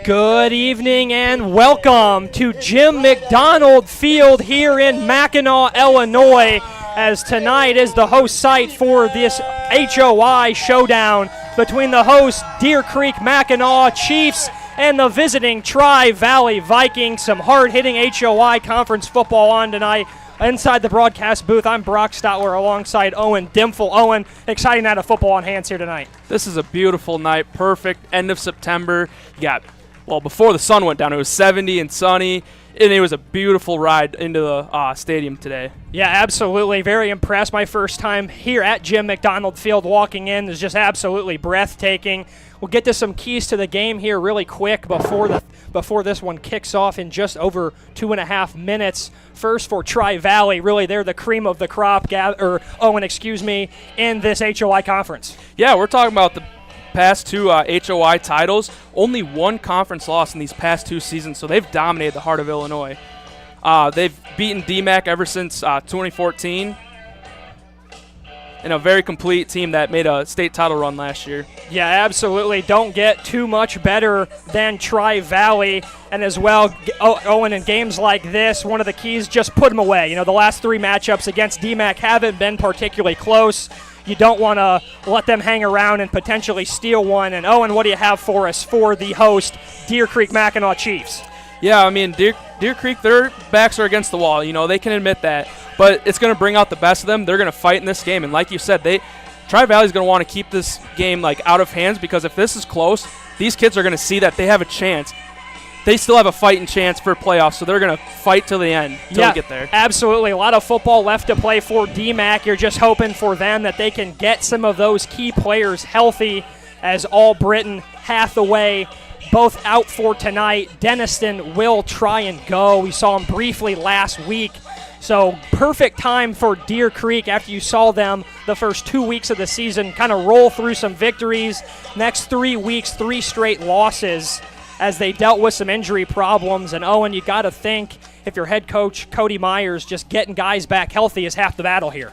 Good evening and welcome to Jim McDonald Field here in Mackinac, Illinois, as tonight is the host site for this HOI showdown between the host Deer Creek Mackinac Chiefs and the visiting Tri-Valley Vikings. Some hard-hitting HOI conference football on tonight. Inside the broadcast booth, I'm Brock Stotler alongside Owen Dimfel. Owen, exciting night of football on hands here tonight. This is a beautiful night, perfect end of September. You got, well, before the sun went down, it was 70 and sunny, and it was a beautiful ride into the stadium today. Yeah, absolutely. Very impressed. My first time here at Jim McDonald Field walking in is just absolutely breathtaking. We'll get to some keys to the game here really quick before this one kicks off in just over 2.5 minutes. First for Tri-Valley, really they're the cream of the crop, in this HOI conference. Yeah, we're talking about the past two HOI titles. Only one conference loss in these past two seasons, so they've dominated the heart of Illinois. They've beaten Dee-Mack ever since 2014. And a very complete team that made a state title run last year. Yeah, absolutely. Don't get too much better than Tri-Valley. And as well, Owen, in games like this, one of the keys, just put them away. You know, the last three matchups against Dee-Mack haven't been particularly close. You don't want to let them hang around and potentially steal one. And, Owen, what do you have for us for the host, Deer Creek Mackinac Chiefs? Yeah, I mean, Deer Creek, their backs are against the wall. You know, they can admit that. But it's going to bring out the best of them. They're going to fight in this game. And like you said, Tri-Valley is going to want to keep this game out of hands, because if this is close, these kids are going to see that they have a chance. They still have a fighting chance for playoffs, so they're going to fight till the end until they get there. Absolutely. A lot of football left to play for Dee-Mack. You're just hoping for them that they can get some of those key players healthy, as All-Britain, Hathaway, both out for tonight. Denniston will try and go. We saw him briefly last week. So perfect time for Deer Creek after you saw them the first 2 weeks of the season kind of roll through some victories. Next 3 weeks, 3 straight losses as they dealt with some injury problems. And, Owen, you got to think if your head coach, Cody Myers, just getting guys back healthy is half the battle here.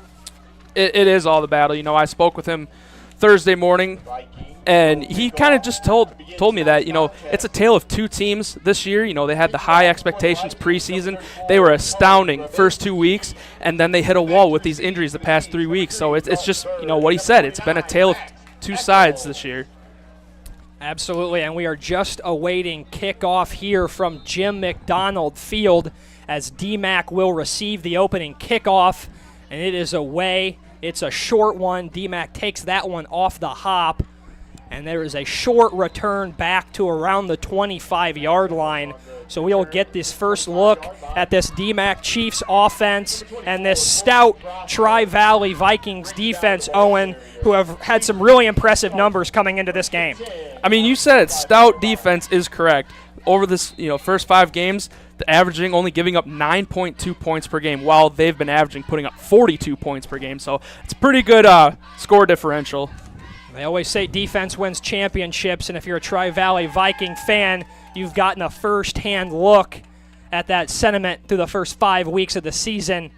It is all the battle. You know, I spoke with him Thursday morning, and he kind of just told me that, you know, it's a tale of two teams this year. You know, they had the high expectations preseason. They were astounding first 2 weeks, and then they hit a wall with these injuries the past 3 weeks. So it's just, you know, what he said. It's been a tale of two sides this year. Absolutely, and we are just awaiting kickoff here from Jim McDonald Field as Dee-Mack will receive the opening kickoff, and it is away. It's a short one. Dee-Mack takes that one off the hop, and there is a short return back to around the 25-yard line. So we'll get this first look at this Dee-Mack Chiefs offense and this stout Tri-Valley Vikings defense, Owen, who have had some really impressive numbers coming into this game. I mean, you said it. Stout defense is correct. Over this, first 5 games, the averaging only giving up 9.2 points per game, while they've been averaging putting up 42 points per game. So it's a pretty good score differential. They always say defense wins championships, and if you're a Tri-Valley Viking fan, you've gotten a first-hand look at that sentiment through the first 5 weeks of the season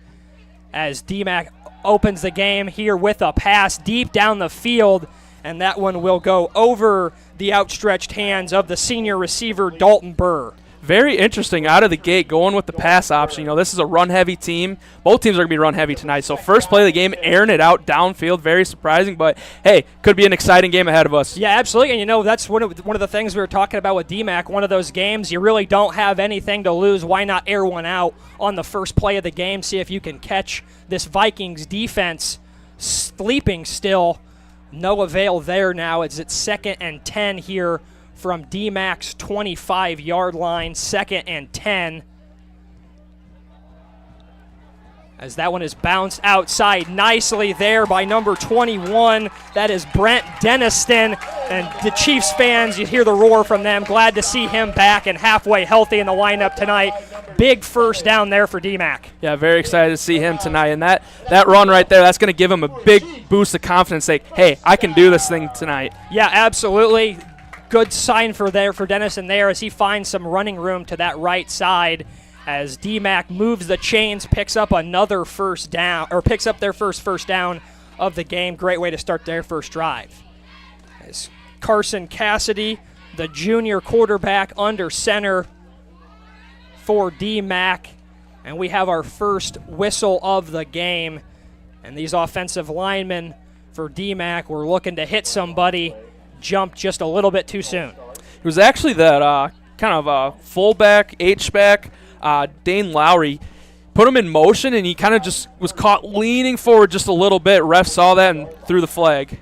as Dee-Mack opens the game here with a pass deep down the field, and that one will go over the outstretched hands of the senior receiver, Dalton Burr. very interesting out of the gate, going with the pass option. This is a run-heavy team. Both teams are going to be run-heavy tonight. So first play of the game, airing it out downfield, very surprising. But, hey, could be an exciting game ahead of us. Yeah, absolutely. And, that's one of the things we were talking about with Dee-Mack. One of those games you really don't have anything to lose. Why not air one out on the first play of the game? See if you can catch this Vikings defense sleeping still. No avail there now. It's 2nd and 10 here from Dee-Mack's 25-yard line, 2nd and 10. As that one is bounced outside nicely there by number 21. That is Brent Deniston. And the Chiefs fans, you hear the roar from them. Glad to see him back and halfway healthy in the lineup tonight. Big first down there for Dee-Mack. Yeah, very excited to see him tonight. And that run right there, that's going to give him a big boost of confidence. Like, hey, I can do this thing tonight. Yeah, absolutely. Good sign for Dennison there as he finds some running room to that right side as Dee-Mack moves the chains, picks up another first down, or picks up their first down of the game. Great way to start their first drive. As Carson Cassidy, the junior quarterback, under center for Dee-Mack, and we have our first whistle of the game. And these offensive linemen for Dee-Mack were looking to hit somebody, jumped just a little bit too soon. It was actually that kind of fullback, H-back, Dane Lowry, put him in motion, and he kind of just was caught leaning forward just a little bit. Ref saw that and threw the flag.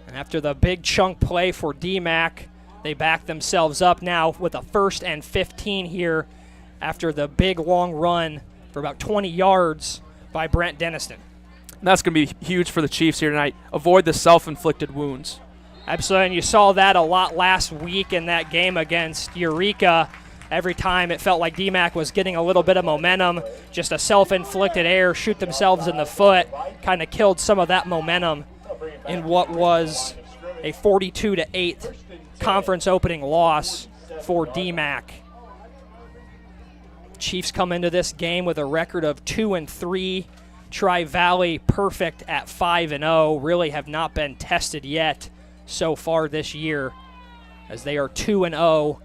And after the big chunk play for Dee-Mack, they back themselves up now with a 1st and 15 here after the big long run for about 20 yards by Brent Deniston. And that's going to be huge for the Chiefs here tonight. Avoid the self-inflicted wounds. Absolutely, and you saw that a lot last week in that game against Eureka. Every time it felt like Dee-Mack was getting a little bit of momentum, just a self-inflicted error, shoot themselves in the foot, kind of killed some of that momentum in what was a 42-8 conference opening loss for Dee-Mack. Chiefs come into this game with a record of 2-3. Tri-Valley perfect at 5-0. Really have not been tested yet so far this year, as they are 3-0,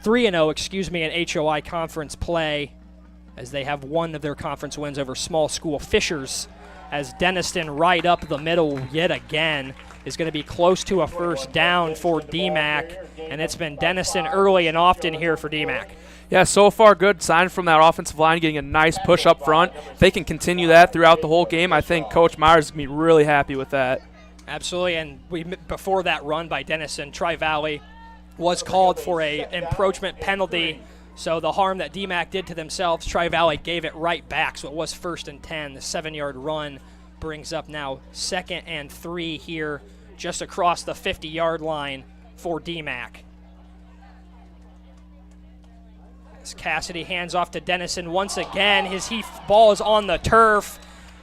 in HOI conference play, as they have one of their conference wins over small school Fishers, as Deniston right up the middle yet again is going to be close to a first down for Dee-Mack, and it's been Deniston early and often here for Dee-Mack. Yeah, so far good sign from that offensive line, getting a nice push up front. If they can continue that throughout the whole game, I think Coach Myers is going to be really happy with that. Absolutely, and before that run by Deniston, Tri-Valley was called for a encroachment penalty, so the harm that Dee-Mack did to themselves, Tri-Valley gave it right back, so it was 1st and 10. The 7-yard run brings up now 2nd and 3 here, just across the 50-yard line for Dee-Mack. As Cassidy hands off to Deniston once again, his ball is on the turf,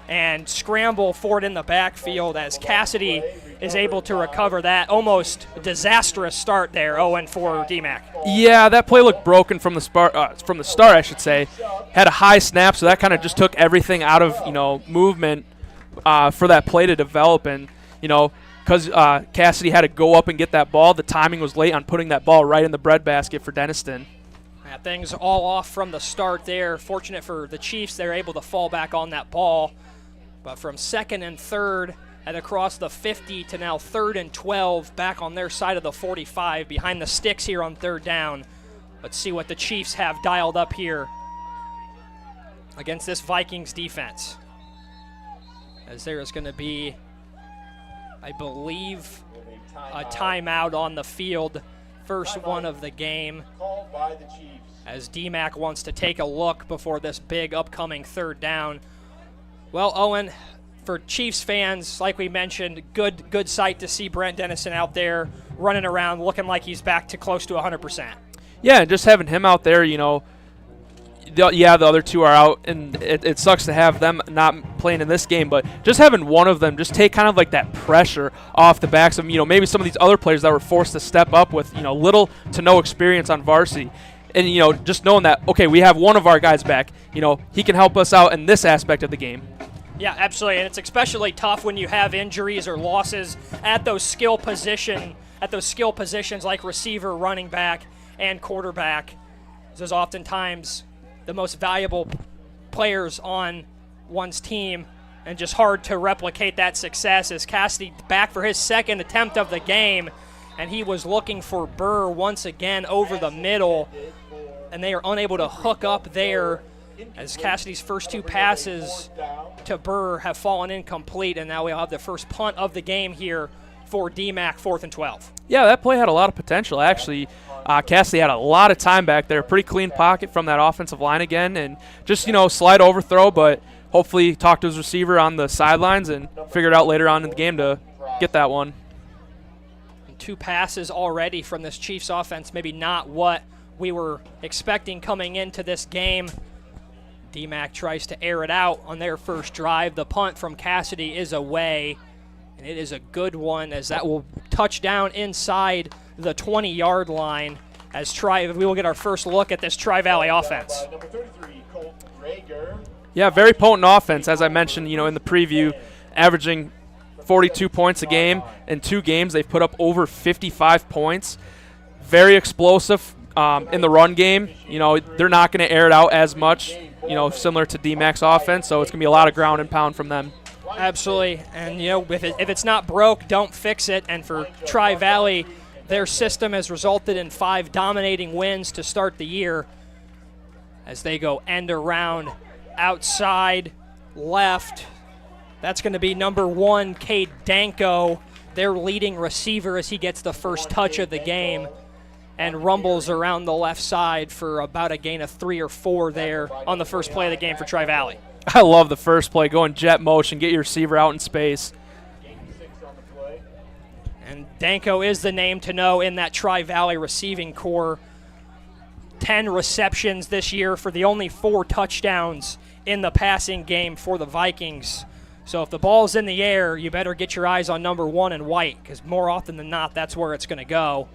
and scramble for it in the backfield as Cassidy is able to recover that. Almost disastrous start there, 0-4 for Dee-Mack. Yeah, that play looked broken from the start, I should say. Had a high snap, so that kind of just took everything out of, movement for that play to develop. And, because Cassidy had to go up and get that ball, the timing was late on putting that ball right in the breadbasket for Deniston. Yeah, things all off from the start there. Fortunate for the Chiefs, they're able to fall back on that ball. But from 2nd and 3rd and across the 50 to now 3rd and 12, back on their side of the 45, behind the sticks here on 3rd down. Let's see what the Chiefs have dialed up here against this Vikings defense. As there is going to be, I believe, a timeout on the field. First one of the game, as Dee-Mack wants to take a look before this big upcoming 3rd down. Well, Owen, for Chiefs fans, like we mentioned, good sight to see Brent Deniston out there running around looking like he's back to close to 100%. Yeah, and just having him out there, the other two are out, and it sucks to have them not playing in this game, but just having one of them just take kind of like that pressure off the backs of, maybe some of these other players that were forced to step up with, little to no experience on varsity. And, just knowing that, okay, we have one of our guys back, he can help us out in this aspect of the game. Yeah, absolutely, and it's especially tough when you have injuries or losses at those skill positions like receiver, running back, and quarterback. Those oftentimes the most valuable players on one's team, and just hard to replicate that success. As Cassidy back for his second attempt of the game, and he was looking for Burr once again over the middle, and they are unable to hook up there, as Cassidy's first two passes to Burr have fallen incomplete, and now we'll have the first punt of the game here for Dee-Mack, 4th and 12. Yeah, that play had a lot of potential, actually. Cassidy had a lot of time back there. Pretty clean pocket from that offensive line again, and just, slight overthrow, but hopefully talk to his receiver on the sidelines and figure it out later on in the game to get that one. And 2 passes already from this Chiefs offense, maybe not what we were expecting coming into this game. Dee-Mack tries to air it out on their first drive. The punt from Cassidy is away, and it is a good one, as that will touch down inside the 20-yard line. As we will get our first look at this Tri-Valley offense. Yeah, very potent offense, as I mentioned, in the preview, averaging 42 points a game. In 2 games, they've put up over 55 points. Very explosive in the run game. They're not going to air it out as much, similar to Dee-Mack's offense, so it's going to be a lot of ground and pound from them. Absolutely, and if it's not broke, don't fix it. And for Tri-Valley, their system has resulted in 5 dominating wins to start the year, as they go end around outside left. That's going to be number 1, Cade Danko, their leading receiver, as he gets the first touch of the game, and rumbles around the left side for about a gain of 3 or 4 there on the first play of the game for Tri-Valley. I love the first play, going jet motion, get your receiver out in space. And Danko is the name to know in that Tri-Valley receiving core. 10 receptions this year for the only 4 touchdowns in the passing game for the Vikings. So if the ball's in the air, you better get your eyes on number 1 and White, because more often than not, that's where it's going to go.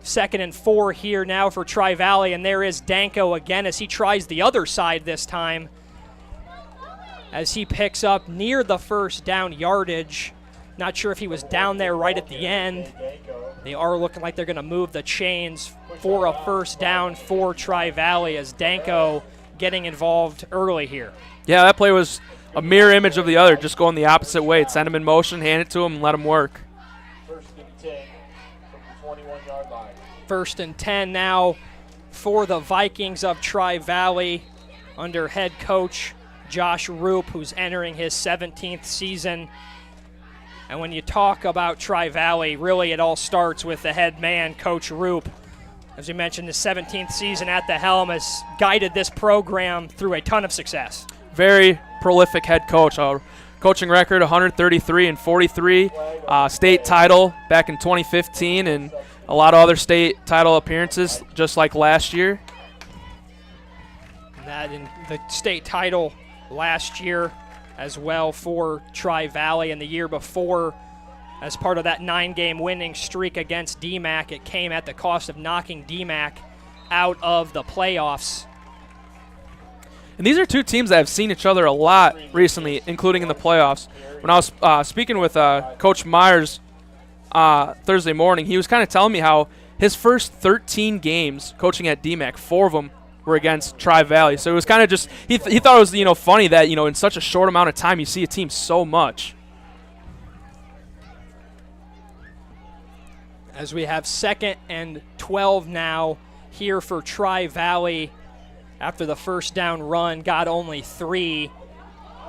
2nd and 4 here now for Tri-Valley, and there is Danko again as he tries the other side this time, as he picks up near the first down yardage. Not sure if he was down there right at the end. They are looking like they're going to move the chains for a first down for Tri-Valley, as Danko getting involved early here. Yeah, that play was a mirror image of the other, just going the opposite way. Send him in motion, hand it to him, and let him work. 1st and 10 now for the Vikings of Tri-Valley under head coach Josh Roop, who's entering his 17th season. And when you talk about Tri-Valley, really it all starts with the head man, Coach Roop. As we mentioned, his 17th season at the helm has guided this program through a ton of success. Very prolific head coach. Coaching record 133 and 43, state title back in 2015, and a lot of other state title appearances just like last year. And that in the state title last year as well for Tri-Valley, and the year before, as part of that 9-game winning streak against Dee-Mack, it came at the cost of knocking Dee-Mack out of the playoffs. And these are 2 teams that have seen each other a lot recently, including in the playoffs. When I was speaking with Coach Myers Thursday morning, he was kind of telling me how his first 13 games coaching at Dee-Mack, 4 of them were against Tri-Valley. So it was kind of just, he thought it was, funny that, in such a short amount of time you see a team so much. As we have 2nd and 12 now here for Tri-Valley, after the first down run, got only 3,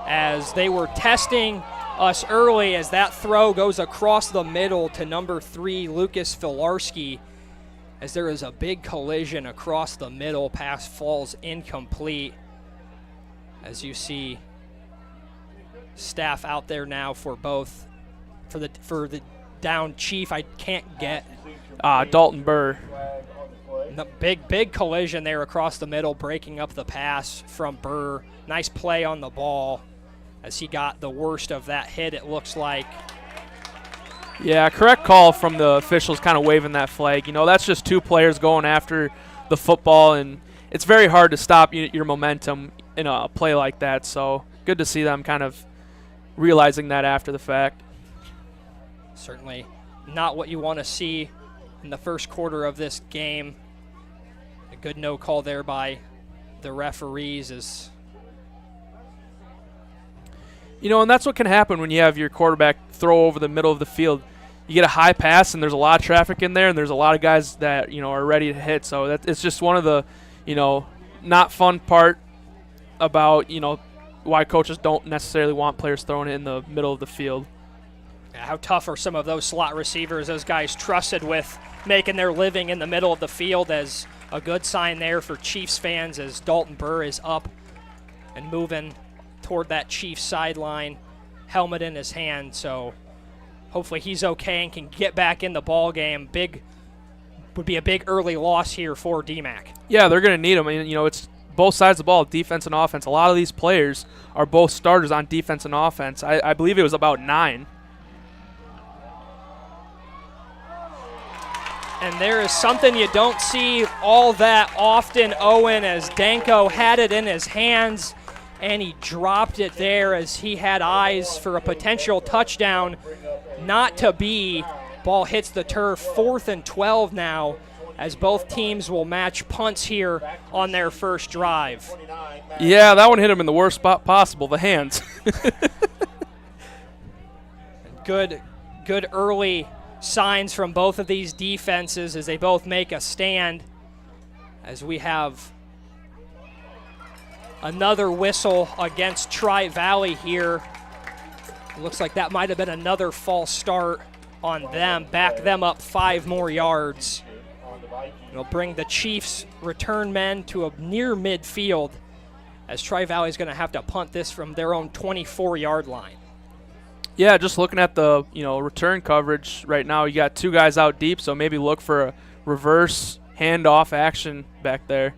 as they were testing us early, as that throw goes across the middle to number 3, Lucas Filarski, as there is a big collision across the middle. Pass falls incomplete, as you see staff out there now for both, for the down chief. I can't get Dalton Burr. The big collision there across the middle, breaking up the pass from Burr. Nice play on the ball as he got the worst of that hit, it looks like. Yeah, correct call from the officials kind of waving that flag. That's just 2 players going after the football, and it's very hard to stop your momentum in a play like that. So good to see them kind of realizing that after the fact. Certainly not what you want to see in the first quarter of this game. Good no call there by the referees. And that's what can happen when you have your quarterback throw over the middle of the field. You get a high pass, and there's a lot of traffic in there, and there's a lot of guys that, are ready to hit. So it's just one of the, not fun part about, why coaches don't necessarily want players throwing it in the middle of the field. How tough are some of those slot receivers, those guys trusted with making their living in the middle of the field? As a good sign there for Chiefs fans as Dalton Burr is up and moving toward that Chiefs sideline, helmet in his hand. So hopefully he's okay and can get back in the ball game. Would be a big early loss here for Dee-Mack. Yeah, they're going to need him. It's both sides of the ball, defense and offense. A lot of these players are both starters on defense and offense. I believe it was about 9. And there is something you don't see all that often, Owen, as Danko had it in his hands and he dropped it there as he had eyes for a potential touchdown. Not to be. Ball hits the turf. 4th and 12 now, as both teams will match punts here on their first drive. Yeah, that one hit him in the worst spot possible, the hands. Good early signs from both of these defenses as they both make a stand, as we have another whistle against Tri-Valley here. It looks like that might have been another false start on them. Back them up 5 more yards. It'll bring the Chiefs return men to a near midfield, as Tri-Valley is going to have to punt this from their own 24-yard line. Yeah, just looking at the return coverage right now, you got 2 guys out deep, so maybe look for a reverse handoff action back there.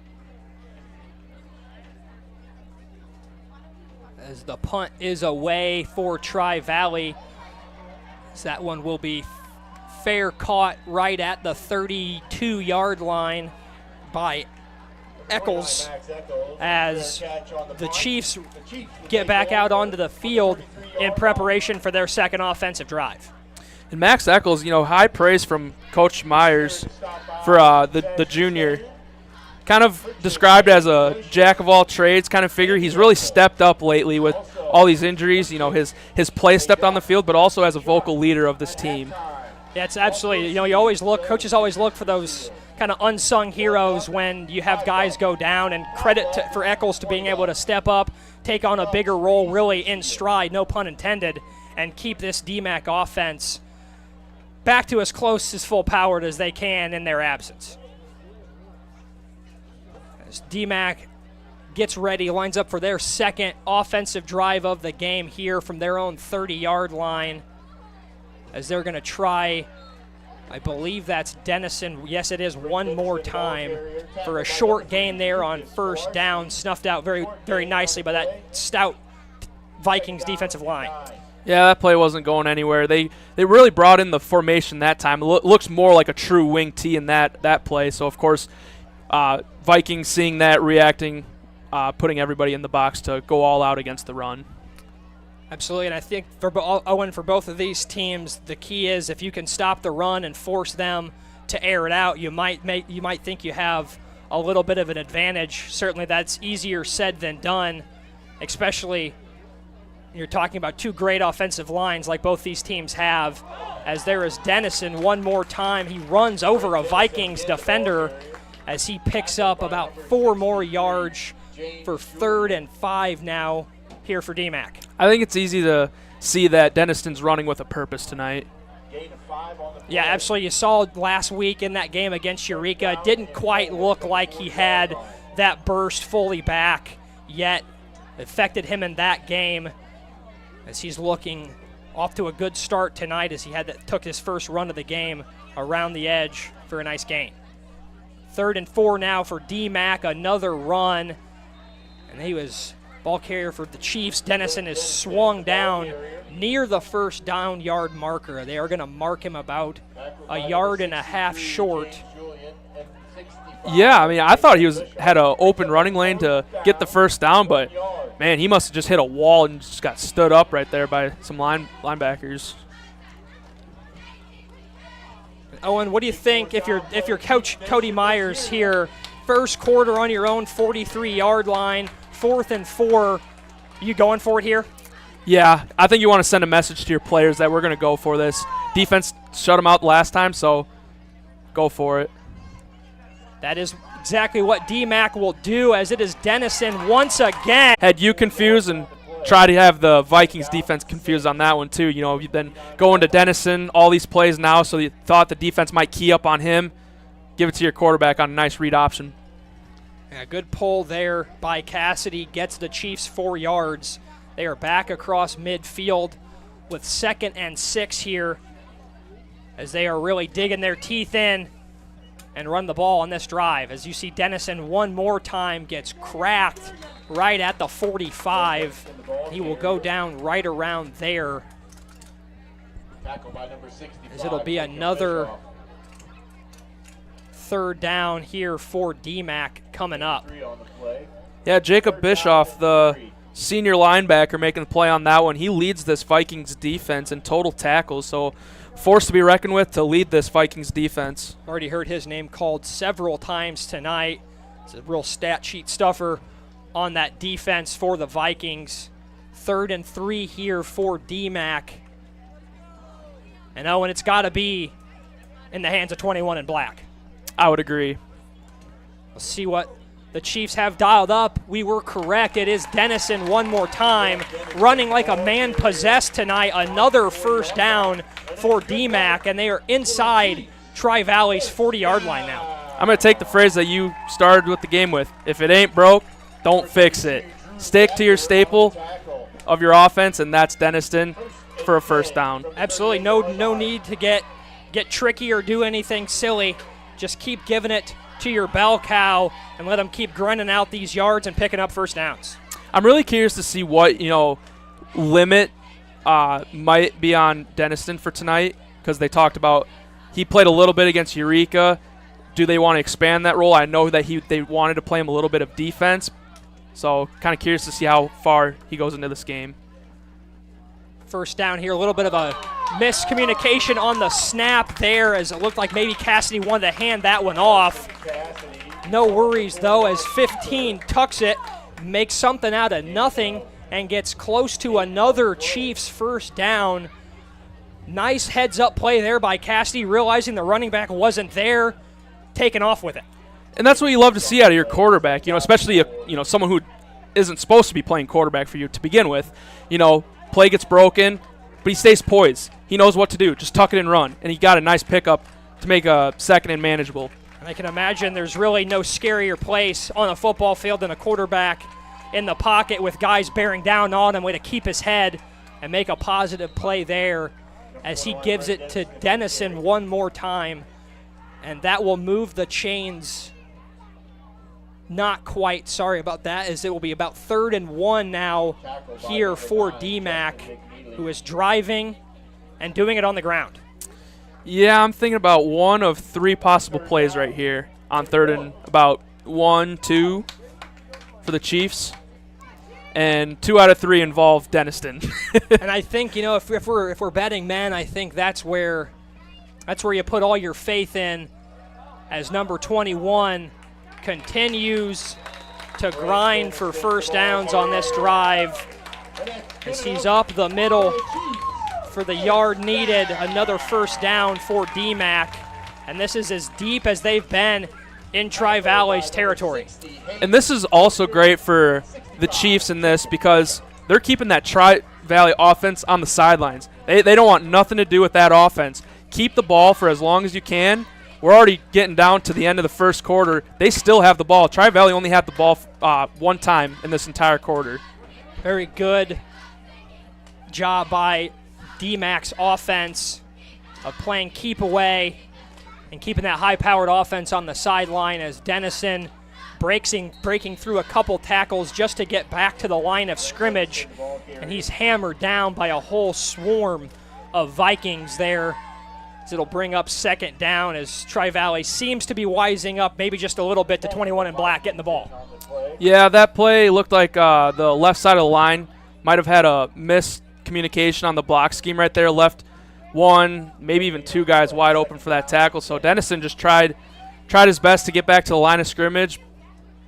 As the punt is away for Tri-Valley, so that one will be fair caught right at the 32-yard line by Eccles, as the Chiefs get back out onto the field in preparation for their second offensive drive. And Max Eccles, high praise from Coach Myers for the junior. Kind of described as a jack-of-all-trades kind of figure. He's really stepped up lately with all these injuries. His play stepped on the field, but also as a vocal leader of this team. Yeah, it's absolutely, coaches always look for those kind of unsung heroes when you have guys go down, and credit for Eccles to being able to step up, take on a bigger role really in stride, no pun intended, and keep this Dee-Mack offense back to as close as full powered as they can in their absence. As Dee-Mack gets ready, lines up for their second offensive drive of the game here from their own 30-yard line, as they're going to try, I believe that's Dennison. Yes, it is, one more time for a short gain there on first down, snuffed out very, very nicely by that stout Vikings defensive line. Yeah, that play wasn't going anywhere. They really brought in the formation that time. It looks more like a true wing T in that play. So, of course, Vikings seeing that, reacting, putting everybody in the box to go all out against the run. Absolutely, and I think for Owen, for both of these teams, the key is if you can stop the run and force them to air it out, you might think you have a little bit of an advantage. Certainly, that's easier said than done, especially you're talking about 2 great offensive lines like both these teams have. As there is Dennison one more time, he runs over a Vikings defender as he picks up about 4 more yards for 3rd and 5 now here for Dee-Mack. I think it's easy to see that Denniston's running with a purpose tonight. Yeah, absolutely. You saw last week in that game against Eureka, it didn't quite look like he had that burst fully back yet. It affected him in that game, as he's looking off to a good start tonight, as he took his first run of the game around the edge for a nice gain. 3rd and 4 now for Dee-Mack, another run, and he was ball carrier for the Chiefs. Dennison is swung down near the first down yard marker. They are going to mark him about 1.5 yards short. Yeah, I thought he had an open running lane to get the first down, but, man, he must have just hit a wall and just got stood up right there by some linebackers. Owen, what do you think if you're Coach Cody Myers here first quarter on your own 43-yard line, 4th and 4. You going for it here? Yeah, I think you want to send a message to your players that we're going to go for this. Defense shut them out last time, so go for it. That is exactly what Dee-Mack will do, as it is Dennison once again. Had you confused and try to have the Vikings defense confused on that one too. You know, you've been going to Dennison all these plays now, so you thought the defense might key up on him. Give it to your quarterback on a nice read option. Yeah, good pull there by Cassidy. Gets the Chiefs 4 yards. They are back across midfield with 2nd and 6 here, as they are really digging their teeth in and run the ball on this drive. As you see, Dennison one more time gets cracked right at the 45. He will go down right around there, as it'll be another 3rd down here for Dee-Mack coming up. Yeah, Jacob Bischoff, the senior linebacker, making the play on that one. He leads this Vikings defense in total tackles, so force to be reckoned with to lead this Vikings defense. Already heard his name called several times tonight. It's a real stat sheet stuffer on that defense for the Vikings. 3rd and 3 here for Dee-Mack. And Owen, it's got to be in the hands of 21 in black. I would agree. Let's see what the Chiefs have dialed up. We were correct. It is Dennison one more time, running like a man possessed tonight. Another 1st down for Dee-Mack, and they are inside Tri-Valley's 40-yard line now. I'm going to take the phrase that you started with the game with. If it ain't broke, don't fix it. Stick to your staple of your offense, and that's Dennison for a 1st down. Absolutely. No need to get tricky or do anything silly. Just keep giving it to your bell cow and let them keep grinding out these yards and picking up 1st downs. I'm really curious to see what, limit might be on Dennison for tonight, because they talked about he played a little bit against Eureka. Do they want to expand that role? I know that they wanted to play him a little bit of defense, so kind of curious to see how far he goes into this game. 1st down here, a little bit of a miscommunication on the snap there, as it looked like maybe Cassidy wanted to hand that one off. No worries, though, as 15 tucks it, makes something out of nothing, and gets close to another Chiefs 1st down. Nice heads-up play there by Cassidy, realizing the running back wasn't there, taking off with it. And that's what you love to see out of your quarterback, especially someone who isn't supposed to be playing quarterback for you to begin with. Play gets broken, but he stays poised. He knows what to do. Just tuck it and run. And he got a nice pickup to make a 2nd and manageable. And I can imagine there's really no scarier place on a football field than a quarterback in the pocket with guys bearing down on him, way to keep his head and make a positive play there, as he gives it to Dennison one more time. And that will move the chains. Not quite, sorry about that, as it will be about 3rd and 1 now here for Dee-Mack, who is driving and doing it on the ground. Yeah, I'm thinking about one of 3 possible plays right here on 3rd and about 1, 2 for the Chiefs, and 2 out of 3 involve Dennison. And I think, if we're betting men, I think that's where you put all your faith in, as number 21 continues to grind for 1st downs on this drive, as he's up the middle for the yard needed. Another 1st down for Dee-Mack, and this is as deep as they've been in Tri-Valley's territory. And this is also great for the Chiefs in this, because they're keeping that Tri-Valley offense on the sidelines. They don't want nothing to do with that offense. Keep the ball for as long as you can. We're already getting down to the end of the 1st quarter. They still have the ball. Tri-Valley only had the ball 1 time in this entire quarter. Very good job by Dee-Mack's offense of playing keep away and keeping that high-powered offense on the sideline, as Dennison breaking through a couple tackles just to get back to the line of scrimmage, and he's hammered down by a whole swarm of Vikings there. It'll bring up 2nd down, as Tri-Valley seems to be wising up maybe just a little bit to 21 in black getting the ball. Yeah, that play looked like the left side of the line might have had a miscommunication on the block scheme right there. Left 1, maybe even 2 guys wide open for that tackle. So Dennison just tried tried his best to get back to the line of scrimmage,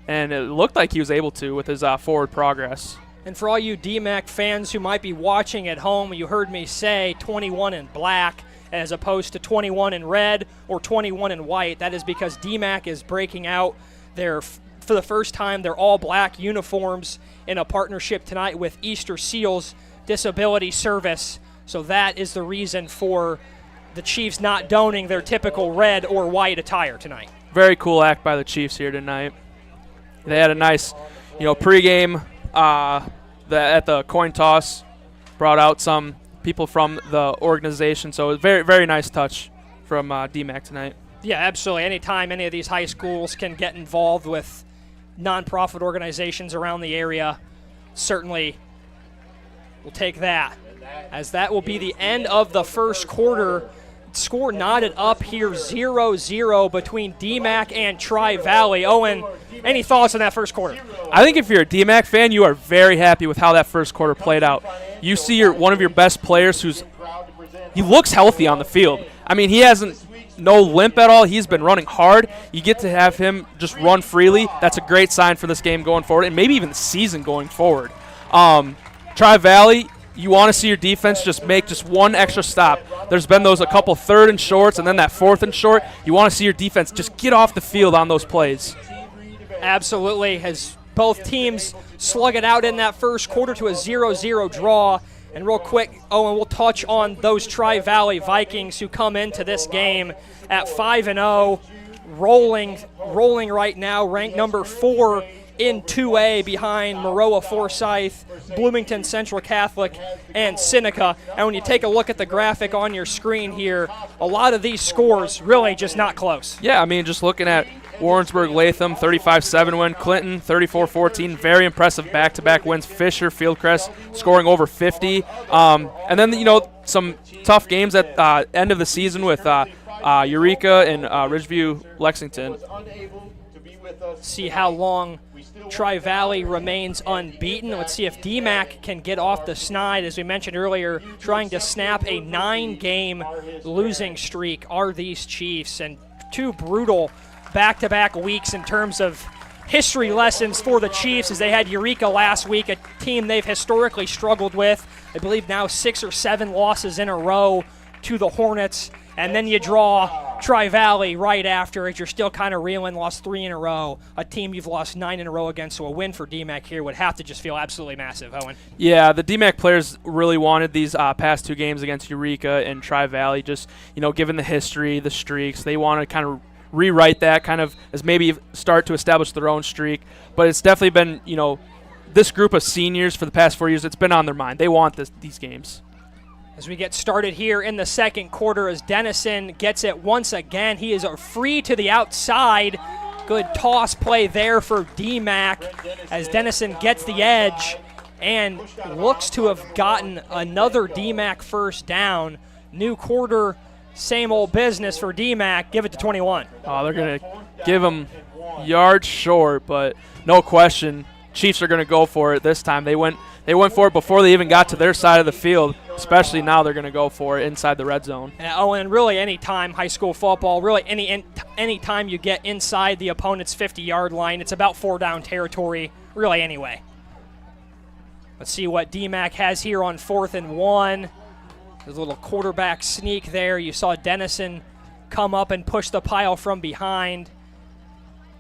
and it looked like he was able to with his forward progress. And for all you Dee-Mack fans who might be watching at home, you heard me say 21 in black as opposed to 21 in red or 21 in white. That is because Dee-Mack is breaking out for the first time their all-black uniforms in a partnership tonight with Easter Seals Disability Service. So that is the reason for the Chiefs not donning their typical red or white attire tonight. Very cool act by the Chiefs here tonight. They had a nice, pregame at the coin toss, brought out some people from the organization. So it was very, very nice touch from Dee-Mack tonight. Yeah, absolutely. Anytime any of these high schools can get involved with nonprofit organizations around the area, certainly we'll take that. As that will be the end of the first quarter. Score knotted up here 0-0 between Dee-Mack and Tri-Valley. Owen, any thoughts on that first quarter? I think if you're a Dee-Mack fan, you are very happy with how that first quarter played out. You see one of your best players he looks healthy on the field. I mean, he hasn't no limp at all. He's been running hard. You get to have him just run freely. That's a great sign for this game going forward and maybe even the season going forward. Tri-Valley, you want to see your defense just make just one extra stop. There's been a couple third and shorts and then that fourth and short. You want to see your defense just get off the field on those plays. Absolutely. As both teams slug it out in that first quarter to a 0-0 draw. And real quick, Owen, we'll touch on those Tri-Valley Vikings who come into this game at 5-0, rolling right now, ranked number 4 in 2A behind Maroa Forsyth, Bloomington Central Catholic, and Seneca. And when you take a look at the graphic on your screen here, a lot of these scores really just not close. Yeah, I mean, just looking at Warrensburg-Latham, 35-7 win. Clinton, 34-14. Very impressive back-to-back wins. Fisher, Fieldcrest scoring over 50. And then, some tough games at end of the season with Eureka and Ridgeview Lexington. See how long Tri-Valley remains unbeaten. Let's see if Dee-Mack can get off the snide. As we mentioned earlier, trying to snap a 9-game losing streak are these Chiefs. And two brutal back-to-back weeks in terms of history lessons for the Chiefs, as they had Eureka last week, a team they've historically struggled with. I believe now 6 or 7 losses in a row to the Hornets. And then you draw Tri-Valley right after it. You're still kind of reeling, lost 3 in a row. A team you've lost 9 in a row against, so a win for Dee-Mack here would have to just feel absolutely massive, Owen. Yeah, the Dee-Mack players really wanted these past 2 games against Eureka and Tri-Valley, just, given the history, the streaks. They want to kind of rewrite that kind of as maybe start to establish their own streak. But it's definitely been, this group of seniors for the past 4 years, it's been on their mind. They want these games. As we get started here in the second quarter, as Dennison gets it once again, he is free to the outside. Good toss play there for Dee-Mack as Dennison gets the edge and looks to have gotten another Dee-Mack first down. New quarter, same old business for Dee-Mack. Give it to 21. Oh, they're going to give him yards short, but no question, Chiefs are going to go for it this time. They went for it before they even got to their side of the field, especially now they're going to go for it inside the red zone. And really any time high school football, really any time you get inside the opponent's 50-yard line, it's about 4-down territory, really anyway. Let's see what Dee-Mack has here on 4th and 1. There's a little quarterback sneak there. You saw Dennison come up and push the pile from behind.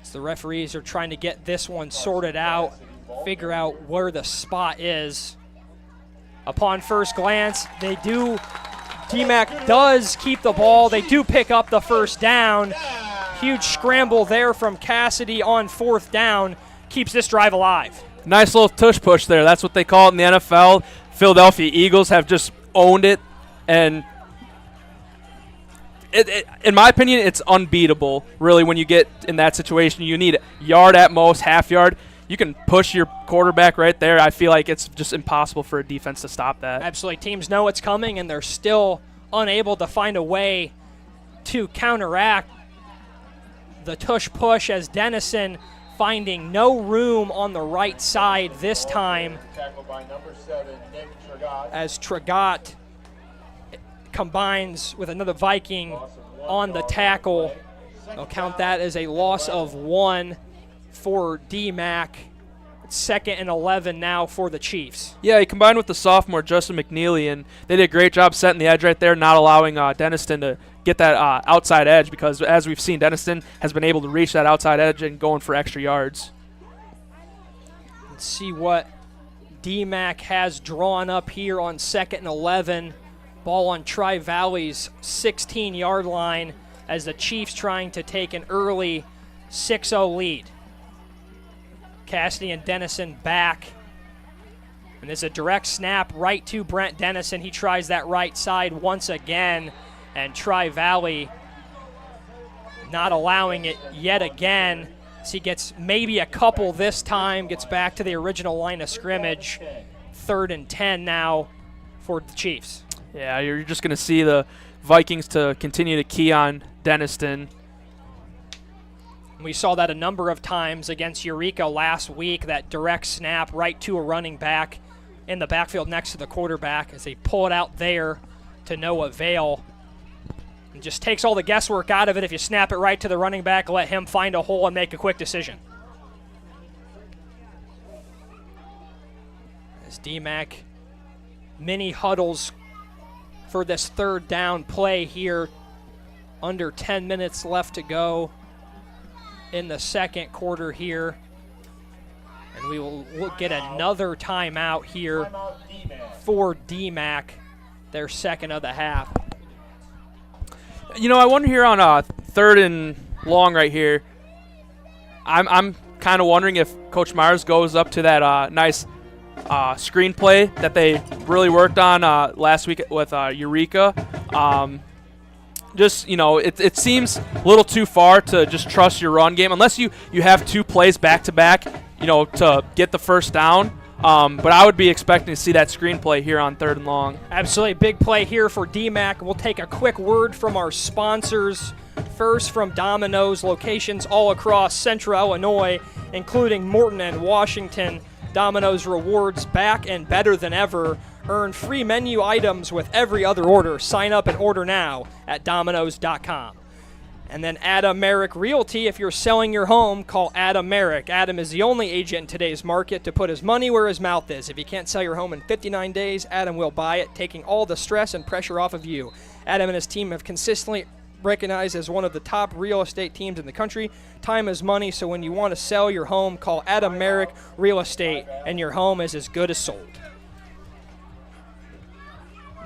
So the referees are trying to get this one sorted out, figure out where the spot is. Upon first glance, Dee-Mack does keep the ball. They do pick up the first down. Huge scramble there from Cassidy on 4th down. Keeps this drive alive. Nice little tush push there. That's what they call it in the NFL. Philadelphia Eagles have just owned it. And in my opinion, it's unbeatable, really, when you get in that situation. You need a yard at most, half yard. You can push your quarterback right there. I feel like it's just impossible for a defense to stop that. Absolutely. Teams know it's coming, and they're still unable to find a way to counteract the tush push as Dennison finding no room on the right side this time. As Tragot combines with another Viking on the tackle. They'll count that as a loss of 1 for Dee-Mack. It's 2nd and 11 now for the Chiefs. Yeah, he combined with the sophomore Justin McNeely, and they did a great job setting the edge right there, not allowing Denniston to get that outside edge, because as we've seen, Denniston has been able to reach that outside edge and going for extra yards. Let's see what Dee-Mack has drawn up here on 2nd and 11. Ball on Tri-Valley's 16-yard line as the Chiefs trying to take an early 6-0 lead. Cassidy and Dennison back. And there's a direct snap right to Brent Dennison. He tries that right side once again, and Tri-Valley not allowing it yet again. So he gets maybe a couple this time, gets back to the original line of scrimmage. 3rd and 10 now for the Chiefs. Yeah, you're just going to see the Vikings to continue to key on Denniston. We saw that a number of times against Eureka last week, that direct snap right to a running back in the backfield next to the quarterback as they pull it out there to no avail. It just takes all the guesswork out of it if you snap it right to the running back, let him find a hole and make a quick decision. As Dee-Mack mini huddles for this 3rd down play here. Under 10 minutes left to go in the 2nd quarter here. And we will get another timeout here for Dee-Mack, their 2nd of the half. You know, I wonder here on 3rd and long right here, I'm kind of wondering if Coach Myers goes up to that nice screenplay that they really worked on last week with Eureka. Just, you know, it seems a little too far to just trust your run game unless you have 2 plays back-to-back, you know, to get the 1st down. But I would be expecting to see that screenplay here on 3rd and long. Absolutely. Big play here for Dee-Mack. We'll take a quick word from our sponsors. First, from Domino's, locations all across Central Illinois, including Morton and Washington. Domino's rewards back and better than ever. Earn free menu items with every other order. Sign up and order now at Domino's.com. And then Adam Merrick Realty. If you're selling your home, call Adam Merrick. Adam is the only agent in today's market to put his money where his mouth is. If you can't sell your home in 59 days, Adam will buy it, taking all the stress and pressure off of you. Adam and his team have consistently recognized as one of the top real estate teams in the country. Time is money, so when you want to sell your home, call Adam Merrick Real Estate, and your home is as good as sold.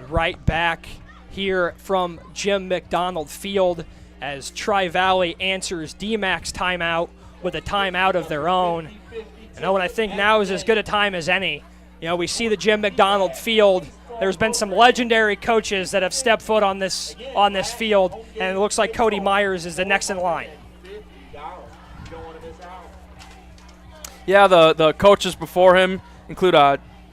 Right back here from Jim McDonald Field as Tri-Valley answers Dee-Mack's timeout with a timeout of their own. And Owen, I think now is as good a time as any. You know, we see the Jim McDonald Field. There's been some legendary coaches that have stepped foot on this field, and it looks like Cody Myers is the next in line. Yeah, the coaches before him include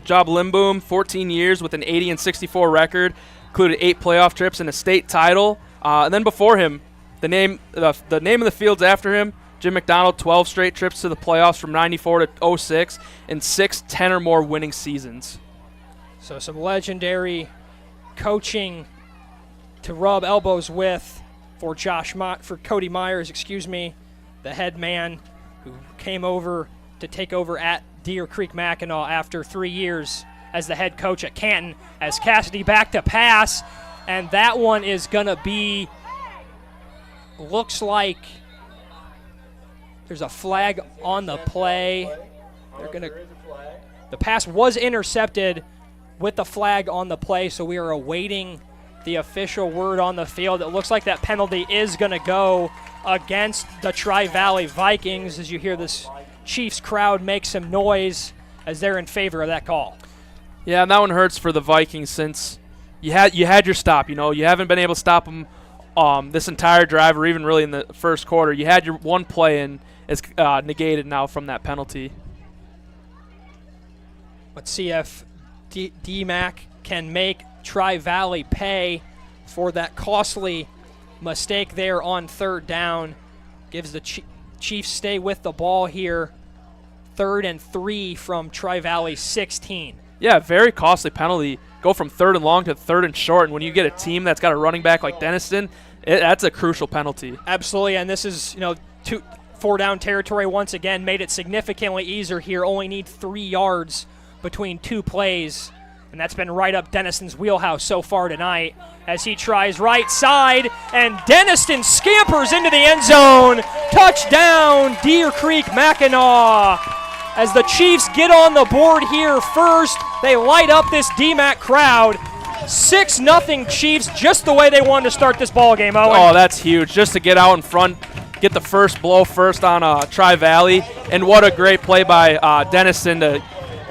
Job Limboom, 14 years with an 80-64 record, included 8 playoff trips and a state title. And then before him, the name of the field's after him, Jim McDonald, 12 straight trips to the playoffs from 94 to 06, and 6 10 or more winning seasons. So some legendary coaching to rub elbows with for Cody Myers, the head man who came over to take over at Deer Creek Mackinac after 3 years as the head coach at Canton, as Cassidy back to pass, and that one is going to be, looks like there's a flag on the play. The pass was intercepted with the flag on the play, so we are awaiting the official word on the field. It looks like that penalty is going to go against the Tri-Valley Vikings as you hear this Chiefs crowd make some noise as they're in favor of that call. Yeah, and that one hurts for the Vikings since you had your stop. You know, you haven't been able to stop them this entire drive or even really in the first quarter. You had your one play and it's negated now from that penalty. Let's see if Dee-Mack can make Tri-Valley pay for that costly mistake there on 3rd down. Gives the Chiefs stay with the ball here. 3rd and 3 from Tri-Valley 16. Yeah, very costly penalty. Go from 3rd and long to 3rd and short. And when you get a team that's got a running back like Denniston, That's a crucial penalty. Absolutely, and this is, 4-down territory once again, made it significantly easier here. Only need 3 yards between 2 plays, and that's been right up Denniston's wheelhouse so far tonight as he tries right side, and Denniston scampers into the end zone. Touchdown, Deer Creek Mackinac. As the Chiefs get on the board here first, they light up this Dee-Mack crowd. 6-0 Chiefs, just the way they wanted to start this ball game, Owen. Oh, that's huge. Just to get out in front, get the first blow first on Tri-Valley, and what a great play by Denniston to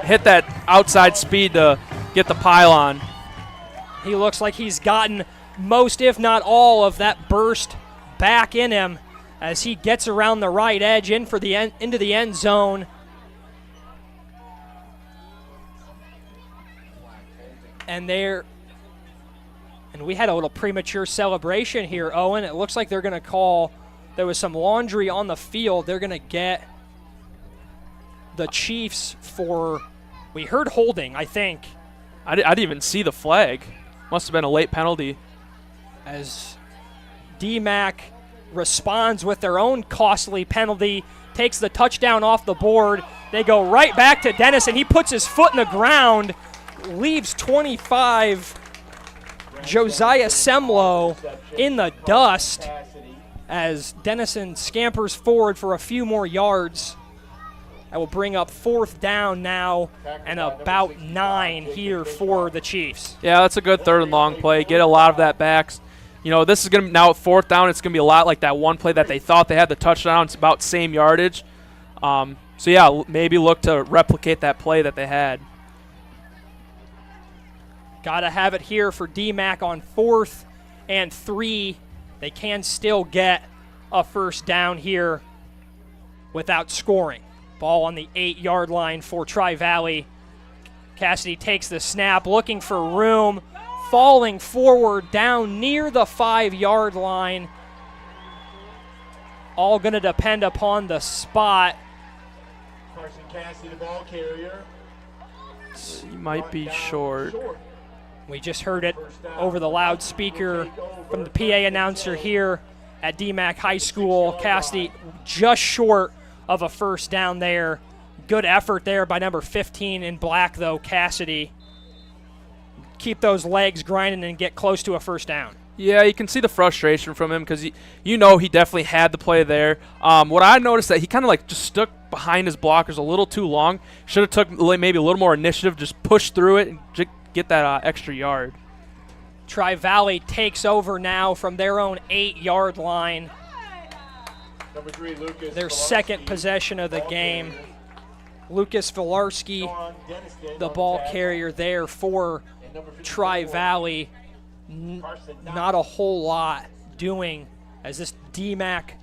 hit that outside speed to get the pylon. He looks like he's gotten most, if not all, of that burst back in him as he gets around the right edge into the end zone. And we had a little premature celebration here, Owen. It looks like they're going to call, there was some laundry on the field. They're going to get the Chiefs for, we heard holding, I think. I didn't even see the flag. Must have been a late penalty. As Dee-Mack responds with their own costly penalty, takes the touchdown off the board. They go right back to Dennis, and he puts his foot in the ground, leaves 25, Josiah Semlo, in the dust as Dennison scampers forward for a few more yards. That will bring up 4th down now and about 9 here for the Chiefs. Yeah, that's a good 3rd and long play. Get a lot of that back. This is going to be now at 4th down. It's going to be a lot like that one play that they thought they had the touchdown. It's about same yardage. So, yeah, maybe look to replicate that play that they had. Got to have it here for Dee-Mack on 4th and 3. They can still get a first down here without scoring. Ball on the 8-yard line for Tri-Valley. Cassidy takes the snap, looking for room, falling forward down near the 5-yard line. All going to depend upon the spot. Carson Cassidy, the ball carrier. He might be short. We just heard it over the loudspeaker from the PA announcer here at Dee-Mack High School. Cassidy just short of a first down there. Good effort there by number 15 in black, though, Cassidy. Keep those legs grinding and get close to a first down. Yeah, you can see the frustration from him because he definitely had the play there. What I noticed that he kind of just stuck behind his blockers a little too long. Should have took maybe a little more initiative, just push through it and get that extra yard. Tri-Valley takes over now from their own 8-yard line. Number 3, Lucas Their Filarski, second possession of the game. Lucas Filarski, the ball carrier there for Tri-Valley. Not a whole lot doing as this Dee-Mack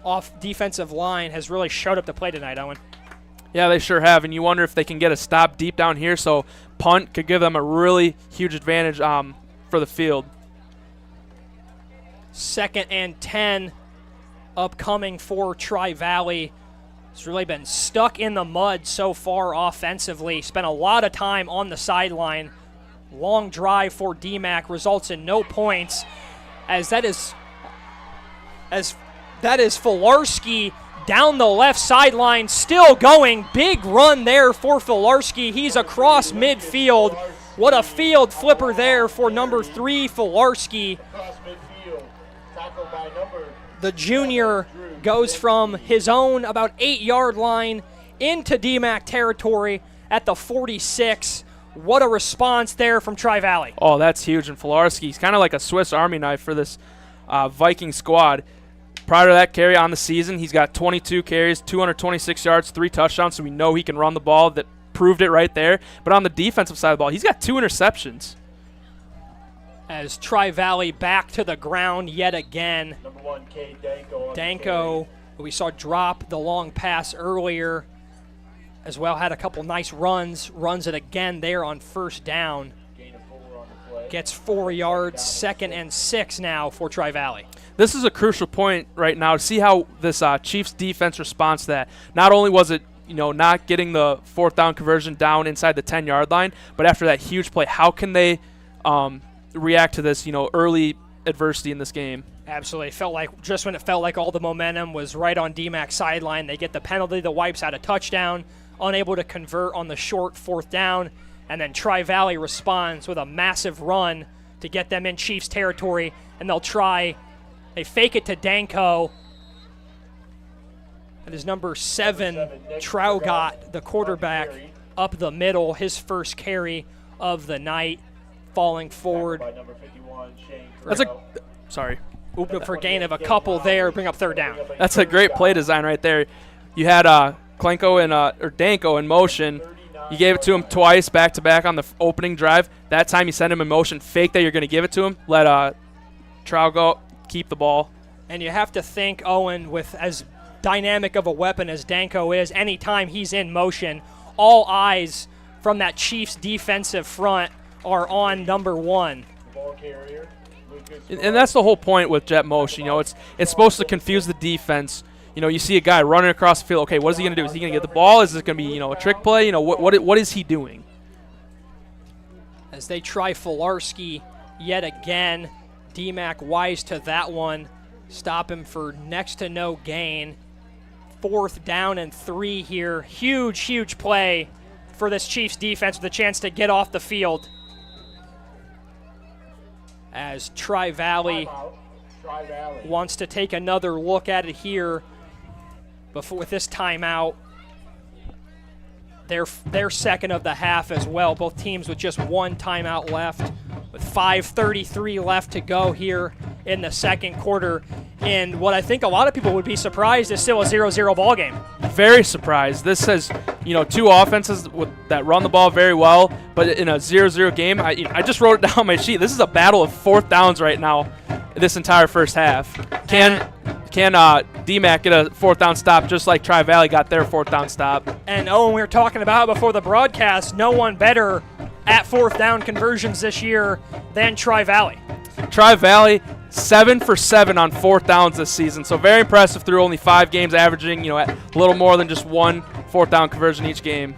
off defensive line has really showed up to play tonight, Owen. Yeah, they sure have, and you wonder if they can get a stop deep down here, so punt could give them a really huge advantage for the field. 2nd and 10 upcoming for Tri-Valley. It's really been stuck in the mud so far offensively. Spent a lot of time on the sideline. Long drive for Dee-Mack results in no points that is Filarski down the left sideline, still going. Big run there for Filarski. He's across midfield. What a field flipper there for number 3, Filarski. The junior goes from his own about 8-yard line into Dee-Mack territory at the 46. What a response there from Tri-Valley. Oh, that's huge. And Filarski, he's kind of like a Swiss Army knife for this Viking squad. Prior to that carry on the season, he's got 22 carries, 226 yards, 3 touchdowns, so we know he can run the ball. That proved it right there. But on the defensive side of the ball, he's got 2 interceptions. As Tri-Valley back to the ground yet again. Number 1, Cade Danko. Danko, who we saw drop the long pass earlier, as well had a couple nice runs it again there on first down. Gets 4 yards, 2nd and 6 now for Tri-Valley. This is a crucial point right now to see how this Chiefs defense responds to that. Not only was it not getting the 4th down conversion down inside the 10-yard line, but after that huge play, how can they react to this early adversity in this game. Absolutely. Felt like just when it felt like all the momentum was right on Dee-Mack's sideline, they get the penalty that wipes out a touchdown, unable to convert on the short 4th down, and then Tri-Valley responds with a massive run to get them in Chiefs territory, and they fake it to Danko. That is number 7, Traugot, the quarterback, up the middle, his first carry of the night, falling forward. For gain of a couple there, bring up 3rd down. That's a great play design right there. You had Danko in motion. You gave it to him twice back-to-back on the opening drive. That time you sent him in motion, fake that you're going to give it to him, let Traugot keep the ball. And you have to think, Owen, with as dynamic of a weapon as Danko is, anytime he's in motion, all eyes from that Chiefs defensive front are on number 1. And that's the whole point with jet motion. It's supposed to confuse the defense. You see a guy running across the field. Okay, what is he going to do? Is he going to get the ball? Is it going to be, a trick play? What is he doing? As they try Filarski yet again, Dee-Mack wise to that one. Stop him for next to no gain. 4th down and 3 here. Huge play for this Chiefs defense with a chance to get off the field. As Tri-Valley wants to take another look at it here with this timeout. Their second of the half as well. Both teams with just 1 timeout left, with 5:33 left to go here in the second quarter. And what I think a lot of people would be surprised is still a 0-0 ball game. Very surprised. This has, 2 offenses that run the ball very well, but in a 0-0 game, I just wrote it down on my sheet. This is a battle of 4th downs right now, this entire first half. Can Dee-Mack get a 4th down stop just like Tri-Valley got their 4th down stop? And Owen, we were talking about before the broadcast, no one better at 4th down conversions this year than Tri-Valley. Tri-Valley, 7 for 7 on 4th downs this season. So very impressive through only 5 games, averaging at a little more than just 1 4th down conversion each game.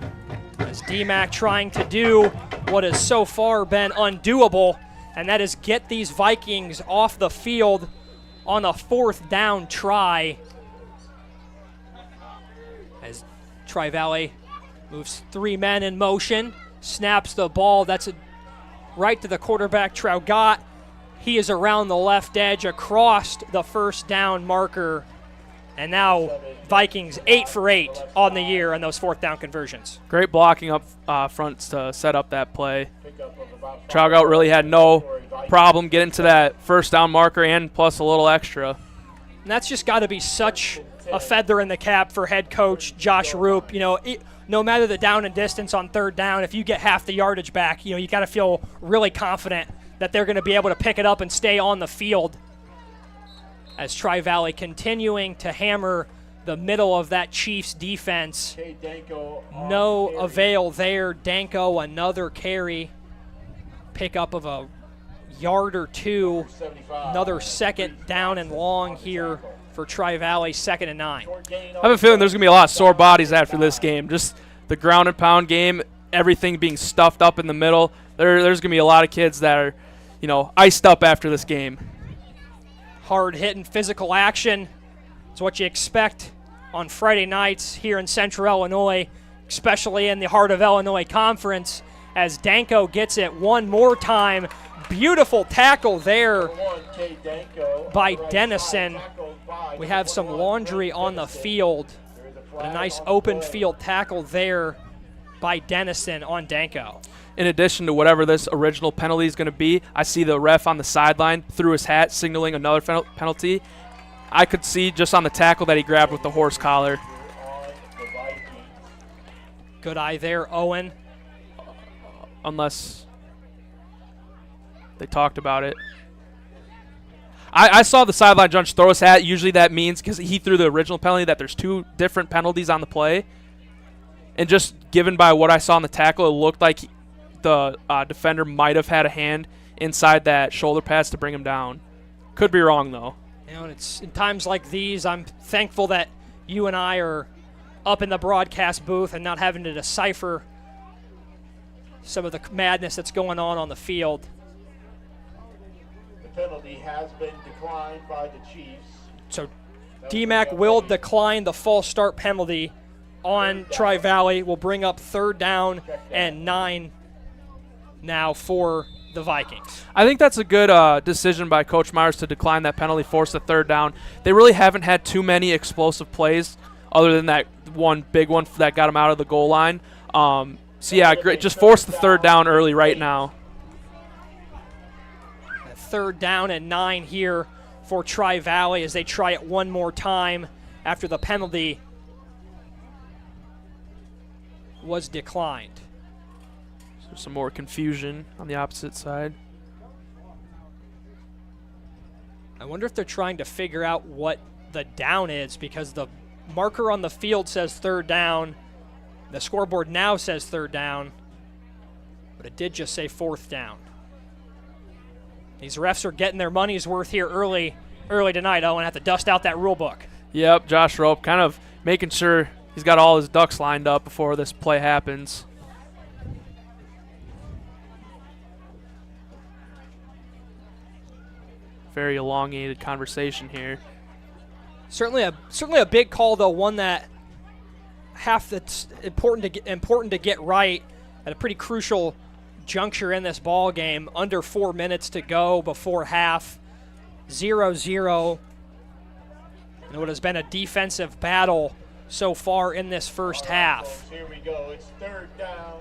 As Dee-Mack trying to do what has so far been undoable, and that is get these Vikings off the field on a 4th down try. As Tri-Valley moves 3 men in motion, snaps the ball. That's right to the quarterback, Traugot. He is around the left edge across the 1st down marker. And now Vikings 8 for 8 on the year on those 4th down conversions. Great blocking up front to set up that play. Traugot really had no problem getting to that 1st down marker and plus a little extra. And that's just got to be such a feather in the cap for head coach Josh Roop. No matter the down and distance on 3rd down, if you get half the yardage back, you got to feel really confident that they're going to be able to pick it up and stay on the field. As Tri-Valley continuing to hammer the middle of that Chiefs defense. No avail there. Danko, another carry. Pickup of a yard or 2. Another 2nd down and long here for Tri-Valley, 2nd and 9. I have a feeling there's going to be a lot of sore bodies after this game. Just the ground and pound game, everything being stuffed up in the middle. There's going to be a lot of kids that are, iced up after this game. Hard-hitting physical action is what you expect on Friday nights here in Central Illinois, especially in the Heart of Illinois Conference, as Danko gets it one more time. Beautiful tackle there by Dennison. We have some laundry on the field. A nice open field tackle there by Dennison on Danko. In addition to whatever this original penalty is going to be, I see the ref on the sideline through his hat signaling another penalty. I could see just on the tackle that he grabbed with the horse collar. Good eye there, Owen. Unless they talked about it. I saw the sideline judge throw his hat. Usually that means, because he threw the original penalty, that there's 2 different penalties on the play. And just given by what I saw on the tackle, it looked like the defender might have had a hand inside that shoulder pads to bring him down. Could be wrong, though. And it's in times like these, I'm thankful that you and I are up in the broadcast booth and not having to decipher some of the madness that's going on the field. penalty has been declined by the Chiefs. So Dee-Mack will decline the false start penalty on Tri-Valley. Will bring up 3rd down and 9 now for the Vikings. I think that's a good decision by Coach Myers to decline that penalty, force the 3rd down. They really haven't had too many explosive plays other than that one big one that got them out of the goal line. So, yeah, great. Just force the 3rd down early right now. 3rd down and 9 here for Tri-Valley as they try it one more time after the penalty was declined. So some more confusion on the opposite side. I wonder if they're trying to figure out what the down is, because the marker on the field says 3rd down. The scoreboard now says 3rd down, but it did just say 4th down. These refs are getting their money's worth here early tonight. Owen, have to dust out that rule book. Yep, Josh Rope kind of making sure he's got all his ducks lined up before this play happens. Very elongated conversation here. Certainly a big call, though, one that that's important to get right at a pretty crucial juncture in this ball game. Under 4 minutes to go before half, 0-0. And what has been a defensive battle so far in this first half. Here we go. It's 3rd down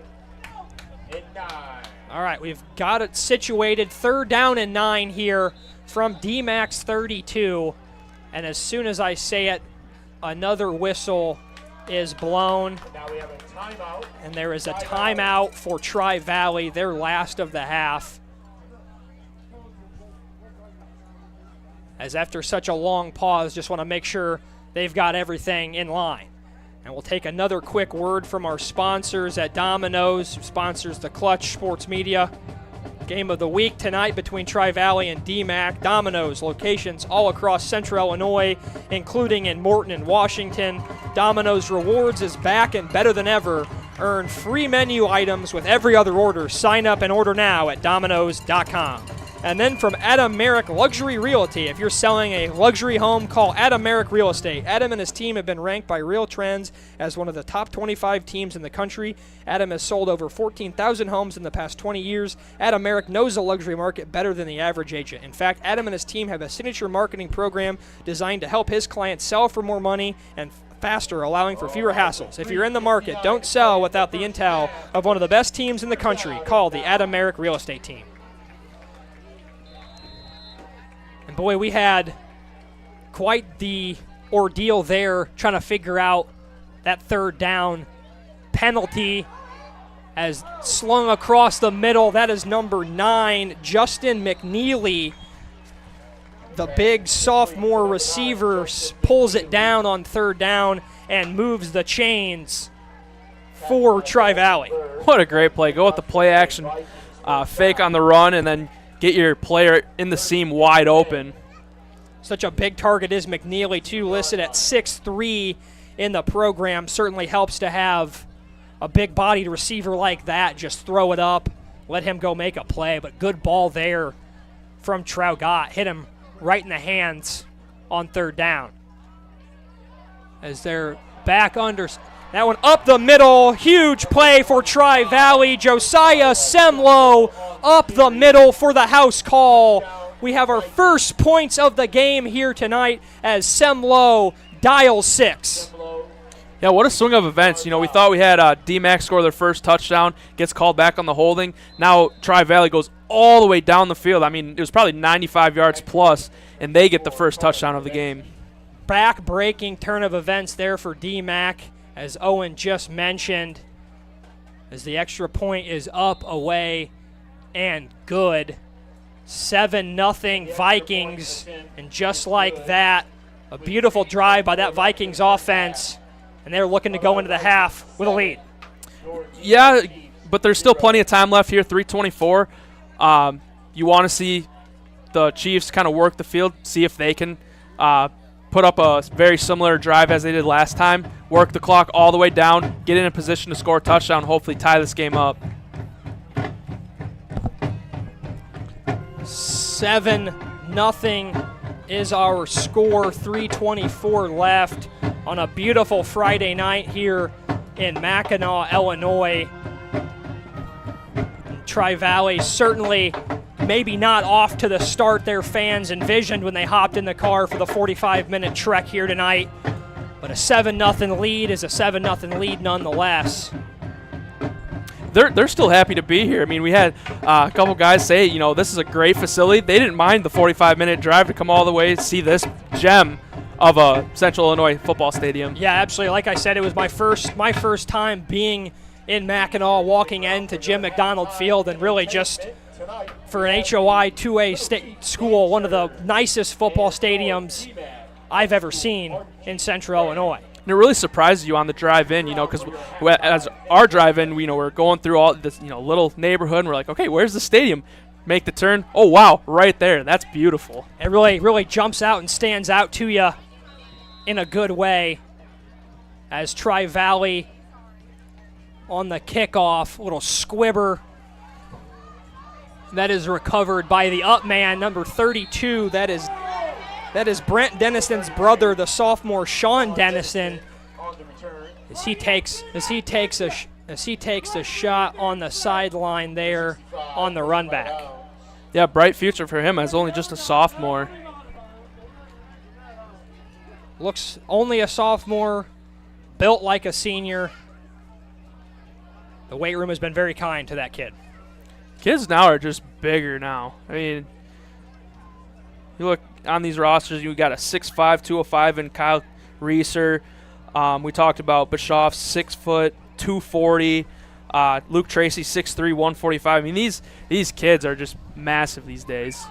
and 9. All right, we've got it situated. 3rd down and 9 here from Dee-Mack's 32. And as soon as I say it, another whistle is blown. Now we have a timeout. And there is a timeout for Tri-Valley, their last of the half. As after such a long pause, just want to make sure they've got everything in line. And we'll take another quick word from our sponsors at Domino's, who sponsors the Clutch Sports Media. Game of the week tonight between Tri-Valley and Dee-Mack. Domino's locations all across central Illinois, including in Morton and Washington. Domino's Rewards is back and better than ever. Earn free menu items with every other order. Sign up and order now at Domino's.com. And then from Adam Merrick Luxury Realty. If you're selling a luxury home, call Adam Merrick Real Estate. Adam and his team have been ranked by Real Trends as one of the top 25 teams in the country. Adam has sold over 14,000 homes in the past 20 years. Adam Merrick knows the luxury market better than the average agent. In fact, Adam and his team have a signature marketing program designed to help his clients sell for more money and faster, allowing for fewer hassles. If you're in the market, don't sell without the intel of one of the best teams in the country. Call the Adam Merrick Real Estate team. And boy, we had quite the ordeal there trying to figure out that 3rd down penalty as slung across the middle. That is number 9, Justin McNeely. The big sophomore receiver pulls it down on 3rd down and moves the chains for Tri-Valley. What a great play. Go with the play action, fake on the run, and then get your player in the seam wide open. Such a big target is McNeely, too, listed at 6'3" in the program. Certainly helps to have a big-bodied receiver like that. Just throw it up, let him go make a play. But good ball there from Traugat. Hit him right in the hands on 3rd down. As they're back under. That one up the middle. Huge play for Tri-Valley. Josiah Semlow up the middle for the house call. We have our first points of the game here tonight as Semlow dials 6. Yeah, what a swing of events. You know, we thought we had Dee-Mack score their first touchdown, gets called back on the holding. Now Tri-Valley goes all the way down the field. I mean, it was probably 95 yards plus, and they get the first touchdown of the game. Back-breaking turn of events there for Dee-Mack, as Owen just mentioned, as the extra point is up, away, and good. 7-0 Vikings, and just like that, a beautiful drive by that Vikings offense, and they're looking to go into the half with a lead. Yeah, but there's still plenty of time left here, 3:24. You want to see the Chiefs kind of work the field, see if they can put up a very similar drive as they did last time, work the clock all the way down, get in a position to score a touchdown, hopefully tie this game up. 7-0 is our score, 3:24 left on a beautiful Friday night here in Mackinac, Illinois. Tri-Valley certainly maybe not off to the start their fans envisioned when they hopped in the car for the 45-minute trek here tonight, but a 7-0 lead is a 7-0 lead nonetheless. They're still happy to be here. I mean, we had a couple guys say, you know, this is a great facility. They didn't mind the 45-minute drive to come all the way to see this gem of a Central Illinois football stadium. Yeah, absolutely. Like I said, it was my first time being in Mackinac, walking into Jim McDonald Field, and really just for an HOI 2A state school, one of the nicest football stadiums I've ever seen in Central Illinois. And it really surprises you on the drive-in, you know, because as our drive-in, you know, we're going through all this, you know, little neighborhood, and we're like, okay, where's the stadium? Make the turn. Oh, wow, right there. That's beautiful. It really jumps out and stands out to you in a good way as Tri-Valley on the kickoff, little squibber that is recovered by the up man, number 32. That is Brent Dennison's brother, the sophomore Sean Dennison, as he takes a shot on the sideline there on the run back. Yeah, bright future for him as only just a sophomore. Looks only a sophomore, built like a senior. The weight room has been very kind to that kid. Kids now are just bigger now. I mean, you look on these rosters, you got a 6'5", 205 in Kyle Reeser. We talked about Bischoff, 6 foot, 240. Luke Tracy, 6'3", 145. I mean, these kids are just massive these days.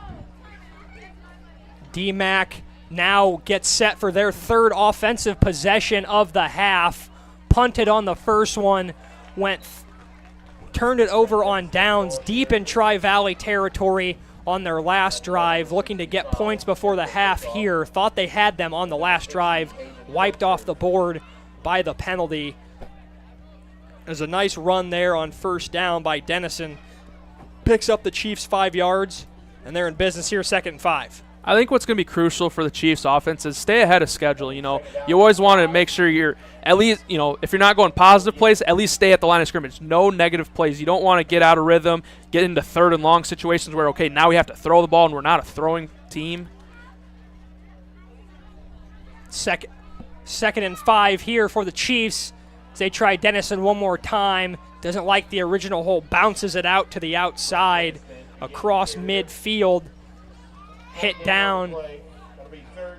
Dee-Mack now gets set for their third offensive possession of the half. Punted on the first one, turned it over on downs deep in Tri-Valley territory on their last drive, looking to get points before the half here. Thought they had them on the last drive, wiped off the board by the penalty. There's a nice run there on first down by Dennison. Picks up the Chiefs 5 yards, and they're in business here, 2nd and 5. I think what's going to be crucial for the Chiefs offense is stay ahead of schedule. You know, you always want to make sure you're at least, you know, if you're not going positive plays, at least stay at the line of scrimmage. No negative plays. You don't want to get out of rhythm, get into 3rd and long situations where, okay, now we have to throw the ball and we're not a throwing team. Second and 5 here for the Chiefs. As they try Dennison one more time. Doesn't like the original hole. Bounces it out to the outside across midfield. Hit down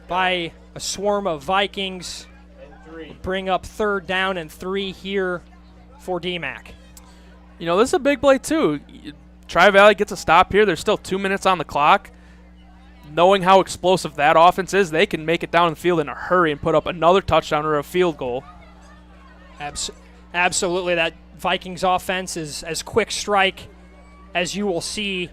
by a swarm of Vikings. Bring up 3rd down and 3 here for Dee-Mack. You know, this is a big play too. Tri-Valley gets a stop here. There's still 2 minutes on the clock. Knowing how explosive that offense is, they can make it down the field in a hurry and put up another touchdown or a field goal. Absolutely. That Vikings offense is as quick strike as you will see.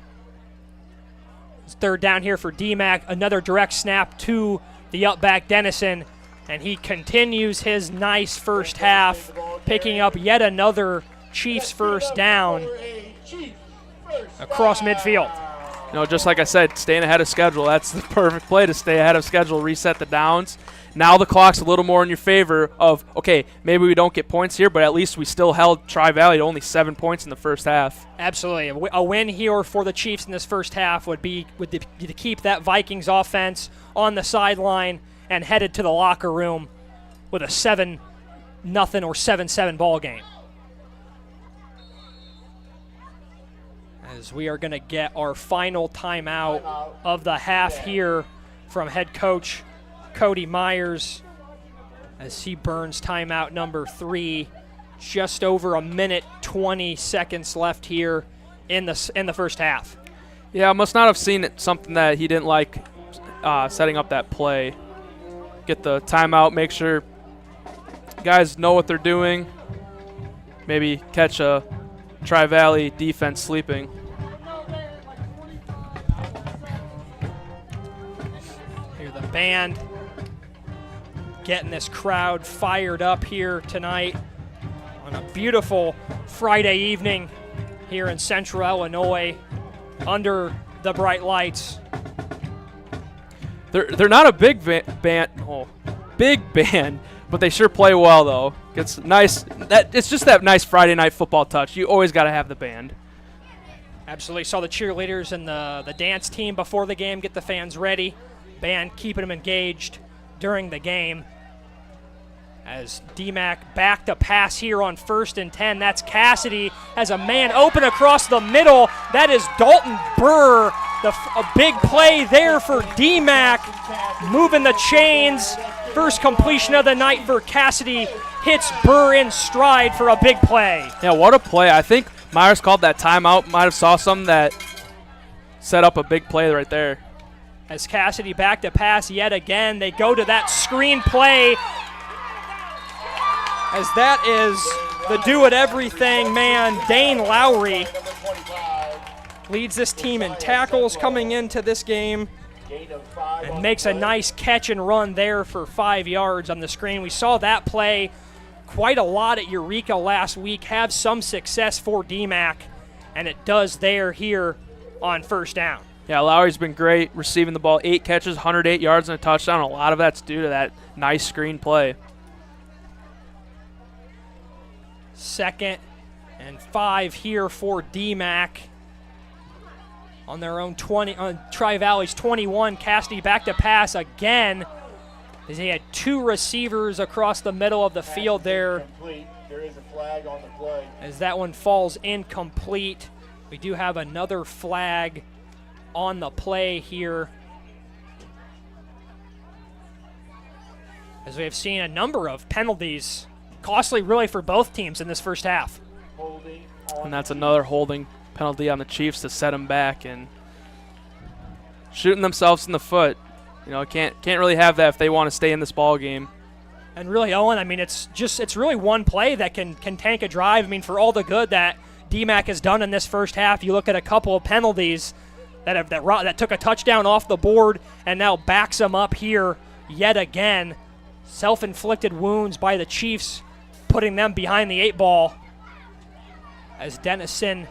3rd down here for Dee-Mack. Another direct snap to the up back Dennison, and he continues his nice first half, picking up yet another Chiefs first down across midfield. You know, just like I said, staying ahead of schedule. That's the perfect play to stay ahead of schedule, reset the downs. Now the clock's a little more in your favor of, okay, maybe we don't get points here, but at least we still held Tri-Valley to only 7 points in the first half. Absolutely. A win here for the Chiefs in this first half would be to keep that Vikings offense on the sideline and headed to the locker room with a 7-0 or 7-7 ball game. As we are going to get our final timeout of the half here from head coach Cody Myers as he burns timeout number 3. Just over a minute, 20 seconds left here in the first half. Yeah, must not have seen it, something that he didn't like setting up that play. Get the timeout, make sure guys know what they're doing. Maybe catch a Tri-Valley defense sleeping. Hear the band getting this crowd fired up here tonight on a beautiful Friday evening here in Central Illinois under the bright lights They're not a big big band, but they sure play well though. It's nice. It's just that nice Friday night football touch. You always got to have the band. Absolutely. Saw the cheerleaders and the dance team before the game get the fans ready. Band keeping them engaged during the game. As Dee-Mack back to pass here on 1st and 10. That's Cassidy has a man open across the middle. That is Dalton Burr. A big play there for Dee-Mack. Moving the chains. First completion of the night for Cassidy. Hits Burr in stride for a big play. Yeah, what a play. I think Myers called that timeout. Might have saw something that set up a big play right there. As Cassidy back to pass yet again. They go to that screen play. As that is the do-it-everything man, Dane Lowry, leads this team in tackles coming into this game and makes a nice catch and run there for 5 yards on the screen. We saw that play quite a lot at Eureka last week, have some success for Dee-Mack, and it does there here on 1st down. Yeah, Lowry's been great receiving the ball. 8 catches, 108 yards, and a touchdown. A lot of that's due to that nice screen play. 2nd and 5 here for Dee-Mack on their own 20, on Tri-Valley's 21. Cassidy back to pass again as he had 2 receivers across the middle of the field there. There is a flag on the play. As that one falls incomplete. We do have another flag on the play here, as we have seen a number of penalties. Costly really for both teams in this first half. And that's another holding penalty on the Chiefs to set them back and shooting themselves in the foot. You know, can't really have that if they want to stay in this ball game. And really, Owen, I mean, it's really one play that can tank a drive. I mean, for all the good that Dee-Mack has done in this first half, you look at a couple of penalties that took a touchdown off the board and now backs them up here yet again. Self-inflicted wounds by the Chiefs, putting them behind the 8 ball. As Dennison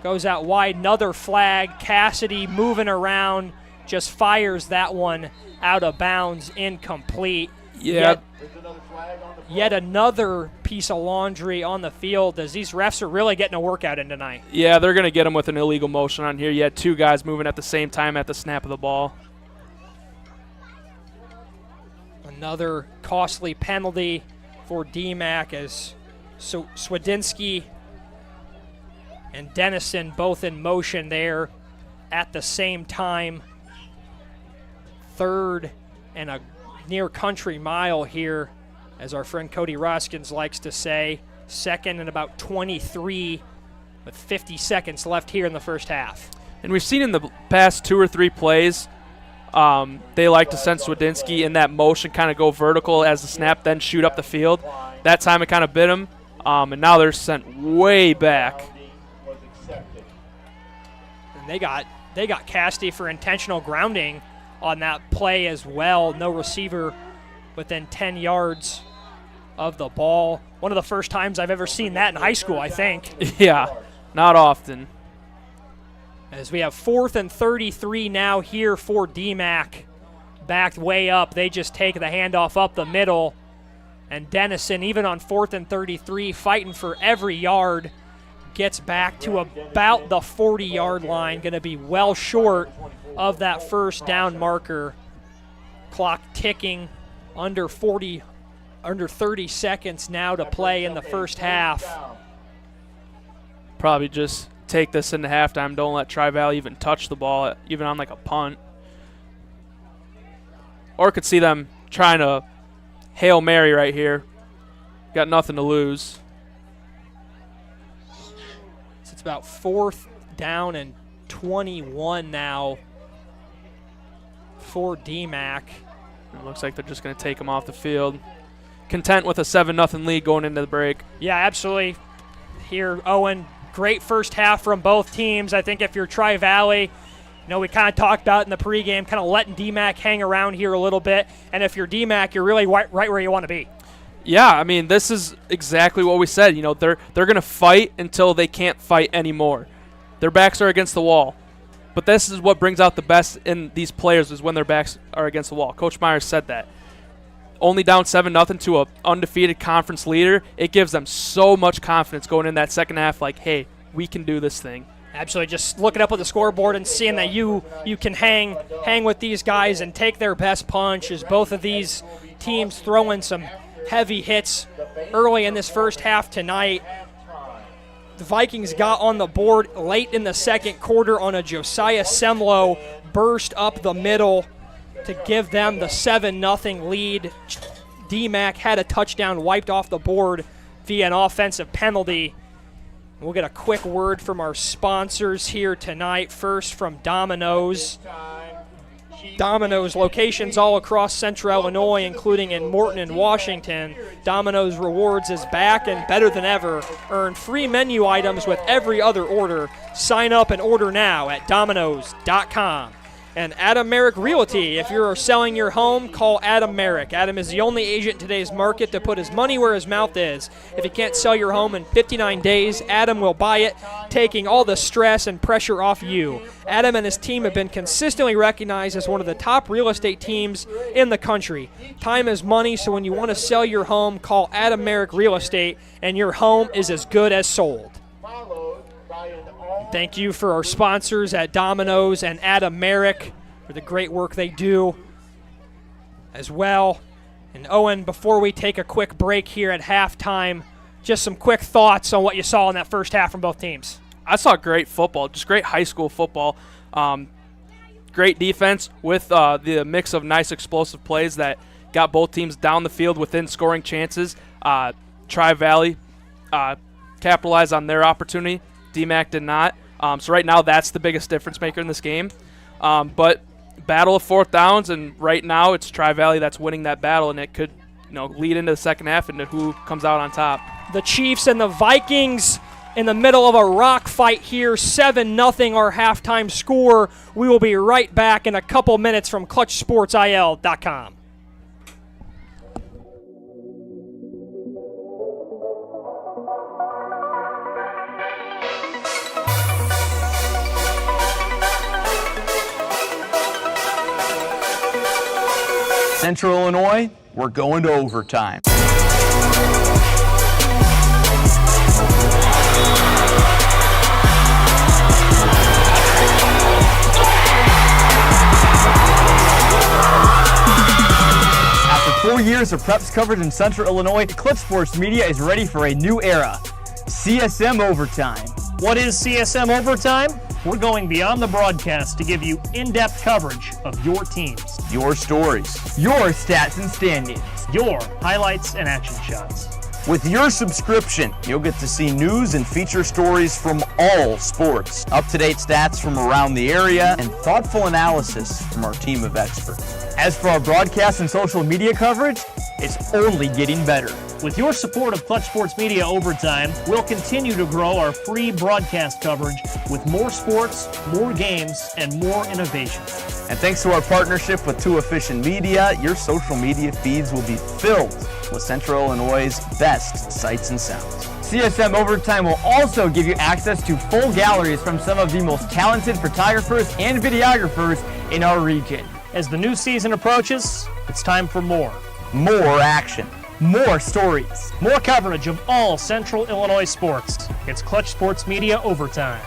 goes out wide, another flag. Cassidy moving around, just fires that one out of bounds, incomplete. Yeah. Yet another piece of laundry on the field, as these refs are really getting a workout in tonight. Yeah, they're going to get them with an illegal motion on here. You had 2 guys moving at the same time at the snap of the ball. Another costly penalty for Dee-Mack, as Swedinsky and Dennison both in motion there at the same time. 3rd and a near country mile here, as our friend Cody Roskins likes to say. 2nd and about 23 with 50 seconds left here in the first half. And we've seen in the past 2 or 3 plays, they like to send Swedinsky in that motion, kind of go vertical as the snap, then shoot up the field. That time it kind of bit him, and now they're sent way back. And they got Cassidy for intentional grounding on that play as well. No receiver within 10 yards of the ball. One of the first times I've ever seen that in high school, I think. Yeah, not often. As we have 4th and 33 now here for Dee-Mack. Backed way up. They just take the handoff up the middle. And Dennison, even on 4th and 33, fighting for every yard, gets back to about the 40-yard line. Going to be well short of that first down marker. Clock ticking, under 30 seconds now to play in the first half. Probably just take this into halftime. Don't let Tri-Valley even touch the ball, even on like a punt. Or could see them trying to Hail Mary right here. Got nothing to lose. So it's about 4th down and 21 now for Dee-Mack. It looks like they're just going to take them off the field. Content with a 7-0 lead going into the break. Yeah, absolutely. Here, Owen, great first half from both teams. I think if you're Tri-Valley, we kind of talked about in the pregame, kind of letting Dee-Mack hang around here a little bit. And if you're Dee-Mack, you're really right where you want to be. Yeah, I mean, this is exactly what we said. They're going to fight until they can't fight anymore. Their backs are against the wall. But this is what brings out the best in these players is when their backs are against the wall. Coach Myers said that. Only down 7-0 to an undefeated conference leader, it gives them so much confidence going in that second half like, hey, we can do this thing. Absolutely, just looking up at the scoreboard and seeing that you can hang with these guys and take their best punch as both of these teams throwing some heavy hits early in this first half tonight. The Vikings got on the board late in the second quarter on a Josiah Semlo burst up the middle to give them the 7-0 lead. Dee-Mack had a touchdown wiped off the board via an offensive penalty. We'll get a quick word from our sponsors here tonight. First from Domino's. Domino's locations all across central Illinois, including in Morton and Washington. Domino's Rewards is back and better than ever. Earn free menu items with every other order. Sign up and order now at Domino's.com. And Adam Merrick Realty. If you're selling your home, call Adam Merrick. Adam is the only agent in today's market to put his money where his mouth is. If you can't sell your home in 59 days, Adam will buy it, taking all the stress and pressure off you. Adam and his team have been consistently recognized as one of the top real estate teams in the country. Time is money, so when you want to sell your home, call Adam Merrick Real Estate, and your home is as good as sold. Thank you for our sponsors at Domino's and Adam Merrick for the great work they do as well. And Owen, before we take a quick break here at halftime, just some quick thoughts on what you saw in that first half from both teams. I saw great football, just great high school football. Great defense with the mix of nice explosive plays that got both teams down the field within scoring chances. Tri-Valley capitalized on their opportunity. Dee-Mack did not. So right now that's the biggest difference maker in this game. But battle of fourth downs, and right now it's Tri-Valley that's winning that battle, and it could lead into the second half into who comes out on top. The Chiefs and the Vikings in the middle of a rock fight here. 7-0 our halftime score. We will be right back in a couple minutes from ClutchSportsIL.com. Central Illinois, we're going to overtime. After 4 years of preps covered in Central Illinois, Clutch Sports Media is ready for a new era. CSM Overtime. What is CSM Overtime? We're going beyond the broadcast to give you in-depth coverage of your teams, Your stories. Your stats and standings. your highlights and action shots. With your subscription, you'll get to see news and feature stories from all sports, up-to-date stats from around the area, and thoughtful analysis from our team of experts. As for our broadcast and social media coverage, it's only getting better. With your support of Clutch Sports Media Overtime, we'll continue to grow our free broadcast coverage with more sports, more games, and more innovation. And thanks to our partnership with Too Efficient Media, your social media feeds will be filled with Central Illinois' best sights and sounds. CSM Overtime will also give you access to full galleries from some of the most talented photographers and videographers in our region. As the new season approaches, it's time for more. More action. More stories. More coverage of all Central Illinois sports. It's Clutch Sports Media Overtime.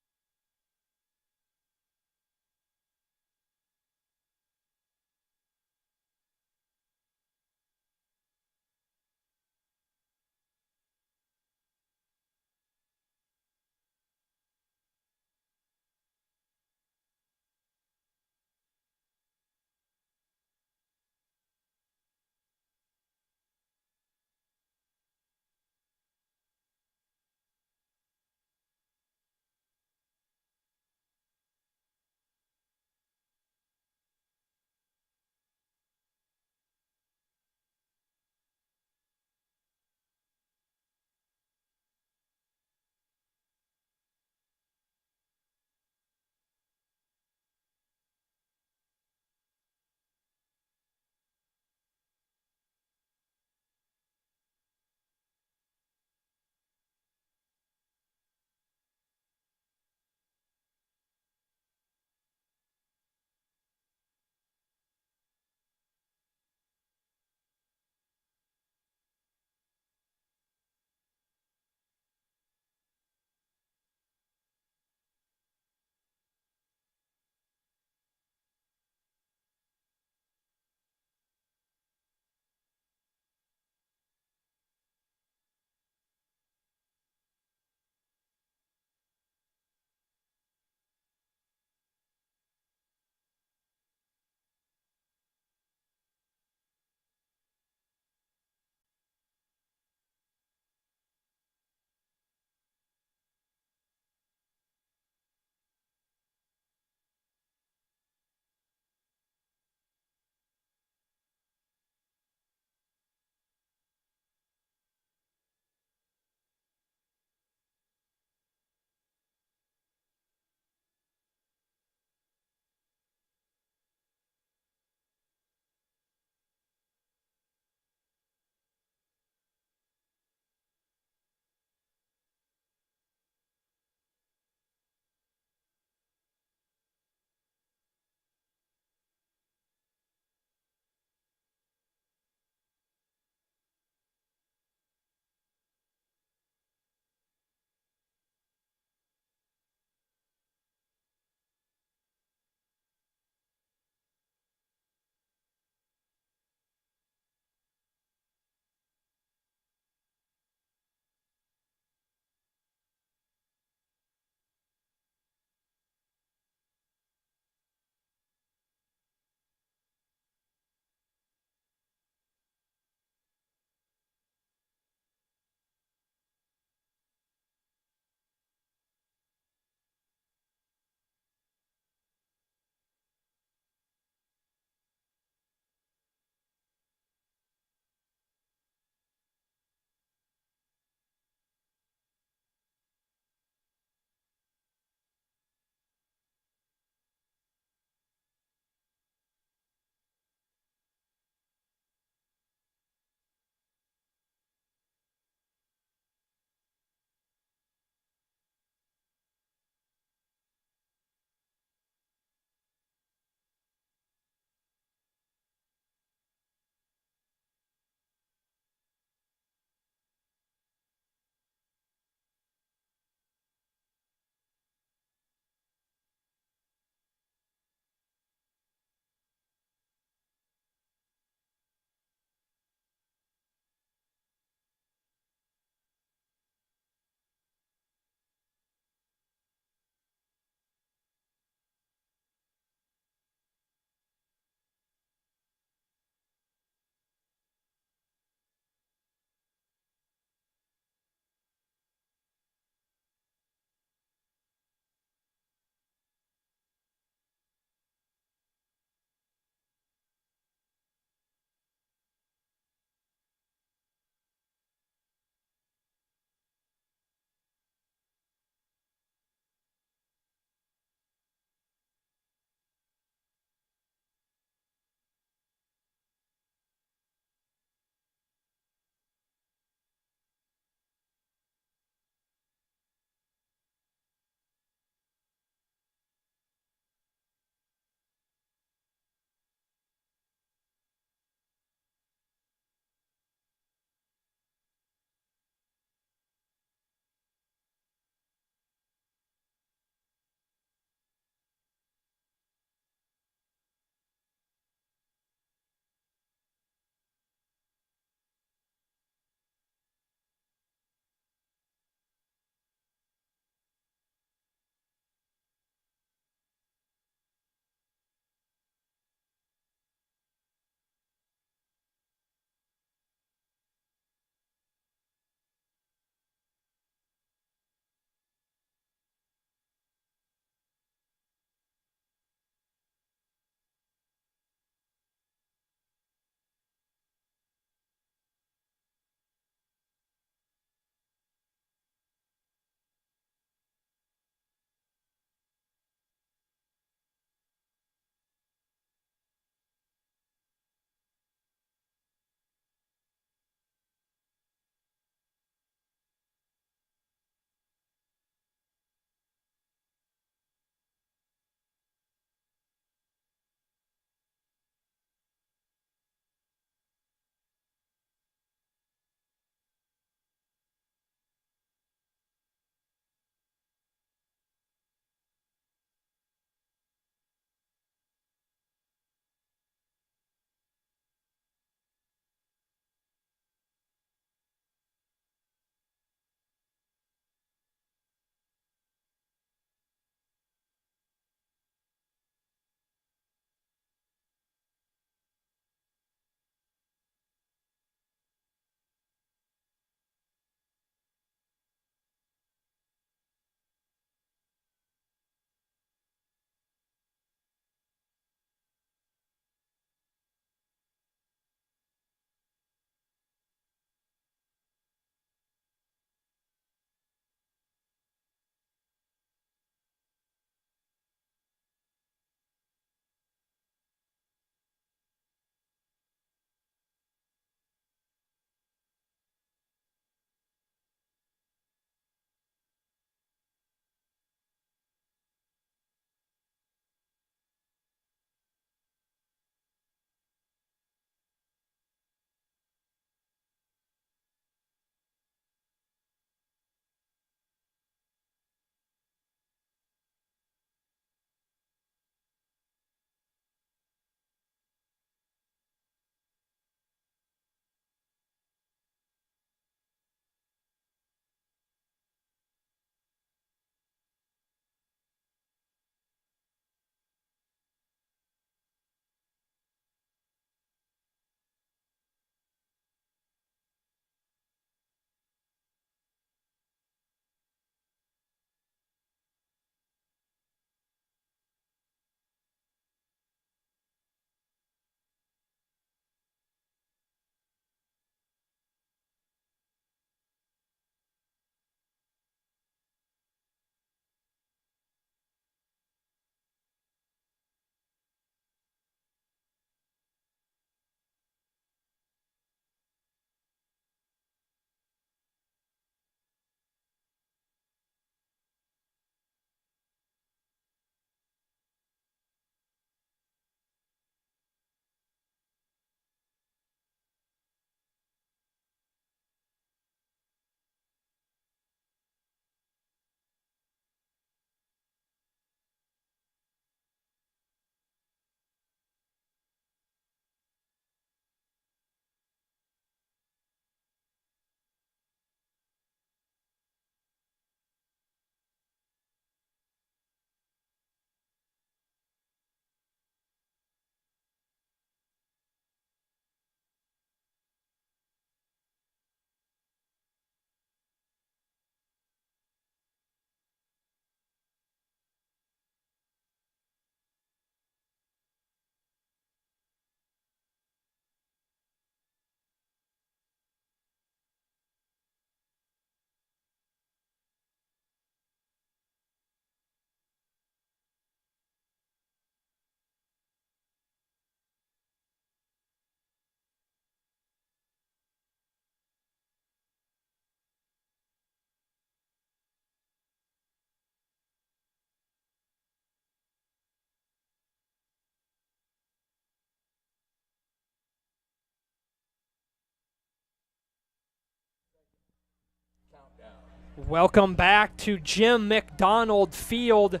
Welcome back to Jim McDonald Field.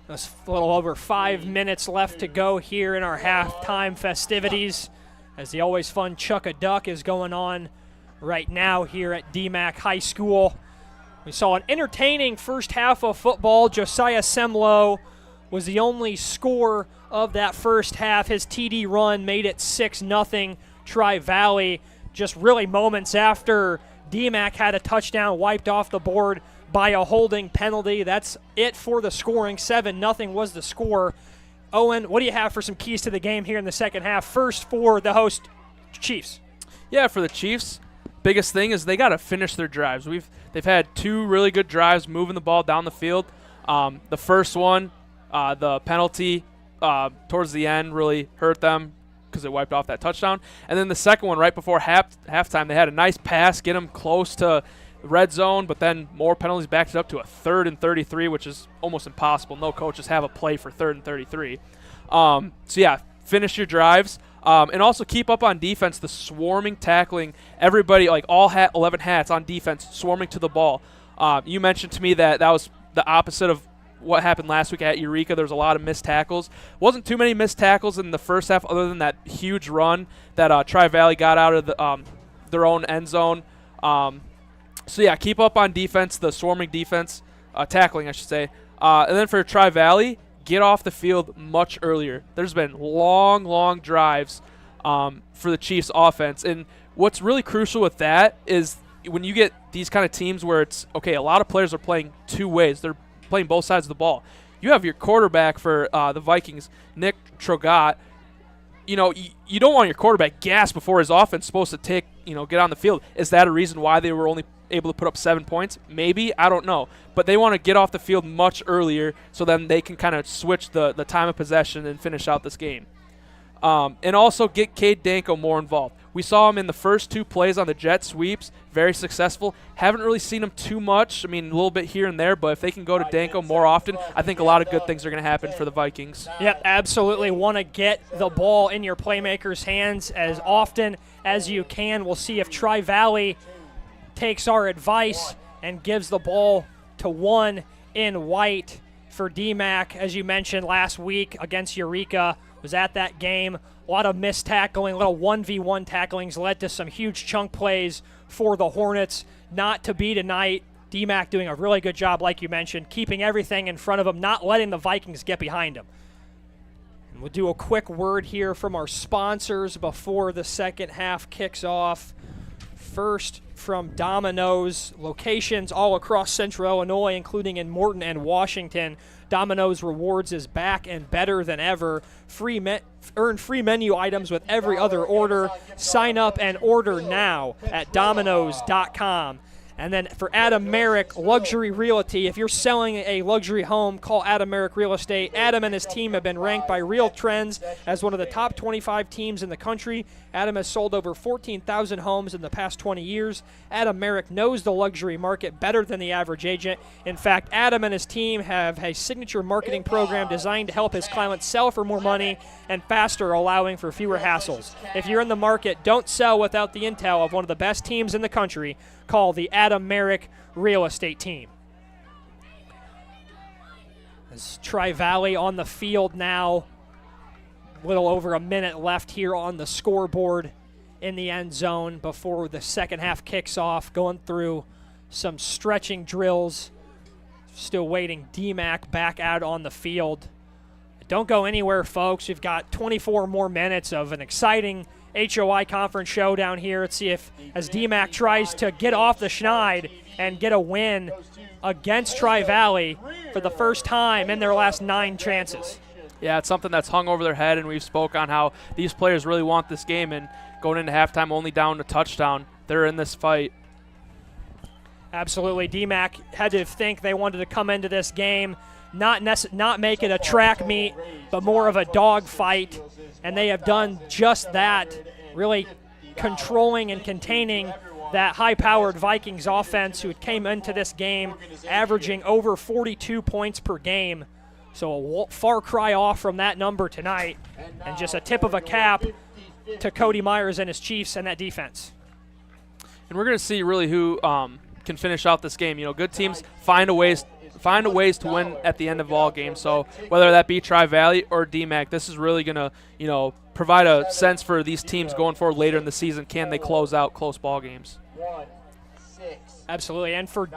There's a little over 5 minutes left to go here in our halftime festivities, as the always fun Chuck-a-Duck is going on right now here at Dee-Mack High School. We saw an entertaining first half of football. Josiah Semlo was the only score of that first half. His TD run made it 6-0 Tri-Valley. Just really moments after Dee-Mack had a touchdown wiped off the board by a holding penalty. That's it for the scoring. 7-0 was the score. Owen, what do you have for some keys to the game here in the second half? First for the host Chiefs. Yeah, for the Chiefs, biggest thing is they got to finish their drives. They've had 2 really good drives moving the ball down the field. The first one, the penalty towards the end really hurt them because it wiped off that touchdown. And then the second one, right before halftime, they had a nice pass, get them close to the red zone, but then more penalties backed it up to a 3rd and 33, which is almost impossible. No coaches have a play for 3rd and 33. So, yeah, finish your drives. And also keep up on defense, the swarming, tackling, everybody, like all 11 hats on defense, swarming to the ball. You mentioned to me that was the opposite of what happened last week at Eureka. There was a lot of missed tackles. Wasn't too many missed tackles in the first half other than that huge run that Tri-Valley got out of their own end zone. So, yeah, keep up on defense, the swarming defense, tackling, I should say. And then for Tri-Valley, get off the field much earlier. There's been long drives for the Chiefs offense. And what's really crucial with that is when you get these kind of teams where it's, okay, a lot of players are playing 2 ways. They're playing both sides of the ball. You have your quarterback for the Vikings, Nick Trogat. You know, you don't want your quarterback gas before his offense is supposed to get on the field. Is that a reason why they were only able to put up 7 points? Maybe, I don't know. But they want to get off the field much earlier so then they can kind of switch the time of possession and finish out this game. And also get Cade Danko more involved. We saw him in the first 2 plays on the jet sweeps, very successful. Haven't really seen him too much. I mean, a little bit here and there, but if they can go to Danko more often, I think a lot of good things are going to happen for the Vikings. Yep, absolutely. Want to get the ball in your playmakers' hands as often as you can. We'll see if Tri-Valley takes our advice and gives the ball to 1 in white for Dee-Mack. As you mentioned last week against Eureka, was at that game. A lot of missed tackling, little 1v1 tacklings led to some huge chunk plays for the Hornets. Not to be tonight. Dee-Mack doing a really good job, like you mentioned, keeping everything in front of him, not letting the Vikings get behind him. And we'll do a quick word here from our sponsors before the second half kicks off. First, from Domino's, locations all across Central Illinois, including in Morton and Washington. Domino's Rewards is back and better than ever. Earn free menu items with every other order. Sign up and order now at Domino's.com. And then for Adam Merrick, Luxury Realty, if you're selling a luxury home, call Adam Merrick Real Estate. Adam and his team have been ranked by Real Trends as one of the top 25 teams in the country. Adam has sold over 14,000 homes in the past 20 years. Adam Merrick knows the luxury market better than the average agent. In fact, Adam and his team have a signature marketing program designed to help his clients sell for more money and faster, allowing for fewer hassles. If you're in the market, don't sell without the intel of one of the best teams in the country. Call the Adam Merrick Real Estate team. As Tri-Valley on the field now. A little over a minute left here on the scoreboard in the end zone before the second half kicks off. Going through some stretching drills. Still waiting Dee-Mack back out on the field. Don't go anywhere, folks. We've got 24 more minutes of an exciting HOI conference showdown here. Let's see if, as Dee-Mack tries to get off the schneid and get a win against Tri-Valley for the first time in their last 9 chances. Yeah, it's something that's hung over their head, and we've spoke on how these players really want this game, and going into halftime only down a touchdown, they're in this fight. Absolutely. Dee-Mack had to think they wanted to come into this game, not make it a track meet, but more of a dog fight, and they have done just that, really controlling and containing that high-powered Vikings offense who came into this game averaging over 42 points per game. So a far cry off from that number tonight, and just a tip of a cap to Cody Myers and his Chiefs and that defense. And we're going to see really who can finish out this game. You know, good teams find a ways to win at the end of all games. So whether that be Tri-Valley or Dee-Mack, this is really going to, you know, provide a sense for these teams going forward later in the season. Can they close out close ball games? Absolutely, and for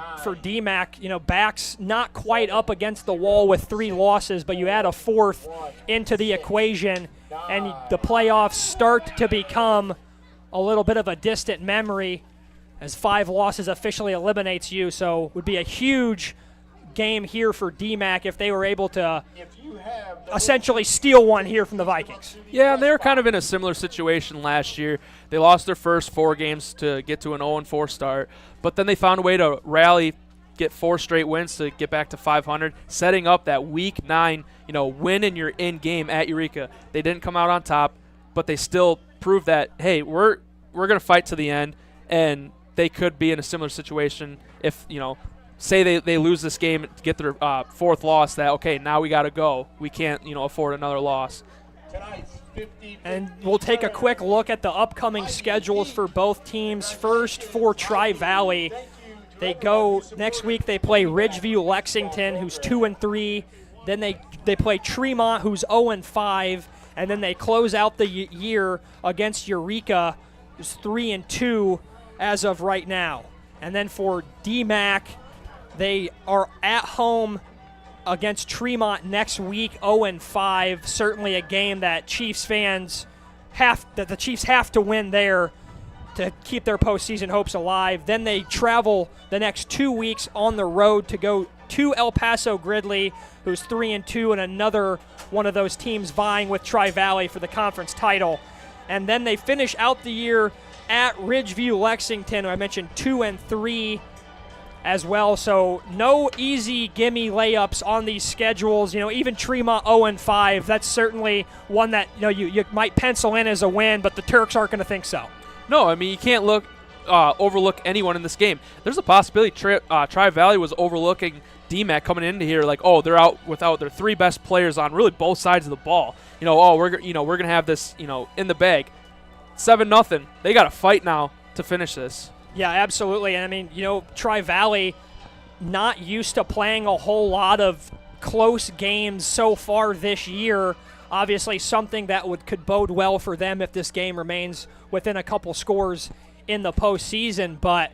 Dee-Mack, you know, backs not quite up against the wall with 3 losses, but you add a 4th into the equation, and the playoffs start to become a little bit of a distant memory as 5 losses officially eliminates you. So it would be a huge game here for Dee-Mack if they were able to essentially steal one here from the Vikings. Yeah, they were kind of in a similar situation last year. They lost their first 4 games to get to an 0-4 start, but then they found a way to rally, get 4 straight wins to get back to 500, setting up that Week 9, you know, win in your in-game at Eureka. They didn't come out on top, but they still proved that, hey, we're going to fight to the end, and they could be in a similar situation if, you know, say they lose this game to get their 4th loss, that, okay, now we got to go. We can't, you know, afford another loss. And we'll take a quick look at the upcoming schedules for both teams. First, for Tri-Valley, they go next week. They play Ridgeview Lexington, who's 2-3. Then they play Tremont, who's 0-5, and then they close out the year against Eureka, who's 3-2 as of right now. And then for Dee-Mack, they are at home against Tremont next week, 0-5. Certainly a game that Chiefs fans the Chiefs have to win there to keep their postseason hopes alive. Then they travel the next 2 weeks on the road to go to El Paso Gridley, who's 3-2, and another one of those teams vying with Tri-Valley for the conference title. And then they finish out the year at Ridgeview Lexington, who I mentioned 2-3 as well. So no easy gimme layups on these schedules. You know, even Tremont 0-5, that's certainly one that, you know, you might pencil in as a win, but the Turks aren't going to think so. No, I mean, you can't overlook anyone in this game. There's a possibility Tri-Valley was overlooking Dee-Mack coming into here, like, oh, they're out without their 3 best players on really both sides of the ball. You know, oh, we're going to have this, you know, in the bag. 7-0. They got to fight now to finish this. Yeah, absolutely. And I mean, you know, Tri-Valley not used to playing a whole lot of close games so far this year. Obviously something that could bode well for them if this game remains within a couple scores in the postseason. But,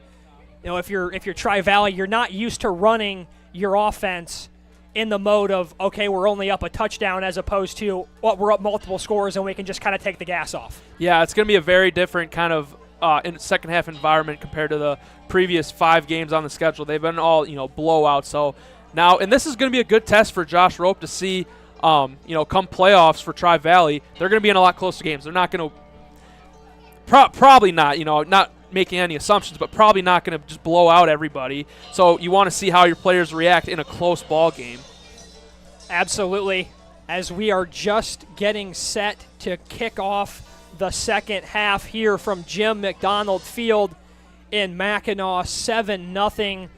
you know, if you're Tri-Valley, you're not used to running your offense in the mode of, okay, we're only up a touchdown, as opposed to, well, we're up multiple scores and we can just kind of take the gas off. Yeah, it's going to be a very different kind of in second half environment compared to the previous 5 games on the schedule. They've been all, you know, blowouts. So now, and this is going to be a good test for Josh Rope to see, you know, come playoffs for Tri-Valley, they're going to be in a lot closer games. They're not going to, probably not, you know, not making any assumptions, but probably not going to just blow out everybody. So you want to see how your players react in a close ball game. Absolutely. As we are just getting set to kick off the second half here from Jim McDonald Field in Mackinac, 7-0.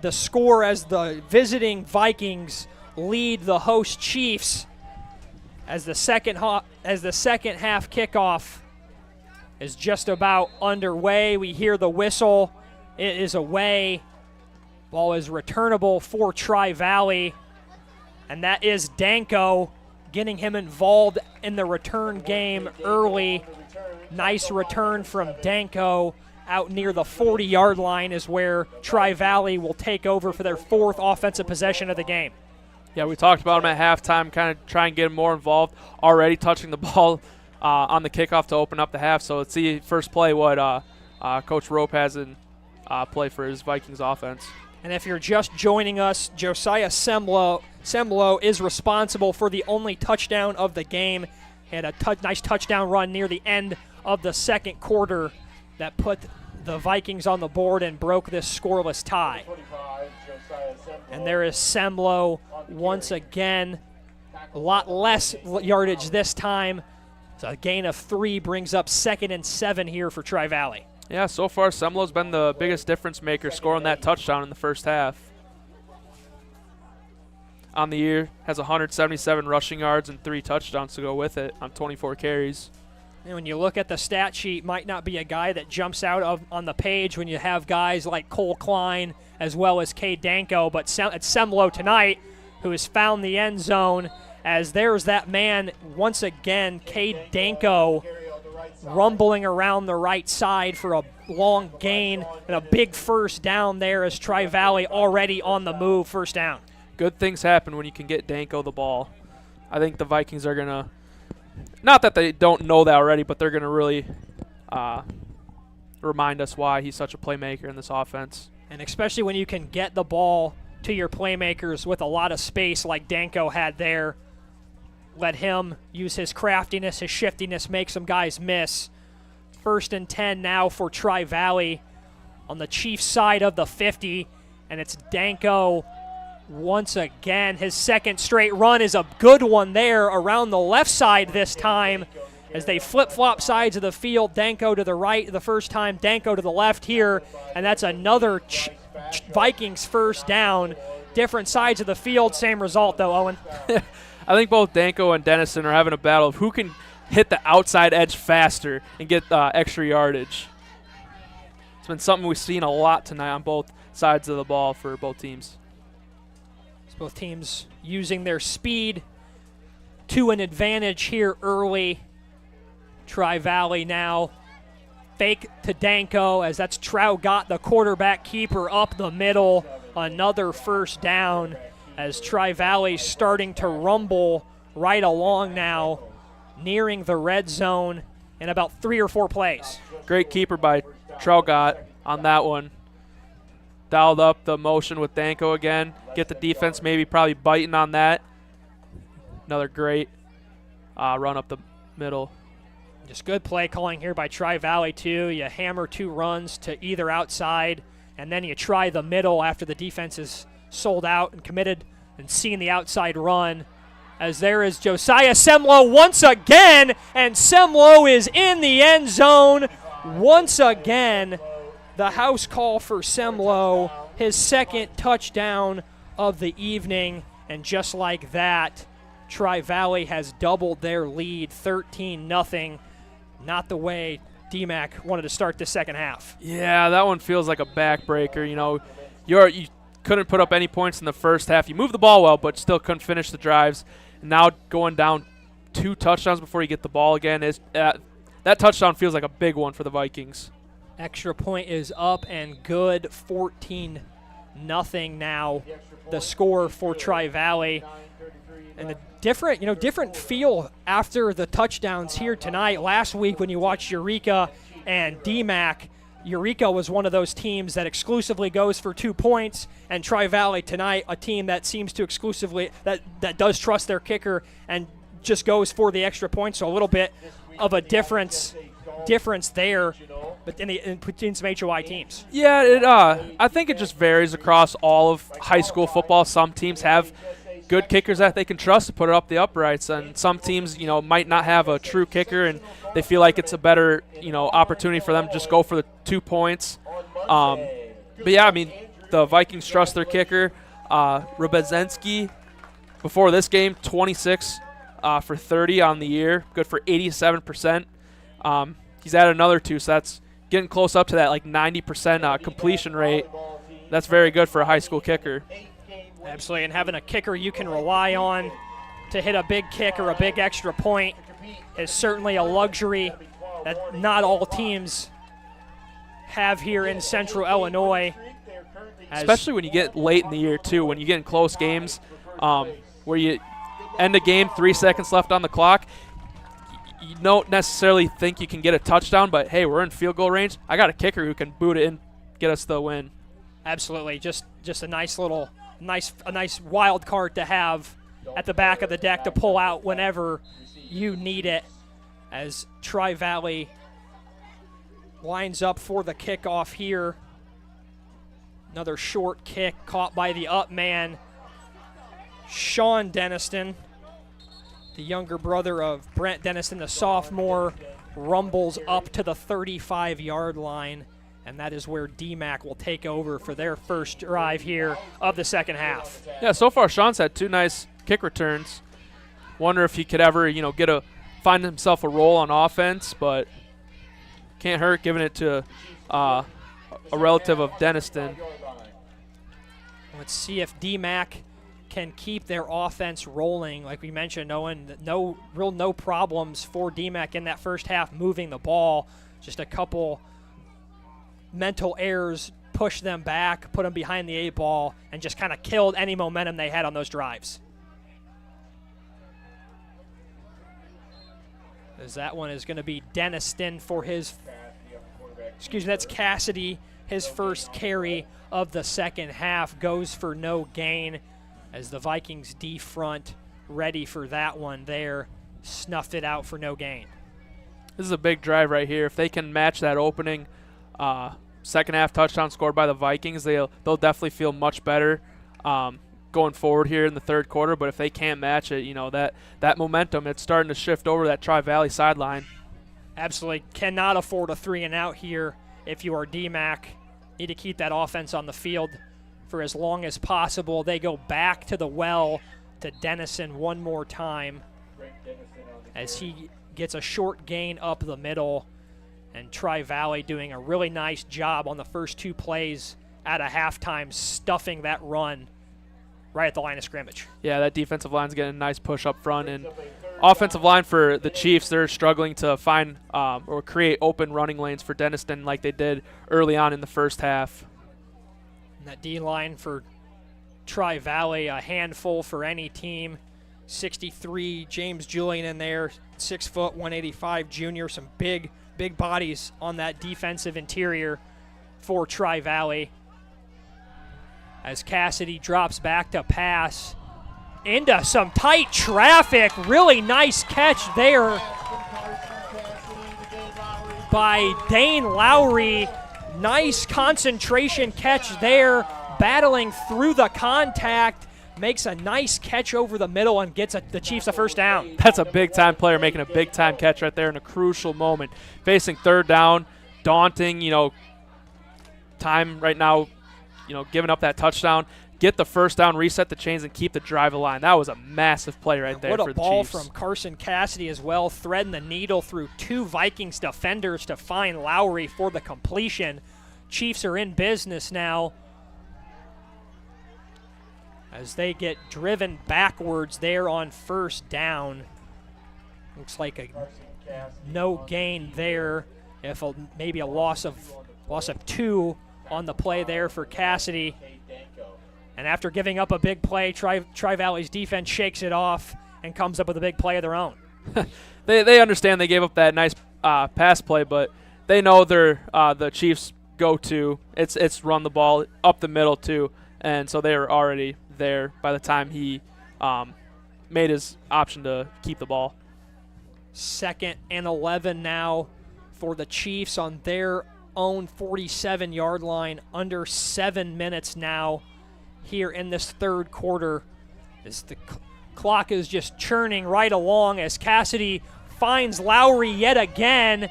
The score as the visiting Vikings lead the host Chiefs as the second half kickoff is just about underway. We hear the whistle. It is away. Ball is returnable for Tri-Valley, and that is Danko, getting him involved in the return game early. Nice return from Danko out near the 40-yard line is where Tri-Valley will take over for their 4th offensive possession of the game. Yeah, we talked about him at halftime, kind of try and get him more involved, already touching the ball on the kickoff to open up the half. So let's see first play what Coach Rope has in play for his Vikings offense. And if you're just joining us, Josiah Semlo is responsible for the only touchdown of the game. He had a nice touchdown run near the end of the second quarter that put the Vikings on the board and broke this scoreless tie. And there is Semlo once again. A lot less yardage this time. So a gain of 3 brings up 2nd and 7 here for Tri-Valley. Yeah, so far Semlo's been the biggest difference maker, scoring that touchdown in the first half. On the year, has 177 rushing yards and 3 touchdowns to go with it on 24 carries. And when you look at the stat sheet, might not be a guy that jumps out on the page when you have guys like Cole Klein as well as Cade Danko, but it's Semlo tonight who has found the end zone, as there's that man once again, Cade Danko, rumbling around the right side for a long gain and a big first down there, as Tri-Valley already on the move, first down. Good things happen when you can get Danko the ball. I think the Vikings are going to, not that they don't know that already, but they're going to really remind us why he's such a playmaker in this offense. And especially when you can get the ball to your playmakers with a lot of space like Danko had there. Let him use his craftiness, his shiftiness, make some guys miss. 1st and 10 now for Tri-Valley on the Chiefs side of the 50, and it's Danko once again. His second straight run is a good one there around the left side this time, as they flip-flop sides of the field. Danko to the right the first time, Danko to the left here, and that's another Vikings first down. Different sides of the field, same result though, Owen. I think both Danko and Dennison are having a battle of who can hit the outside edge faster and get extra yardage. It's been something we've seen a lot tonight on both sides of the ball for both teams. Both teams using their speed to an advantage here early. Tri-Valley now fake to Danko, as that's Trout got the quarterback keeper up the middle. Another first down, as Tri-Valley starting to rumble right along now, nearing the red zone in about 3 or 4 plays. Great keeper by Trout on that one. Dialed up the motion with Danko again. Get the defense maybe probably biting on that. Another great run up the middle. Just good play calling here by Tri-Valley too. You hammer 2 runs to either outside, and then you try the middle after the defense is sold out and committed and seeing the outside run. As there is Josiah Semlo once again, and Semlo is in the end zone once again. The house call for Semlo, his second touchdown of the evening, and just like that, Tri-Valley has doubled their lead, 13-0. Not the way Dee-Mack wanted to start the second half. Yeah, that one feels like a backbreaker. You know, you couldn't put up any points in the first half. You moved the ball well, but still couldn't finish the drives. And now going down 2 touchdowns before you get the ball again, that touchdown feels like a big one for the Vikings. Extra point is up and good, 14-0 now, the score for Tri-Valley. And the different feel after the touchdowns here tonight. Last week when you watched Eureka and Dee-Mack, Eureka was one of those teams that exclusively goes for 2 points, and Tri-Valley tonight, a team that seems to exclusively, that does trust their kicker and just goes for the extra point. So a little bit of a difference there, but between some HOI teams. Yeah, I think it just varies across all of high school football. Some teams have good kickers that they can trust to put it up the uprights, and some teams, might not have a true kicker, and they feel like it's a better, opportunity for them to just go for the 2 points. But yeah, I mean, the Vikings trust their kicker. Rubezensky, before this game, 26 for 30 on the year, good for 87%. He's added another 2, so that's getting close up to that 90% completion rate. That's very good for a high school kicker. Absolutely, and having a kicker you can rely on to hit a big kick or a big extra point is certainly a luxury that not all teams have here in Central Illinois. Especially when you get late in the year, too, when you get in close games where you end a game, 3 seconds left on the clock. You don't necessarily think you can get a touchdown, but, hey, we're in field goal range. I got a kicker who can boot it in, get us the win. Absolutely, just a nice wild card to have at the back of the deck to pull out whenever you need it, as Tri-Valley lines up for the kickoff here. Another short kick caught by the up man, Sean Denniston, the younger brother of Brent Denniston, the sophomore, rumbles up to the 35-yard line. And that is where Dee-Mack will take over for their first drive here of the second half. Yeah, so far Sean's had 2 nice kick returns. Wonder if he could ever, get a find himself a role on offense, but can't hurt giving it to a relative of Denniston. Let's see if Dee-Mack can keep their offense rolling. Like we mentioned, no problems for Dee-Mack in that first half moving the ball. Just a couple mental errors pushed them back, put them behind the 8 ball, and just kind of killed any momentum they had on those drives. As that one is going to be Denniston for his, that's Cassidy. His first carry of the second half goes for no gain as the Vikings D front ready for that one there. Snuffed it out for no gain. This is a big drive right here. If they can match that opening second half touchdown scored by the Vikings, they'll definitely feel much better going forward here in the third quarter. But if they can't match it, that momentum, it's starting to shift over that Tri-Valley sideline. Absolutely cannot afford a 3-and-out here if you are Dee-Mack. Need to keep that offense on the field for as long as possible. They go back to the well to Dennison one more time as he gets a short gain up the middle, and Tri-Valley doing a really nice job on the first 2 plays at a halftime, stuffing that run right at the line of scrimmage. Yeah, that defensive line's getting a nice push up front, and offensive line for the Chiefs, they're struggling to find or create open running lanes for Denniston like they did early on in the first half. And that D-line for Tri-Valley, a handful for any team. 63, James Julian in there, 6 foot, 185 junior. Some big bodies on that defensive interior for Tri-Valley. As Cassidy drops back to pass into some tight traffic. Really nice catch there by Dane Lowry. Nice concentration catch there, battling through the contact. Makes a nice catch over the middle and gets the Chiefs a first down. That's a big-time player making a big-time catch right there in a crucial moment. Facing third down, daunting, time right now, giving up that touchdown. Get the first down, reset the chains, and keep the drive alive. That was a massive play right there for the Chiefs. What a ball from Carson Cassidy as well, threading the needle through 2 Vikings defenders to find Lowry for the completion. Chiefs are in business now as they get driven backwards there on first down. Looks like a no gain there. Maybe a loss of 2 on the play there for Cassidy. And after giving up a big play, Tri-Valley's defense shakes it off and comes up with a big play of their own. They understand they gave up that nice pass play, but they know they're the Chiefs' go-to. It's run the ball up the middle too, and so they were already there by the time he made his option to keep the ball. 2nd and 11 now for the Chiefs on their own 47-yard line. Under 7 minutes now here in this third quarter as the clock is just churning right along as Cassidy finds Lowry yet again.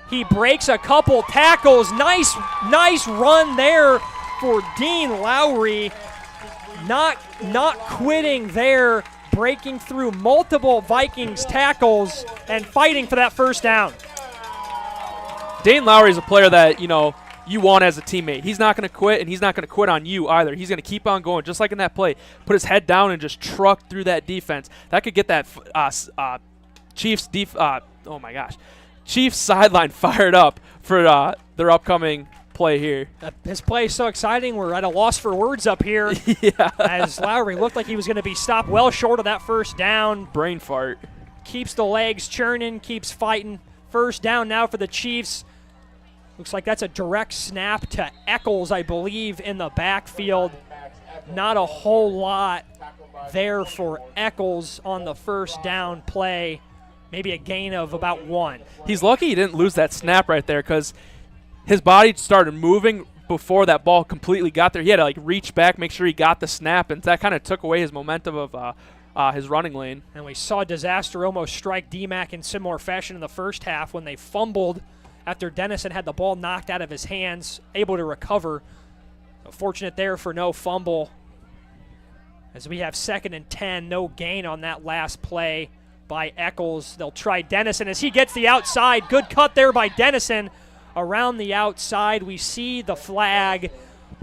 He breaks a couple tackles. Nice run there for Dean Lowry. Not quitting there, breaking through multiple Vikings tackles and fighting for that first down. Dane Lowry is a player that, you want as a teammate. He's not going to quit, and he's not going to quit on you either. He's going to keep on going, just like in that play. Put his head down and just truck through that defense. That could get that Chiefs sideline fired up for their upcoming play here. His play is so exciting, we're at a loss for words up here. Yeah. As Lowry looked like he was going to be stopped well short of that first down. Brain fart. Keeps the legs churning, keeps fighting. First down now for the Chiefs. Looks like that's a direct snap to Eccles, I believe, in the backfield. Not a whole lot there for Eccles on the first down play. Maybe a gain of about 1. He's lucky he didn't lose that snap right there because his body started moving before that ball completely got there. He had to reach back, make sure he got the snap, and that kind of took away his momentum of his running lane. And we saw disaster almost strike Dee-Mack in similar fashion in the first half when they fumbled after Dennison had the ball knocked out of his hands, able to recover. So fortunate there for no fumble. As we have 2nd and 10, no gain on that last play by Eccles. They'll try Dennison as he gets the outside. Good cut there by Dennison. Around the outside, we see the flag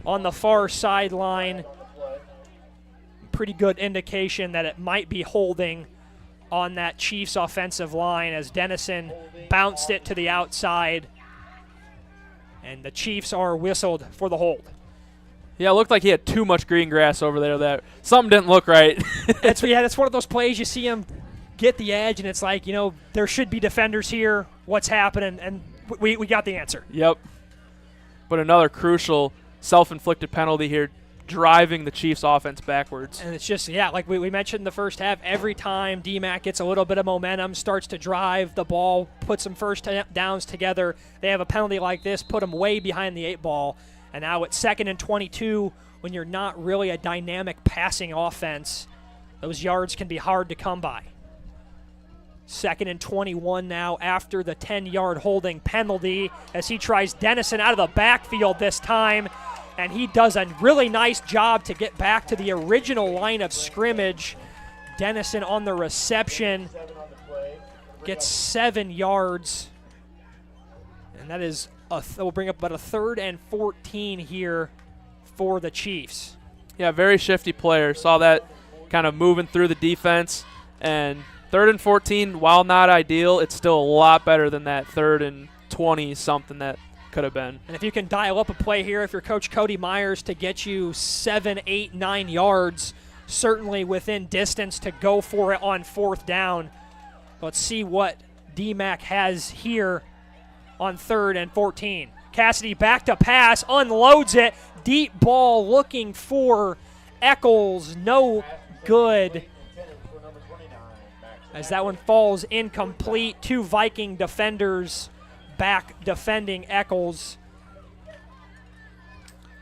on the far sideline. Pretty good indication that it might be holding on that Chiefs offensive line as Dennison bounced it to the outside. And the Chiefs are whistled for the hold. Yeah, it looked like he had too much green grass over there. That something didn't look right. That's one of those plays you see him get the edge, and it's like, there should be defenders here. What's happening? And we got the answer. Yep. But another crucial self-inflicted penalty here, driving the Chiefs' offense backwards. And it's just, like we mentioned in the first half, every time Dee-Mack gets a little bit of momentum, starts to drive the ball, puts some first downs together, they have a penalty like this, put them way behind the 8 ball. And now it's 2nd and 22, when you're not really a dynamic passing offense, those yards can be hard to come by. 2nd and 21 now after the 10-yard holding penalty as he tries Dennison out of the backfield this time. And he does a really nice job to get back to the original line of scrimmage. Dennison on the reception gets 7 yards. And that is, we'll bring up about a 3rd and 14 here for the Chiefs. Yeah, very shifty player. Saw that kind of moving through the defense. And 3rd and 14, while not ideal, it's still a lot better than that 3rd and 20-something that could have been. And if you can dial up a play here, if you're Coach Cody Myers, to get you 7, 8, 9 yards, certainly within distance to go for it on 4th down. Let's see what Dee-Mack has here on 3rd and 14. Cassidy back to pass, unloads it. Deep ball looking for Eccles. No good. As that one falls incomplete. 2 Viking defenders back defending Eccles.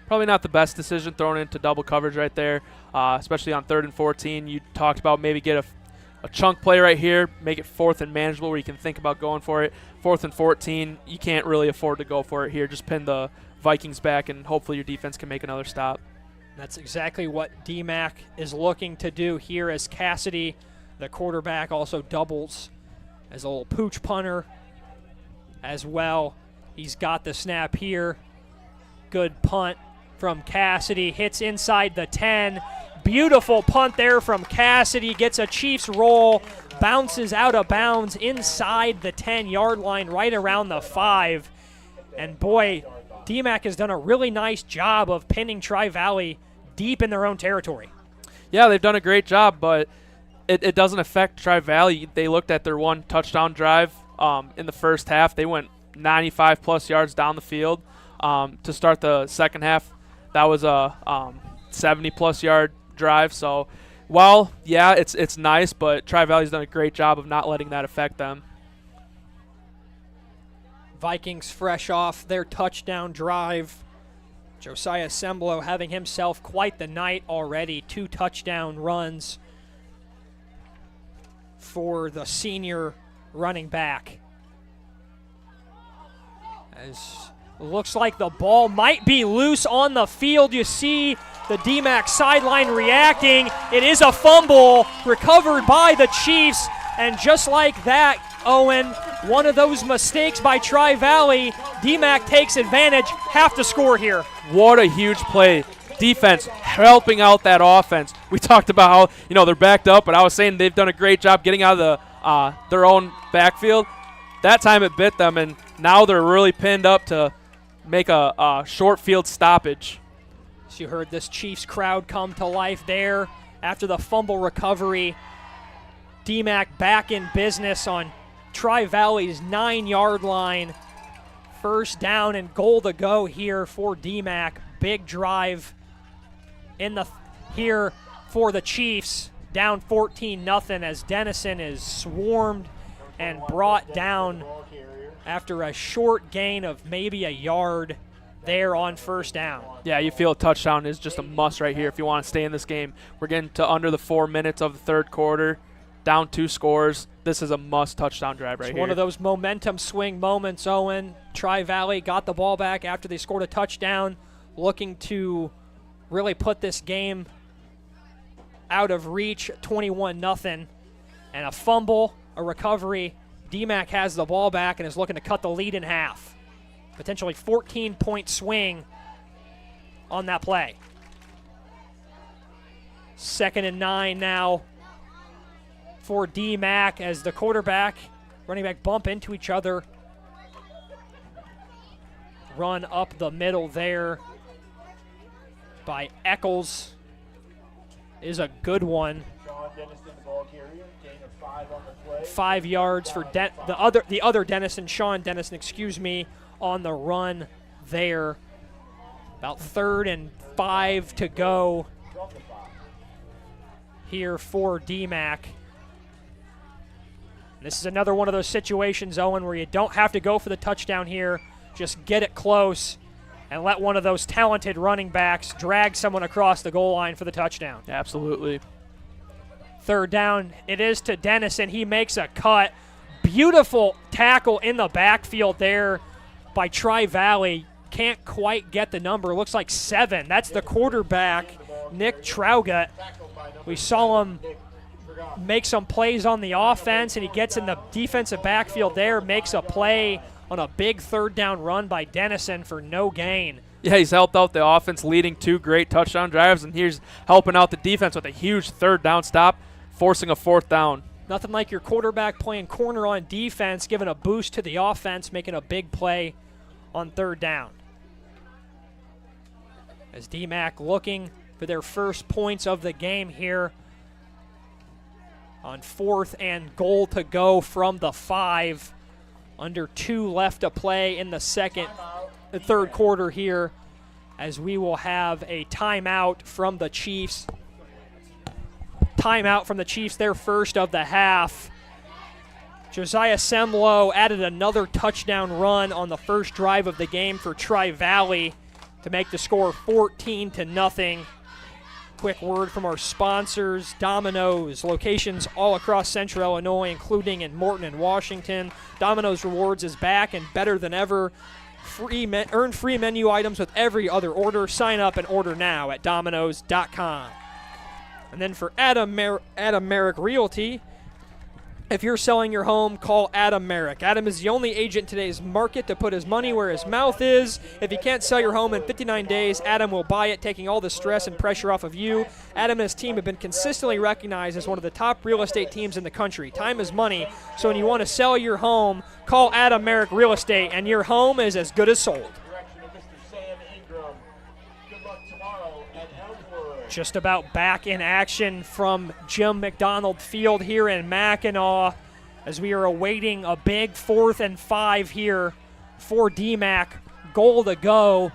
Probably not the best decision thrown into double coverage right there, especially on 3rd and 14. You talked about maybe get a chunk play right here, make it 4th and manageable where you can think about going for it. 4th and 14, you can't really afford to go for it here. Just pin the Vikings back, and hopefully your defense can make another stop. That's exactly what Dee-Mack is looking to do here as Cassidy, the quarterback, also doubles as a little pooch punter as well. He's got the snap here. Good punt from Cassidy. Hits inside the 10. Beautiful punt there from Cassidy. Gets a Chiefs roll. Bounces out of bounds inside the 10-yard line, right around the 5. And boy, Dee-Mack has done a really nice job of pinning Tri-Valley deep in their own territory. Yeah, they've done a great job, but it doesn't affect Tri-Valley. They looked at their one touchdown drive in the first half. They went 95-plus yards down the field. To start the second half, that was a 70-plus yard drive. So, while, yeah, it's nice, but Tri-Valley's done a great job of not letting that affect them. Vikings fresh off their touchdown drive. Josiah Semblo having himself quite the night already. 2 touchdown runs for the senior running back. As looks like the ball might be loose on the field. You see the Dee-Mack sideline reacting. It is a fumble recovered by the Chiefs. And just like that, Owen, one of those mistakes by Tri-Valley, Dee-Mack takes advantage. Have to score here. What a huge play. Defense helping out that offense. We talked about how, they're backed up, but I was saying they've done a great job getting out of their own backfield. That time it bit them, and now they're really pinned up to make a short field stoppage. So you heard this Chiefs crowd come to life there after the fumble recovery. Dee-Mack back in business on Tri-Valley's 9-yard line. First down and goal to go here for Dee-Mack. Big drive here for the Chiefs. Down 14-0 as Dennison is swarmed and brought down after a short gain of maybe a yard there on first down. Yeah, you feel a touchdown is just a must right here if you want to stay in this game. We're getting to under the 4 minutes of the third quarter, down 2 scores. This is a must touchdown drive right here. One of those momentum swing moments, Owen. Tri-Valley got the ball back after they scored a touchdown, looking to really put this game out of reach, 21-0. and a fumble, a recovery. Dee-Mack has the ball back and is looking to cut the lead in half. Potentially 14-point swing on that play. 2nd and 9 now for Dee-Mack as the quarterback, running back bump into each other. Run up the middle there by Eccles is a good one. 5 yards for the other Dennison, Sean Dennison, on the run there. About 3rd and 5 to go here for Dee-Mack. This is another one of those situations, Owen, where you don't have to go for the touchdown here. Just get it close and let one of those talented running backs drag someone across the goal line for the touchdown. Absolutely. 3rd down, it is to Dennison. He makes a cut. Beautiful tackle in the backfield there by Tri-Valley. Can't quite get the number. Looks like 7. That's the quarterback, Nick Traugut. We saw him make some plays on the offense, and he gets in the defensive backfield there, makes a play on a big 3rd down run by Dennison for no gain. Yeah, he's helped out the offense, leading 2 great touchdown drives, and here's helping out the defense with a huge 3rd down stop, forcing a 4th down. Nothing like your quarterback playing corner on defense, giving a boost to the offense, making a big play on 3rd down. As Dee-Mack looking for their first points of the game here on 4th and goal to go from the 5. Under 2 left to play in the 3rd quarter here, as we will have a timeout from the Chiefs. Timeout from the Chiefs, their first of the half. Josiah Semlo added another touchdown run on the first drive of the game for Tri-Valley to make the score 14-0. Quick word from our sponsors, Domino's, locations all across Central Illinois, including in Morton and Washington. Domino's Rewards is back and better than ever. Earn free menu items with every other order. Sign up and order now at Domino's.com. And then for Adam Merrick Realty, if you're selling your home, call Adam Merrick. Adam is the only agent in today's market to put his money where his mouth is. If you can't sell your home in 59 days, Adam will buy it, taking all the stress and pressure off of you. Adam and his team have been consistently recognized as one of the top real estate teams in the country. Time is money, so when you want to sell your home, call Adam Merrick Real Estate, and your home is as good as sold. Just about back in action from Jim McDonald Field here in Mackinac as we are awaiting a big 4th and 5 here for Dee-Mack. Goal to go,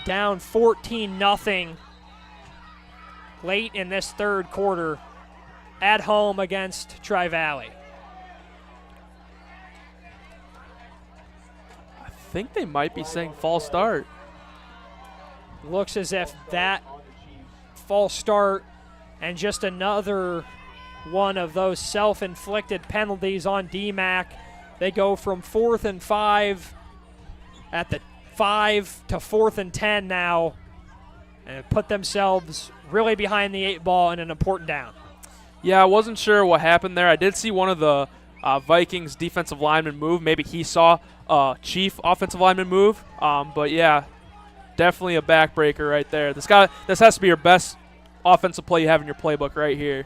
down 14-0 late in this 3rd quarter at home against Tri-Valley. I think they might be saying false start. Looks as if that false start and just another one of those self-inflicted penalties on Dee-Mack. They go from 4th and 5 at the 5 to 4th and 10 now, and put themselves really behind the 8 ball in an important down. Yeah, I wasn't sure what happened there. I did see one of the Vikings defensive linemen move. Maybe he saw Chief offensive lineman move. But yeah, definitely a backbreaker right there. This has to be your best offensive play you have in your playbook right here.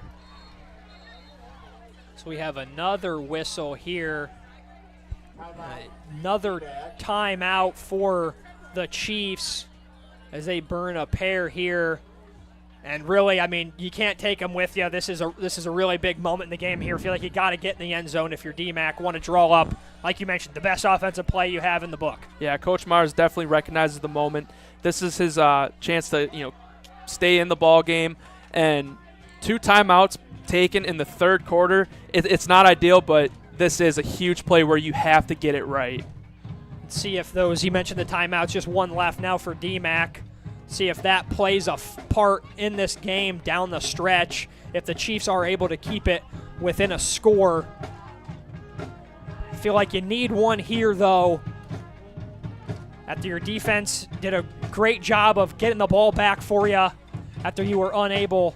So we have another whistle here. Another timeout for the Chiefs as they burn a pair here. And really, I mean, you can't take them with you. This is a really big moment in the game here. I feel like you got to get in the end zone if you're Dee-Mack. Want to draw up, like you mentioned, the best offensive play you have in the book. Yeah, Coach Mars definitely recognizes the moment. This is his chance to stay in the ball game. And 2 timeouts taken in the 3rd quarter. It's not ideal, but this is a huge play where you have to get it right. See if those, you mentioned the timeouts, just 1 left now for Dee-Mack. See if that plays a part in this game down the stretch, if the Chiefs are able to keep it within a score. I feel like you need one here, though. After your defense did a great job of getting the ball back for you after you were unable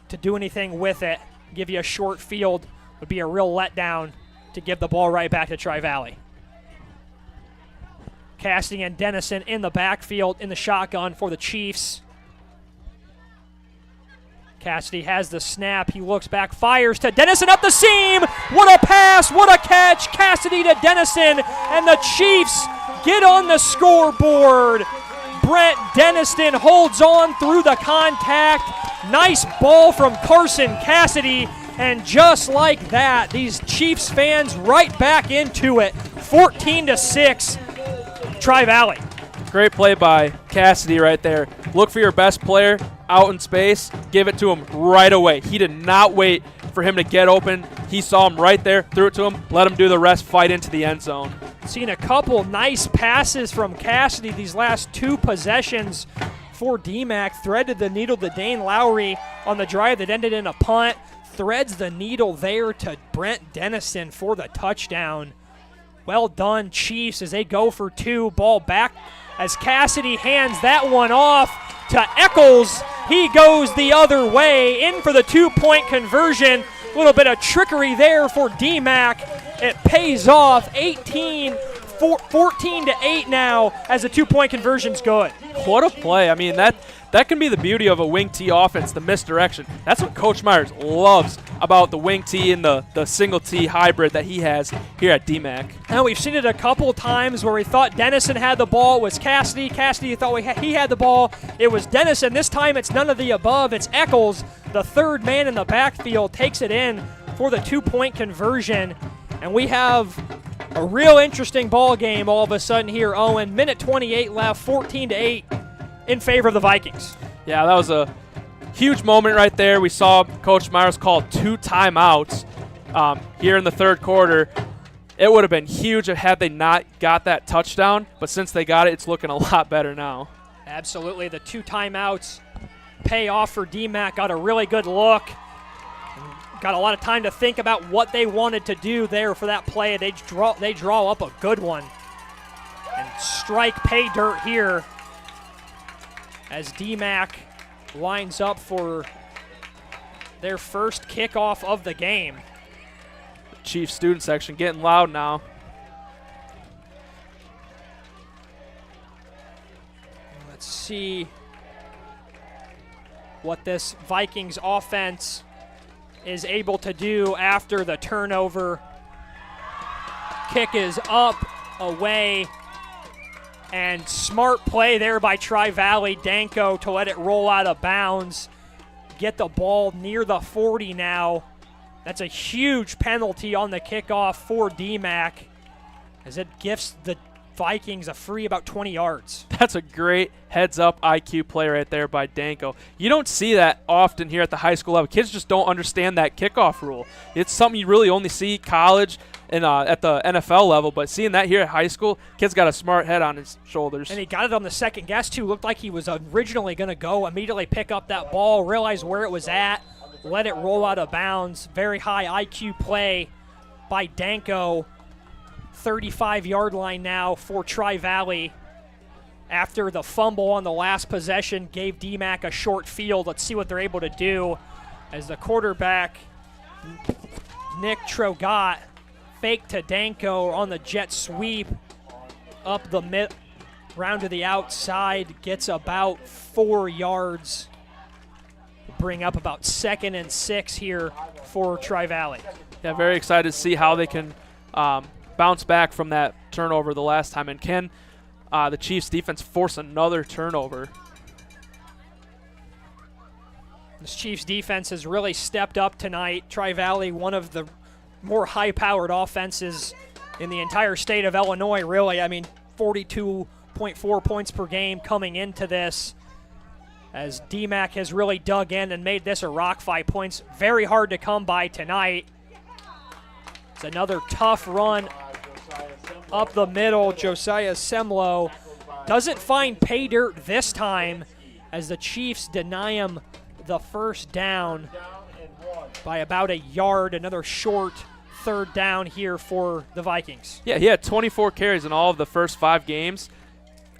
to do anything with it. give you a short field would be a real letdown to give the ball right back to Tri-Valley. Cassidy and Dennison in the backfield in the shotgun for the Chiefs. Cassidy has the snap. He looks back, fires to Dennison up the seam. What a pass, what a catch. Cassidy to Dennison, and the Chiefs get on the scoreboard. Brent Dennison holds on through the contact. Nice ball from Carson Cassidy, and just like that, these Chiefs fans right back into it. 14-6, Tri-Valley. Great play by Cassidy right there. Look for your best player out in space, give it to him right away. He did not wait for him to get open. He saw him right there, threw it to him, let him do the rest, fight into the end zone. Seen a couple nice passes from Cassidy these last two possessions for Dee-Mack. Threaded the needle to Dane Lowry on the drive that ended in a punt. Threads the needle there to Brent Dennison for the touchdown. Well done, Chiefs, as they go for two. Ball back as Cassidy hands that one off to Eccles. He goes the other way, in for the two-point conversion. A little bit of trickery there for Dee-Mack. It pays off. 14-8 now as the two-point conversion's good. What a play. I mean, that can be the beauty of a wing T offense, the misdirection. That's what Coach Myers loves about the wing T and the single T hybrid that he has here at Dee-Mack. And we've seen it a couple times where we thought Dennison had the ball. It was Cassidy. Cassidy thought he had the ball. It was Dennison. This time it's none of the above. It's Eccles, the third man in the backfield, takes it in for the two-point conversion. And we have a real interesting ball game all of a sudden here, Owen. Minute 28 left, 14-8 in favor of the Vikings. Yeah, that was a huge moment right there. We saw Coach Myers call 2 timeouts here in the third quarter. It would have been huge had they not got that touchdown, but since they got it, it's looking a lot better now. Absolutely. The 2 timeouts pay off for Dee-Mack. Got a really good look. Got a lot of time to think about what they wanted to do there for that play. They draw up a good one. And strike pay dirt here as Dee-Mack lines up for their first kickoff of the game. The Chiefs student section getting loud now. Let's see what this Vikings offense is able to do after the turnover. Kick is up, away, and smart play there by Tri-Valley. Danko to let it roll out of bounds. Get the ball near the 40 now. That's a huge penalty on the kickoff for Dee-Mack, as it gifts the Vikings a free about 20 yards. That's a great heads-up IQ play right there by Danko. You don't see that often here at the high school level. Kids just don't understand that kickoff rule. It's something you really only see college and at the NFL level, but seeing that here at high school, kid's got a smart head on his shoulders. And he got it on the second guess, too. Looked like he was originally going to go immediately pick up that ball, realize where it was at, let it roll out of bounds. Very high IQ play by Danko. 35-yard line now for Tri-Valley after the fumble on the last possession gave Dee-Mack a short field. Let's see what they're able to do as the quarterback, Nick Trogot, fake to Danko on the jet sweep up the mid, round to the outside, gets about 4 yards. Bring up about 2nd and 6 here for Tri-Valley. Yeah, very excited to see how they can bounce back from that turnover the last time. And can the Chiefs defense force another turnover? This Chiefs defense has really stepped up tonight. Tri-Valley, one of the more high-powered offenses in the entire state of Illinois, really. I mean, 42.4 points per game coming into this, as Dee-Mack has really dug in and made this a rock fight. Points very hard to come by tonight. It's another tough run up the middle. Josiah Semlo doesn't find pay dirt this time, as the Chiefs deny him the first down by about a yard. Another short third down here for the Vikings. Yeah, he had 24 carries in all of the first 5 games.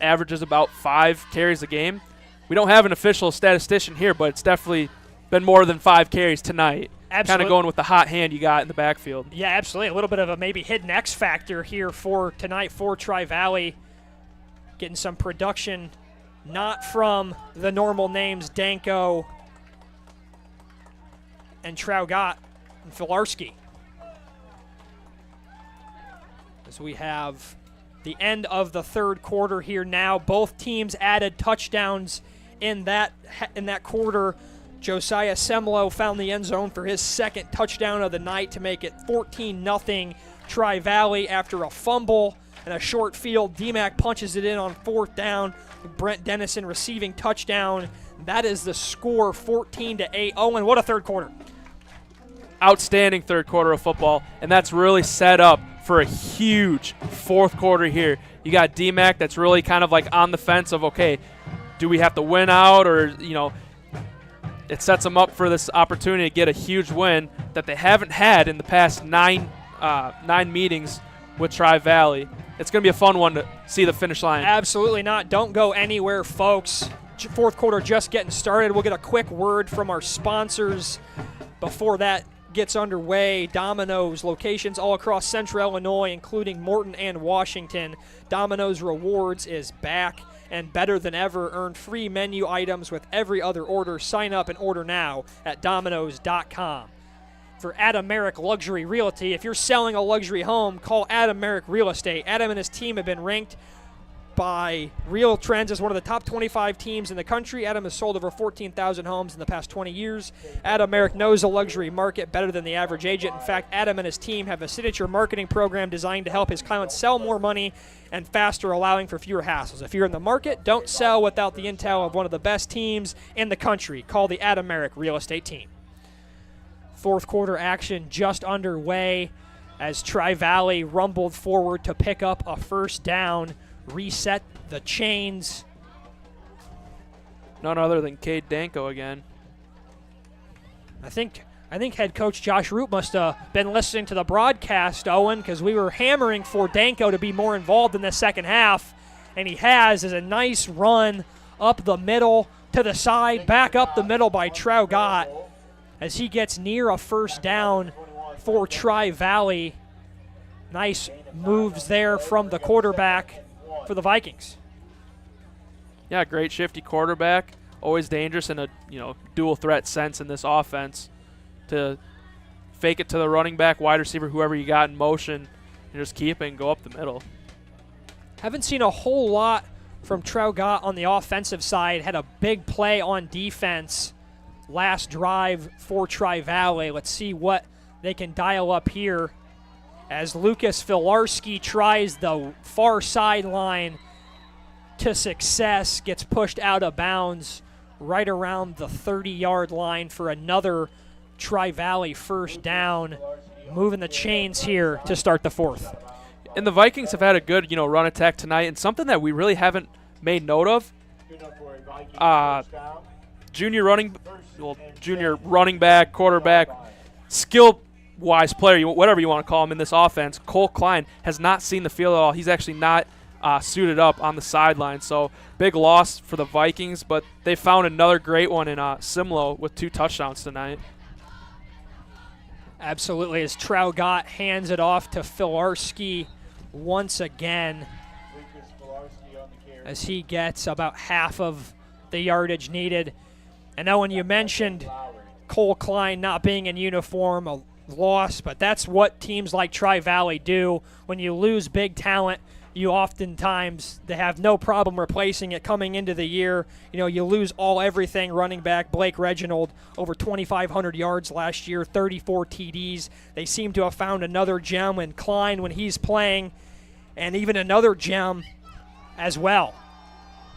Averages about 5 carries a game. We don't have an official statistician here, but it's definitely been more than 5 carries tonight. kind of going with the hot hand you got in the backfield. Yeah, absolutely. A little bit of a maybe hidden X factor here for tonight for Tri-Valley. Getting some production not from the normal names Danko and Traugat and Filarski. As we have the end of the third quarter here now. Both teams added touchdowns in that quarter. Josiah Semlo found the end zone for his second touchdown of the night to make it 14-0 Tri-Valley after a fumble and a short field. Dee-Mack punches it in on fourth down. Brent Dennison receiving touchdown. That is the score, 14-8. Owen, what a third quarter. Outstanding third quarter of football, and that's really set up for a huge fourth quarter here. You got Dee-Mack that's really kind of like on the fence of, okay, do we have to win out, or, you know, it sets them up for this opportunity to get a huge win that they haven't had in the past nine meetings with Tri-Valley. It's going to be a fun one to see the finish line. Absolutely not. Don't go anywhere, folks. Fourth quarter just getting started. We'll get a quick word from our sponsors before that gets underway. Domino's locations all across Central Illinois, including Morton and Washington. Domino's Rewards is back and better than ever. Earn free menu items with every other order. Sign up and order now at Domino's.com. For Adam Merrick Luxury Realty, if you're selling a luxury home, call Adam Merrick Real Estate. Adam and his team have been ranked by Real Trends as one of the top 25 teams in the country. Adam has sold over 14,000 homes in the past 20 years. Adam Merrick knows the luxury market better than the average agent. In fact, Adam and his team have a signature marketing program designed to help his clients sell more money and faster, allowing for fewer hassles. If you're in the market, don't sell without the intel of one of the best teams in the country. Call the Adam Merrick Real Estate team. Fourth quarter action just underway as Tri-Valley rumbled forward to pick up a first down, reset the chains. None other than Cade Danko again. I think head coach Josh Root must have been listening to the broadcast, Owen, because we were hammering for Danko to be more involved in the second half, and he has. Is a nice run up the middle to the side, back up the middle by Traugat as he gets near a first down for Tri-Valley. Nice moves there from the quarterback for the Vikings. Yeah, great shifty quarterback. Always dangerous in a dual threat sense in this offense. To fake it to the running back, wide receiver, whoever you got in motion, and just keep it and go up the middle. Haven't seen a whole lot from Traugat on the offensive side. Had a big play on defense last drive for Tri-Valley. Let's see what they can dial up here as Lucas Filarski tries the far sideline to success, gets pushed out of bounds right around the 30-yard line for another Tri-Valley first down, moving the chains here to start the fourth. And the Vikings have had a good, run attack tonight, and something that we really haven't made note of. Junior running back, quarterback, skill-wise player, whatever you want to call him in this offense, Cole Klein has not seen the field at all. He's actually not suited up on the sideline. So big loss for the Vikings, but they found another great one in Simlo with 2 touchdowns tonight. Absolutely, as Traugat hands it off to Filarski once again as he gets about half of the yardage needed. And Owen, you mentioned Cole Klein not being in uniform, a loss, but that's what teams like Tri-Valley do. When you lose big talent, you oftentimes, they have no problem replacing it coming into the year. You lose everything. Running back Blake Reginald, over 2,500 yards last year, 34 TDs. They seem to have found another gem in Klein when he's playing, and even another gem as well.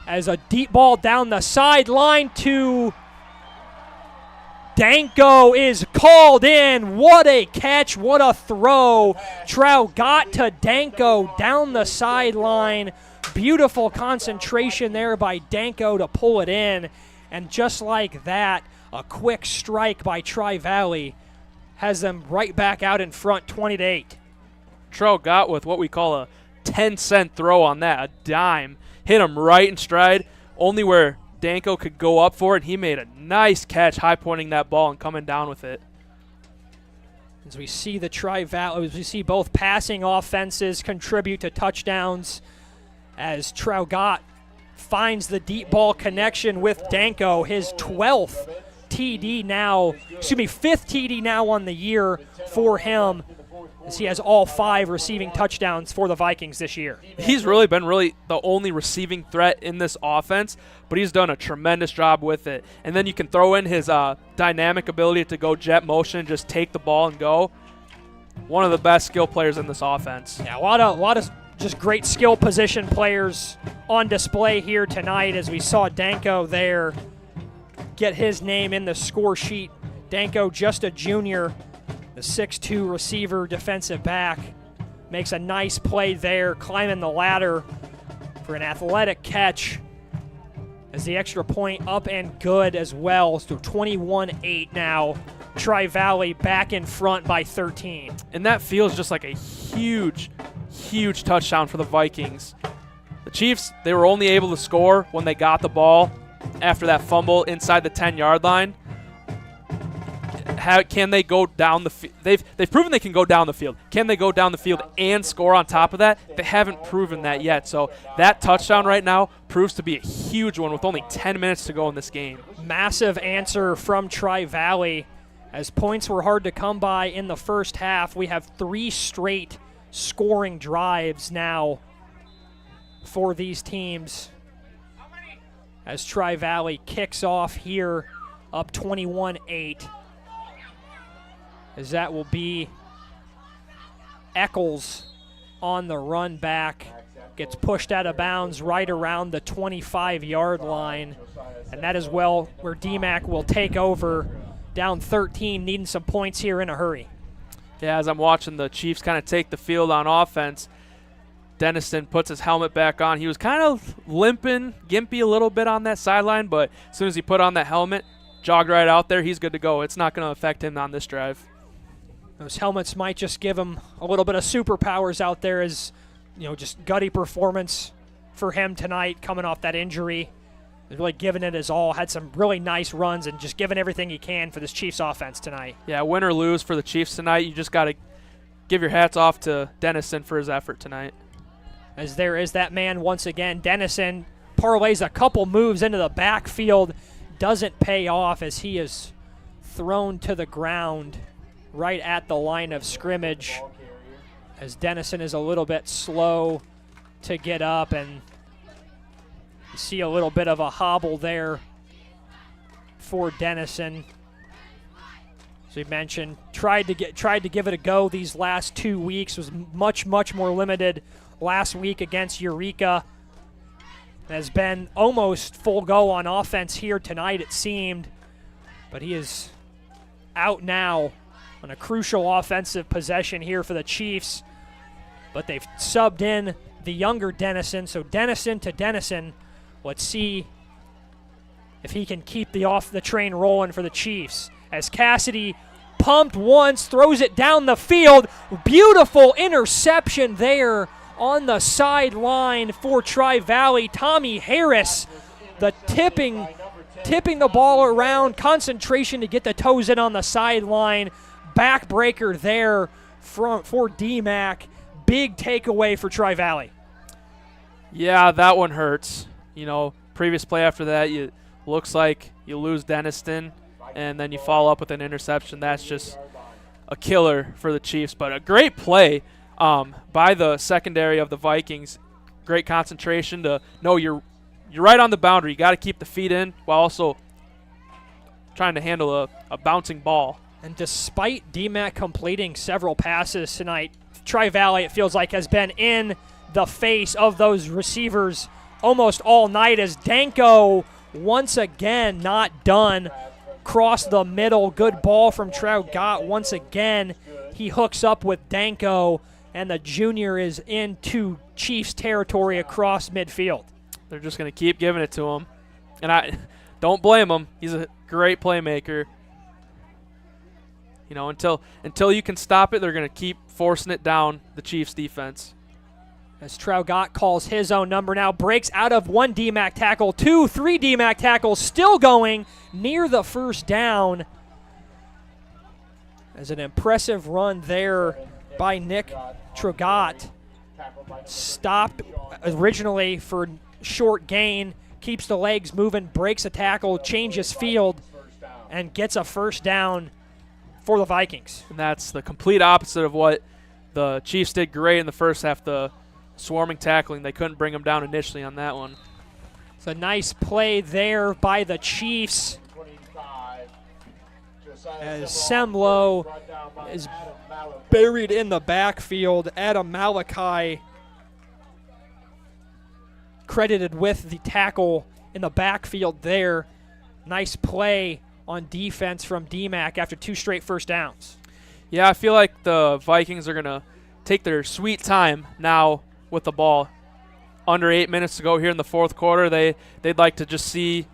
As a deep ball down the sideline to Danko is called in. What a catch, what a throw. Traugat to Danko down the sideline. Beautiful concentration there by Danko to pull it in. And just like that, a quick strike by Tri-Valley has them right back out in front, 20-8. Traugat with what we call a 10-cent throw on that, a dime. Hit him right in stride, only where Danko could go up for it. He made a nice catch, high-pointing that ball and coming down with it. As we see the Tri-Valley, as we see both passing offenses contribute to touchdowns, as Traugat finds the deep ball connection with Danko, his 12th TD now, excuse me, 5th TD now on the year for him, as he has all 5 receiving touchdowns for the Vikings this year. He's really been the only receiving threat in this offense, but he's done a tremendous job with it. And then you can throw in his dynamic ability to go jet motion, just take the ball and go. One of the best skill players in this offense. Yeah, a lot of just great skill position players on display here tonight, as we saw Danko there get his name in the score sheet. Danko, just a junior, the 6'2 receiver, defensive back, makes a nice play there, climbing the ladder for an athletic catch, as the extra point up and good as well. So 21-8 now. Tri-Valley back in front by 13. And that feels just like a huge, huge touchdown for the Vikings. The Chiefs, they were only able to score when they got the ball after that fumble inside the 10-yard line. Can they go down the field? They've proven they can go down the field. Can they go down the field and score on top of that? They haven't proven that yet. So that touchdown right now proves to be a huge one with only 10 minutes to go in this game. Massive answer from Tri-Valley, as points were hard to come by in the first half. We have 3 straight scoring drives now for these teams, as Tri-Valley kicks off here up 21-8. As that will be Eccles on the run back. Gets pushed out of bounds right around the 25-yard line. And that is where Dee-Mack will take over, down 13, needing some points here in a hurry. Yeah, as I'm watching the Chiefs kind of take the field on offense, Dennison puts his helmet back on. He was kind of limping, gimpy a little bit on that sideline, but as soon as he put on that helmet, jogged right out there, he's good to go. It's not going to affect him on this drive. Those helmets might just give him a little bit of superpowers out there, as, you know, just gutty performance for him tonight coming off that injury. He's really giving it his all, had some really nice runs, and just giving everything he can for this Chiefs offense tonight. Yeah, win or lose for the Chiefs tonight, you just got to give your hats off to Dennison for his effort tonight. As there is that man once again, Dennison parlays a couple moves into the backfield, doesn't pay off, as he is thrown to the ground right at the line of scrimmage, as Dennison is a little bit slow to get up, and you see a little bit of a hobble there for Dennison. As we mentioned, tried to give it a go these last 2 weeks, was much more limited last week against Eureka. Has been almost full go on offense here tonight, it seemed, but he is out now on a crucial offensive possession here for the Chiefs. But they've subbed in the younger Dennison, so Dennison to Dennison. Let's see if he can keep the train rolling for the Chiefs. As Cassidy pumped once, throws it down the field. Beautiful interception there on the sideline for Tri-Valley. Tommy Harris, the tipping the ball around, concentration to get the toes in on the sideline. Backbreaker there for Dee-Mack. Big takeaway for Tri-Valley. Yeah, that one hurts. You know, previous play after that, looks like you lose Dennison, and then you follow up with an interception. That's just a killer for the Chiefs. But a great play by the secondary of the Vikings. Great concentration to know you're right on the boundary. You got to keep the feet in while also trying to handle a bouncing ball. And despite Dee-Mack completing several passes tonight, Tri-Valley, it feels like, has been in the face of those receivers almost all night, as Danko once again not done. Cross the middle, good ball from Traugat. Once again, he hooks up with Danko, and the junior is into Chiefs territory across midfield. They're just going to keep giving it to him. And I don't blame him. He's a great playmaker. You know, until you can stop it, they're going to keep forcing it down the Chiefs' defense. As Traugat calls his own number now, breaks out of one Dee-Mack tackle, 2, 3 Dee-Mack tackles, still going near the first down. As an impressive run there by Nick Tragot. Stopped originally for short gain, keeps the legs moving, breaks a tackle, changes field, and gets a first down for the Vikings. And that's the complete opposite of what the Chiefs did great in the first half, the swarming tackling. They couldn't bring them down initially on that one. It's a nice play there by the Chiefs as Semlo is buried in the backfield. Adam Malachi credited with the tackle in the backfield there. Nice play on defense from Dee-Mack after 2 straight first downs. Yeah, I feel like the Vikings are going to take their sweet time now with the ball. Under 8 minutes to go here in the fourth quarter. They'd like to just see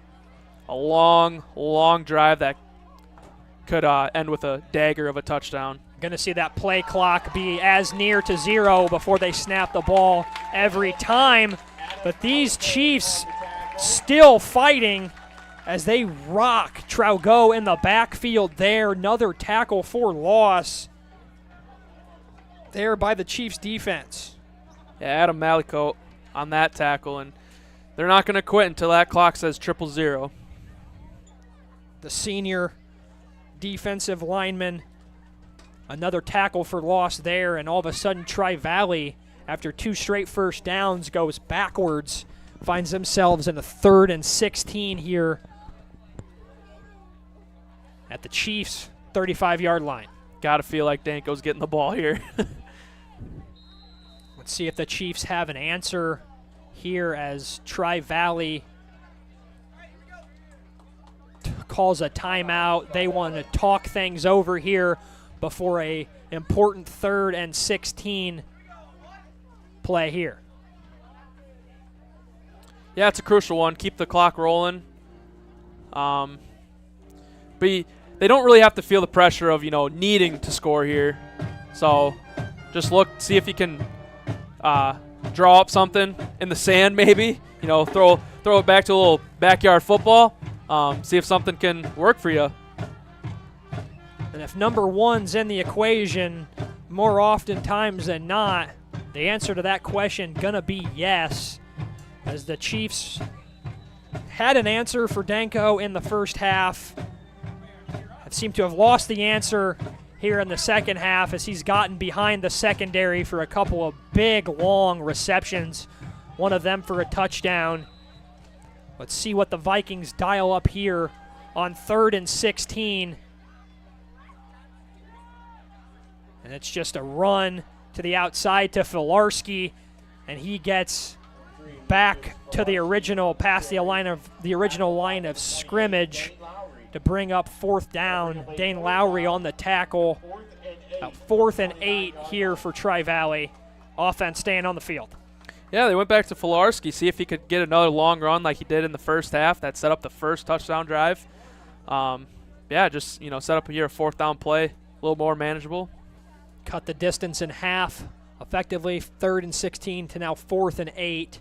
a long, long drive that could end with a dagger of a touchdown. Going to see that play clock be as near to 0 before they snap the ball every time. But these Chiefs still fighting as they rock Traugo in the backfield there. Another tackle for loss there by the Chiefs defense. Yeah, Adam Malachi on that tackle, and they're not going to quit until that clock says 000. The senior defensive lineman, another tackle for loss there, and all of a sudden Tri-Valley, after 2 straight first downs, goes backwards, finds themselves in a 3rd and 16 here at the Chiefs' 35-yard line. Got to feel like Danko's getting the ball here. Let's see if the Chiefs have an answer here as Tri-Valley calls a timeout. They want to talk things over here before a important 3rd and 16 play here. Yeah, it's a crucial one. Keep the clock rolling. But they don't really have to feel the pressure of, needing to score here. So just look, see if you can draw up something in the sand maybe. Throw it back to a little backyard football. See if something can work for you. And if number 1's in the equation, more often times than not, the answer to that question gonna be yes, as the Chiefs had an answer for Danko in the first half. Have seemed to have lost the answer here in the second half as he's gotten behind the secondary for a couple of big, long receptions, one of them for a touchdown. Let's see what the Vikings dial up here on 3rd and 16. And it's just a run to the outside to Filarski, and he gets back to the original, past the original line of scrimmage to bring up 4th down. Dane Lowry on the tackle. 4th and 8 here for Tri-Valley. Offense staying on the field. Yeah, they went back to Filarski, see if he could get another long run like he did in the first half. That set up the first touchdown drive. Just, set up here a 4th down play, a little more manageable. Cut the distance in half, effectively 3rd and 16 to now 4th and 8.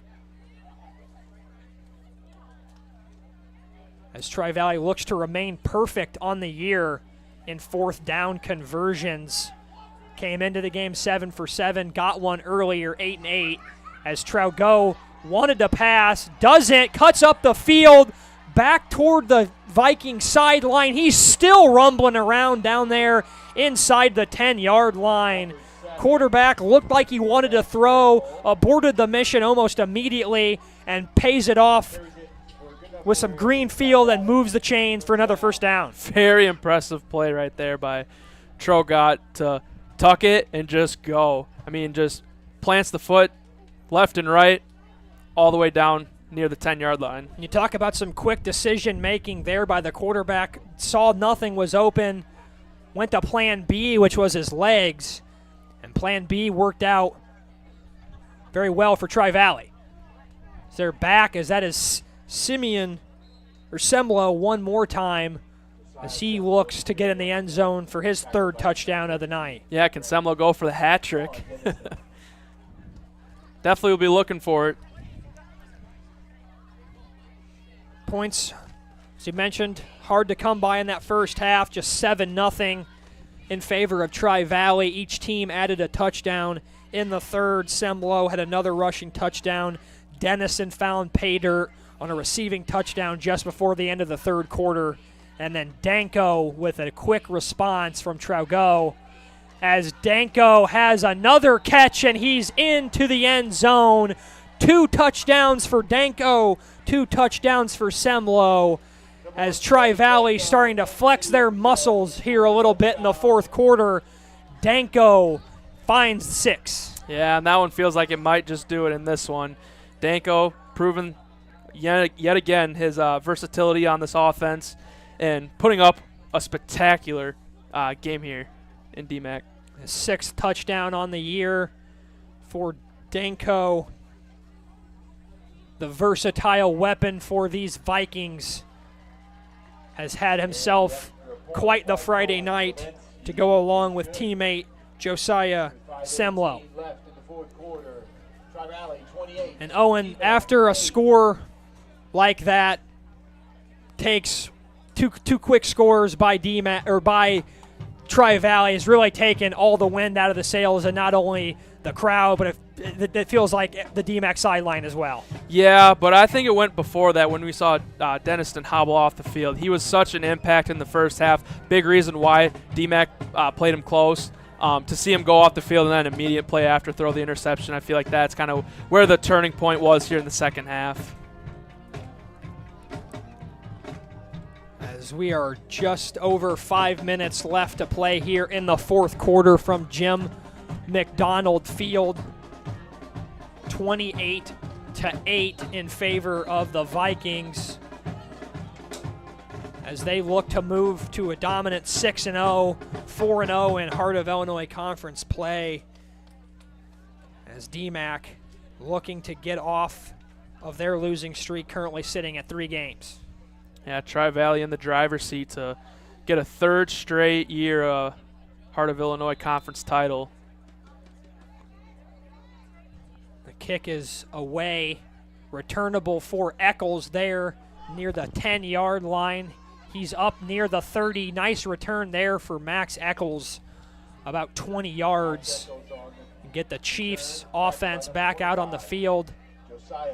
As Tri-Valley looks to remain perfect on the year in 4th down conversions. Came into the game 7 for 7, got one earlier, 8 and 8. As Traugo wanted to pass, doesn't, cuts up the field, back toward the Viking sideline. He's still rumbling around down there inside the 10-yard line. Quarterback looked like he wanted to throw, aborted the mission almost immediately, and pays it off with some green field and moves the chains for another first down. Very impressive play right there by Tragot to tuck it and just go. Just plants the foot left and right all the way down near the 10-yard line. You talk about some quick decision-making there by the quarterback. Saw nothing was open, went to plan B, which was his legs, and plan B worked out very well for Tri-Valley. They're back as that is Semlo one more time as he looks to get in the end zone for his 3rd touchdown of the night. Yeah, can Semlo go for the hat trick? Definitely will be looking for it. Points, as you mentioned, hard to come by in that first half, just 7-0. in favor of Tri-Valley. Each team added a touchdown in the third. Semlo had another rushing touchdown. Denison found pay dirt on a receiving touchdown just before the end of the third quarter. And then Danko with a quick response from Traugo, as Danko has another catch and he's into the end zone. 2 touchdowns for Danko, 2 touchdowns for Semlo, as Tri-Valley starting to flex their muscles here a little bit in the fourth quarter. Danko finds 6. Yeah, and that one feels like it might just do it in this one. Danko proven yet again his versatility on this offense and putting up a spectacular game here in Dee-Mack. His 6th touchdown on the year for Danko. The versatile weapon for these Vikings has had himself quite the Friday night to go along with teammate Josiah Semlo. And Owen, after a score like that, takes two quick scores by Dee-Mack or by Tri-Valley, has really taken all the wind out of the sails, and not only the crowd, but it feels like the Dee-Mack sideline as well. Yeah, but I think it went before that when we saw Denniston hobble off the field. He was such an impact in the first half. Big reason why Dee-Mack played him close. To see him go off the field and then immediate play after throw the interception, I feel like that's kind of where the turning point was here in the second half. As we are just over 5 minutes left to play here in the fourth quarter from Jim McDonald Field. 28-8 in favor of the Vikings, as they look to move to a dominant 6-0, 4-0 in Heart of Illinois Conference play, as Dee-Mack looking to get off of their losing streak, currently sitting at 3 games. Yeah, Tri-Valley in the driver's seat to get a 3rd straight year Heart of Illinois Conference title. The kick is away, returnable for Eccles there near the 10-yard line. He's up near the 30. Nice return there for Max Eccles, about 20 yards. And get the Chiefs offense back out on the field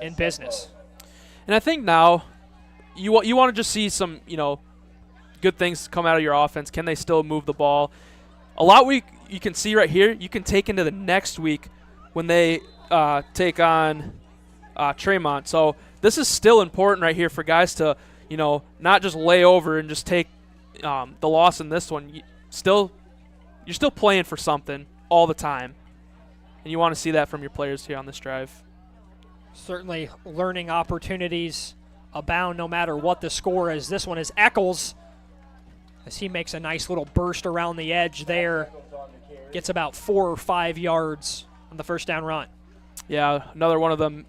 in business. And I think now you want to just see some, good things come out of your offense. Can they still move the ball? A lot you can see right here, you can take into the next week when they take on Tremont. So this is still important right here for guys to, not just lay over and just take the loss in this one. You're still playing for something all the time, and you want to see that from your players here on this drive. Certainly learning opportunities abound no matter what the score is. This one is Eccles, as he makes a nice little burst around the edge there. Gets about 4 or 5 yards on the first down run. Yeah, another one of them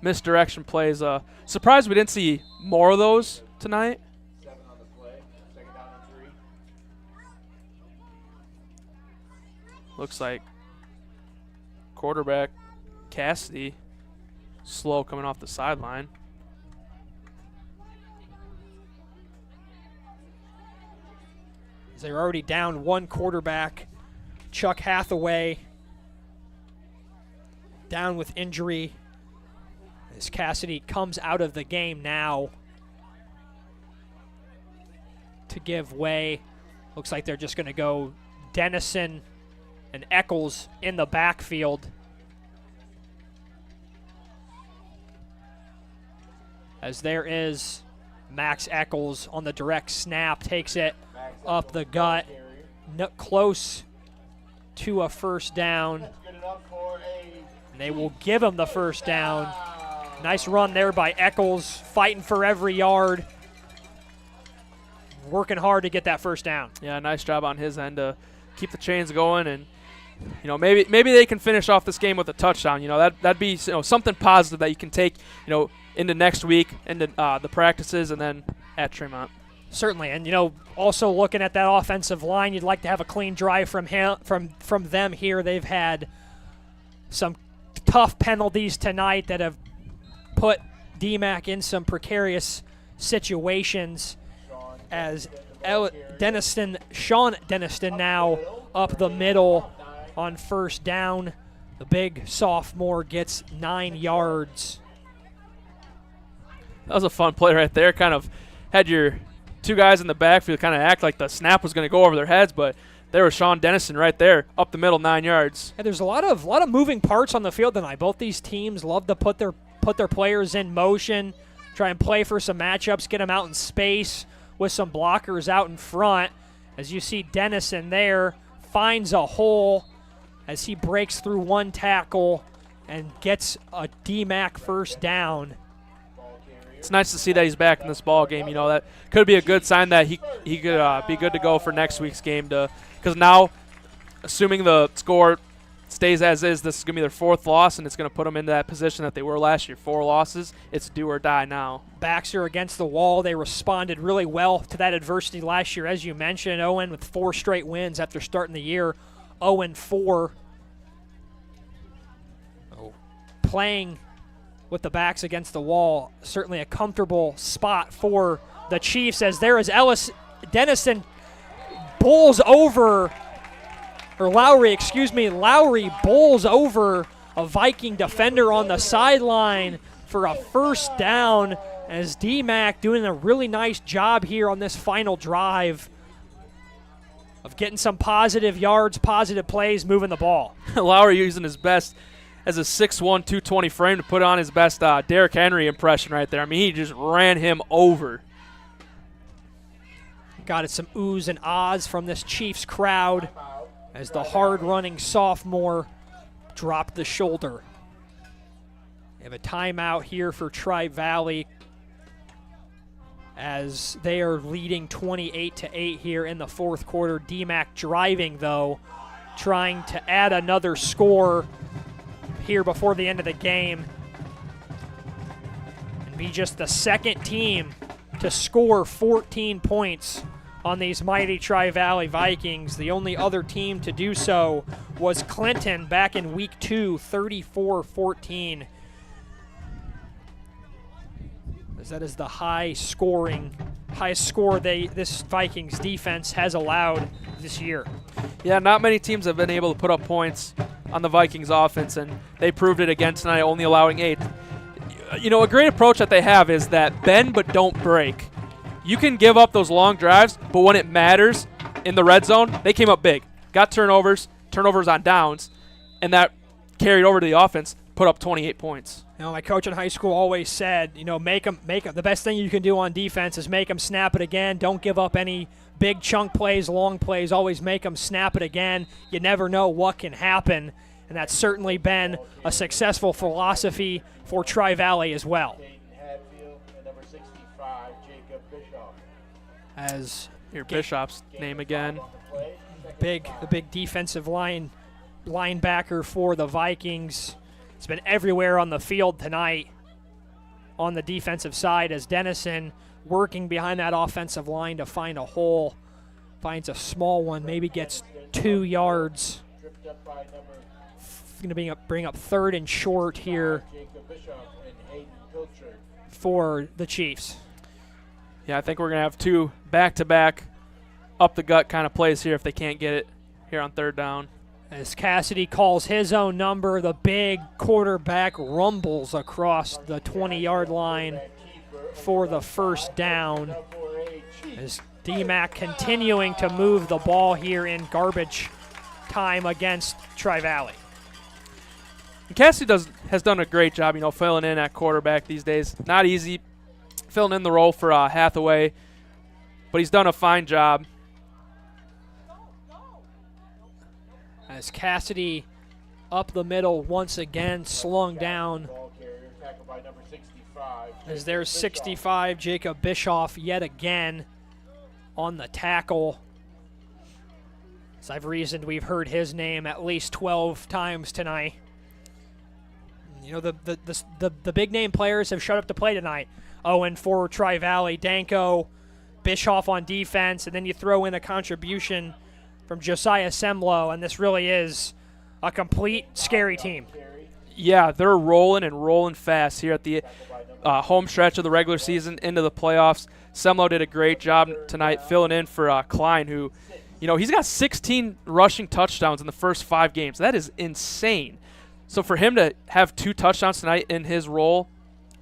misdirection plays. Surprised we didn't see more of those tonight. 7 on the play. 2nd down and 3. Looks like quarterback Cassidy slow coming off the sideline. They're already down 1 quarterback. Chuck Hathaway down with injury, as Cassidy comes out of the game now to give way. Looks like they're just going to go Denison and Eccles in the backfield, as there is Max Eccles on the direct snap, takes it up the gut, close to a first down. And they will give him the first down. Nice run there by Eccles, fighting for every yard, working hard to get that first down. Yeah, nice job on his end to keep the chains going, and maybe they can finish off this game with a touchdown. That'd be something positive that you can take into next week, into the practices, and then at Tremont. Certainly, and also looking at that offensive line, you'd like to have a clean drive from them here. They've had some tough penalties tonight that have put Dee-Mack in some precarious situations, as Sean Denniston now up the middle on first down. The big sophomore gets 9 yards. That was a fun play right there. Kind of had your two guys in the backfield kind of act like the snap was going to go over their heads, but there was Sean Dennison right there, up the middle, 9 yards. Yeah, there's a lot of moving parts on the field tonight. Both these teams love to put their players in motion, try and play for some matchups, get them out in space with some blockers out in front. As you see Dennison there, finds a hole as he breaks through one tackle and gets a Dee-Mack first down. It's nice to see that he's back in this ball game. You know, that could be a good sign that he could be good to go for next week's game. Because now, assuming the score stays as is, this is going to be their 4th loss, and it's going to put them into that position that they were last year. 4 losses. It's do or die now. Backs are against the wall. They responded really well to that adversity last year. As you mentioned, Owen with 4 straight wins after starting the year 0-4. Playing with the backs against the wall, certainly a comfortable spot for the Chiefs, as there is Dennison bowls over, or Lowry bowls over a Viking defender on the sideline for a first down, as Dee-Mack doing a really nice job here on this final drive of getting some positive yards, positive plays, moving the ball. Lowry using his best as a 6'1", 220 frame to put on his best Derrick Henry impression right there. I mean, he just ran him over. Got some oohs and ahs from this Chiefs crowd as the hard-running sophomore dropped the shoulder. They have a timeout here for Tri-Valley as they are leading 28-8 here in the 4th quarter. Dee-Mack driving, though, trying to add another score here before the end of the game and be just the second team to score 14 points on these mighty Tri-Valley Vikings. The only other team to do so was Clinton back in week 2, 34-14. As that is the highest score this Vikings defense has allowed this year. Yeah, not many teams have been able to put up points on the Vikings offense, and they proved it again tonight, only allowing 8. You know, a great approach that they have is that bend but don't break. You can give up those long drives, but when it matters in the red zone, they came up big. Got turnovers on downs, and that carried over to the offense, put up 28 points. You know, my coach in high school always said, you know, make them. The best thing you can do on defense is make them snap it again. Don't give up any big chunk plays, long plays. Always make them snap it again. You never know what can happen, and that's certainly been a successful philosophy for Tri-Valley as well. As Here, Bishop's name again. The big defensive linebacker for the Vikings. It's been everywhere on the field tonight on the defensive side as Dennison working behind that offensive line to find a hole. Finds a small one, maybe gets 2 yards. Going to bring up 3rd and short here for the Chiefs. Yeah, I think we're going to have 2 back-to-back up-the-gut kind of plays here if they can't get it here on 3rd down. As Cassidy calls his own number, the big quarterback rumbles across the 20-yard line for the first down. As Dee-Mack continuing to move the ball here in garbage time against Tri-Valley. Cassidy has done a great job, you know, filling in at quarterback these days. Not easy filling in the role for Hathaway, but he's done a fine job. As Cassidy up the middle once again, slung down. As there's 65, Jacob Bischoff yet again on the tackle. As I've reasoned, we've heard his name at least 12 times tonight. You know, the big name players have shut up to play tonight. Owen for Tri-Valley, Danko, Bischoff on defense, and then you throw in a contribution from Josiah Semlo, and this really is a complete scary team. Yeah, they're rolling and rolling fast here at the home stretch of the regular season into the playoffs. Semlo did a great job tonight filling in for Klein, who, he's got 16 rushing touchdowns in the first 5 games. That is insane. So for him to have 2 touchdowns tonight in his role,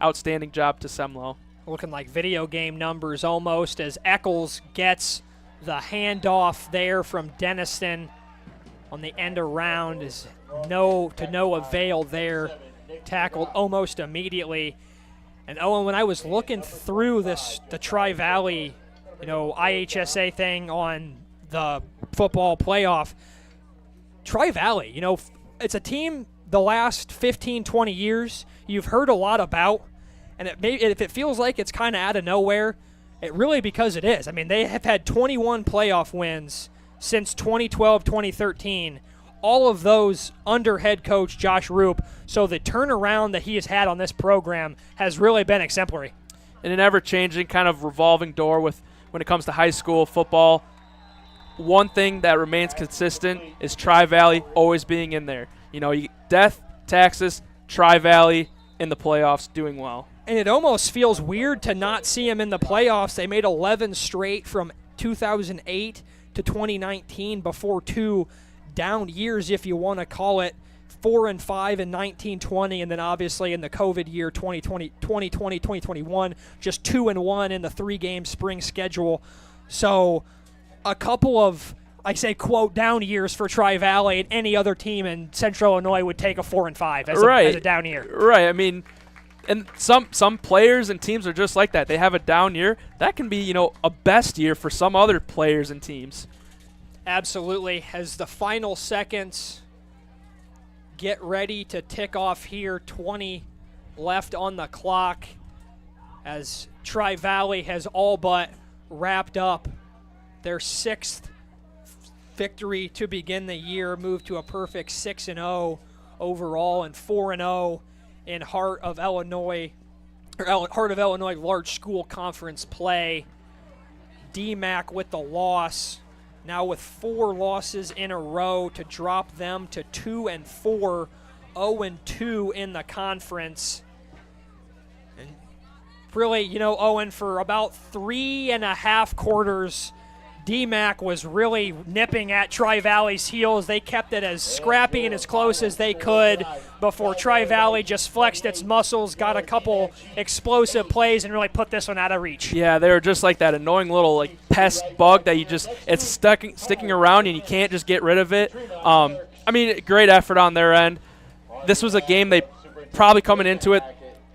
outstanding job to Semlo. Looking like video game numbers almost as Eccles gets the handoff there from Denniston on the end around is no avail there. Tackled almost immediately. And Owen, when I was looking through the Tri-Valley, IHSA thing on the football playoff, Tri-Valley, it's a team the last 15, 20 years you've heard a lot about, and if it feels like it's kind of out of nowhere, it really because it is. I mean, they have had 21 playoff wins since 2012, 2013, all of those under head coach Josh Roop. So the turnaround that he has had on this program has really been exemplary. In an ever-changing kind of revolving door when it comes to high school football, one thing that remains consistent is Tri-Valley always being in there. Death, Texas, Tri-Valley in the playoffs doing well. And it almost feels weird to not see them in the playoffs. They made 11 straight from 2008 to 2019 before 2 down years, if you want to call it, 4-5 in 1920, and then obviously in the COVID year 2020, 2021, just 2-1 in the 3-game spring schedule. So a couple of, I say, quote, down years for Tri-Valley, and any other team in Central Illinois would take a 4-5 as a down year. Right. I mean, and some players and teams are just like that. They have a down year. That can be, a best year for some other players and teams. Absolutely. As the final seconds get ready to tick off here, 20 left on the clock, as Tri-Valley has all but wrapped up their 6th victory to begin the year, moved to a perfect 6-0 overall and 4-0 in Heart of Illinois Large School Conference play. Dee-Mack with the loss, now with 4 losses in a row to drop them to 2-4, 0-2 in the conference. And really, Owen, for about 3.5 quarters, Dee-Mack was really nipping at Tri-Valley's heels. They kept it as scrappy and as close as they could before Tri-Valley just flexed its muscles, got a couple explosive plays, and really put this one out of reach. Yeah, they were just like that annoying little pest bug that it's sticking around and you can't just get rid of it. Great effort on their end. This was a game they probably coming into it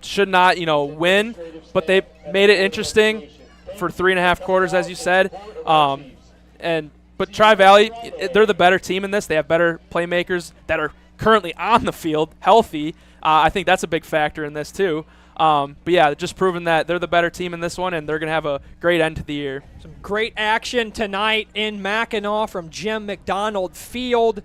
should not, win, but they made it interesting for 3.5 quarters, as you said. But Tri-Valley, they're the better team in this. They have better playmakers that are currently on the field, healthy. I think that's a big factor in this too. But yeah, just proving that they're the better team in this one, and they're going to have a great end to the year. Some great action tonight in Mackinac from Jim McDonald Field.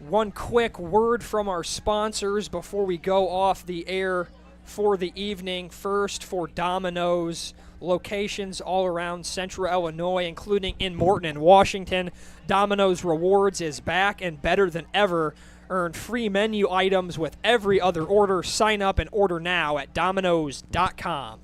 One quick word from our sponsors before we go off the air for the evening. First, for Domino's. Locations all around Central Illinois, including in Morton and Washington. Domino's Rewards is back and better than ever. Earn free menu items with every other order. Sign up and order now at Domino's.com.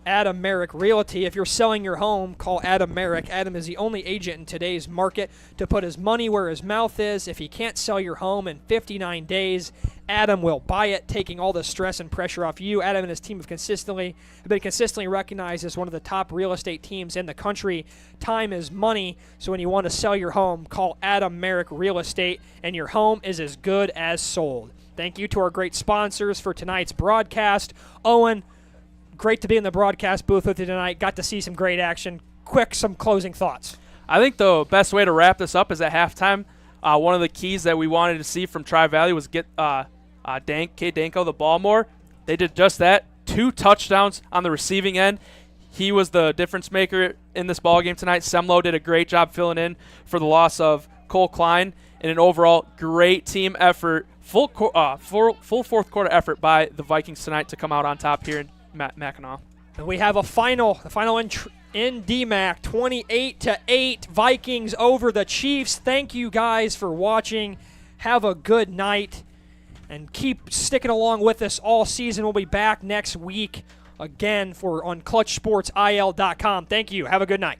Adam Merrick Realty. If you're selling your home, call Adam Merrick. Adam is the only agent in today's market to put his money where his mouth is. If he can't sell your home in 59 days, Adam will buy it, taking all the stress and pressure off you. Adam and his team have been consistently recognized as one of the top real estate teams in the country. Time is money, so when you want to sell your home, call Adam Merrick Real Estate, and your home is as good as sold. Thank you to our great sponsors for tonight's broadcast. Owen, great to be in the broadcast booth with you tonight. Got to see some great action. Some closing thoughts. I think the best way to wrap this up is at halftime. One of the keys that we wanted to see from Tri-Valley was get Cade Danko the ball more. They did just that. 2 touchdowns on the receiving end. He was the difference maker in this ball game tonight. Semlo did a great job filling in for the loss of Cole Klein, and an overall great team effort, full fourth quarter effort by the Vikings tonight to come out on top here in Mackinac. And we have the final in Dee-Mack, 28-8, Vikings over the Chiefs. Thank you guys for watching. Have a good night. And keep sticking along with us all season. We'll be back next week again on ClutchSportsIL.com. Thank you. Have a good night.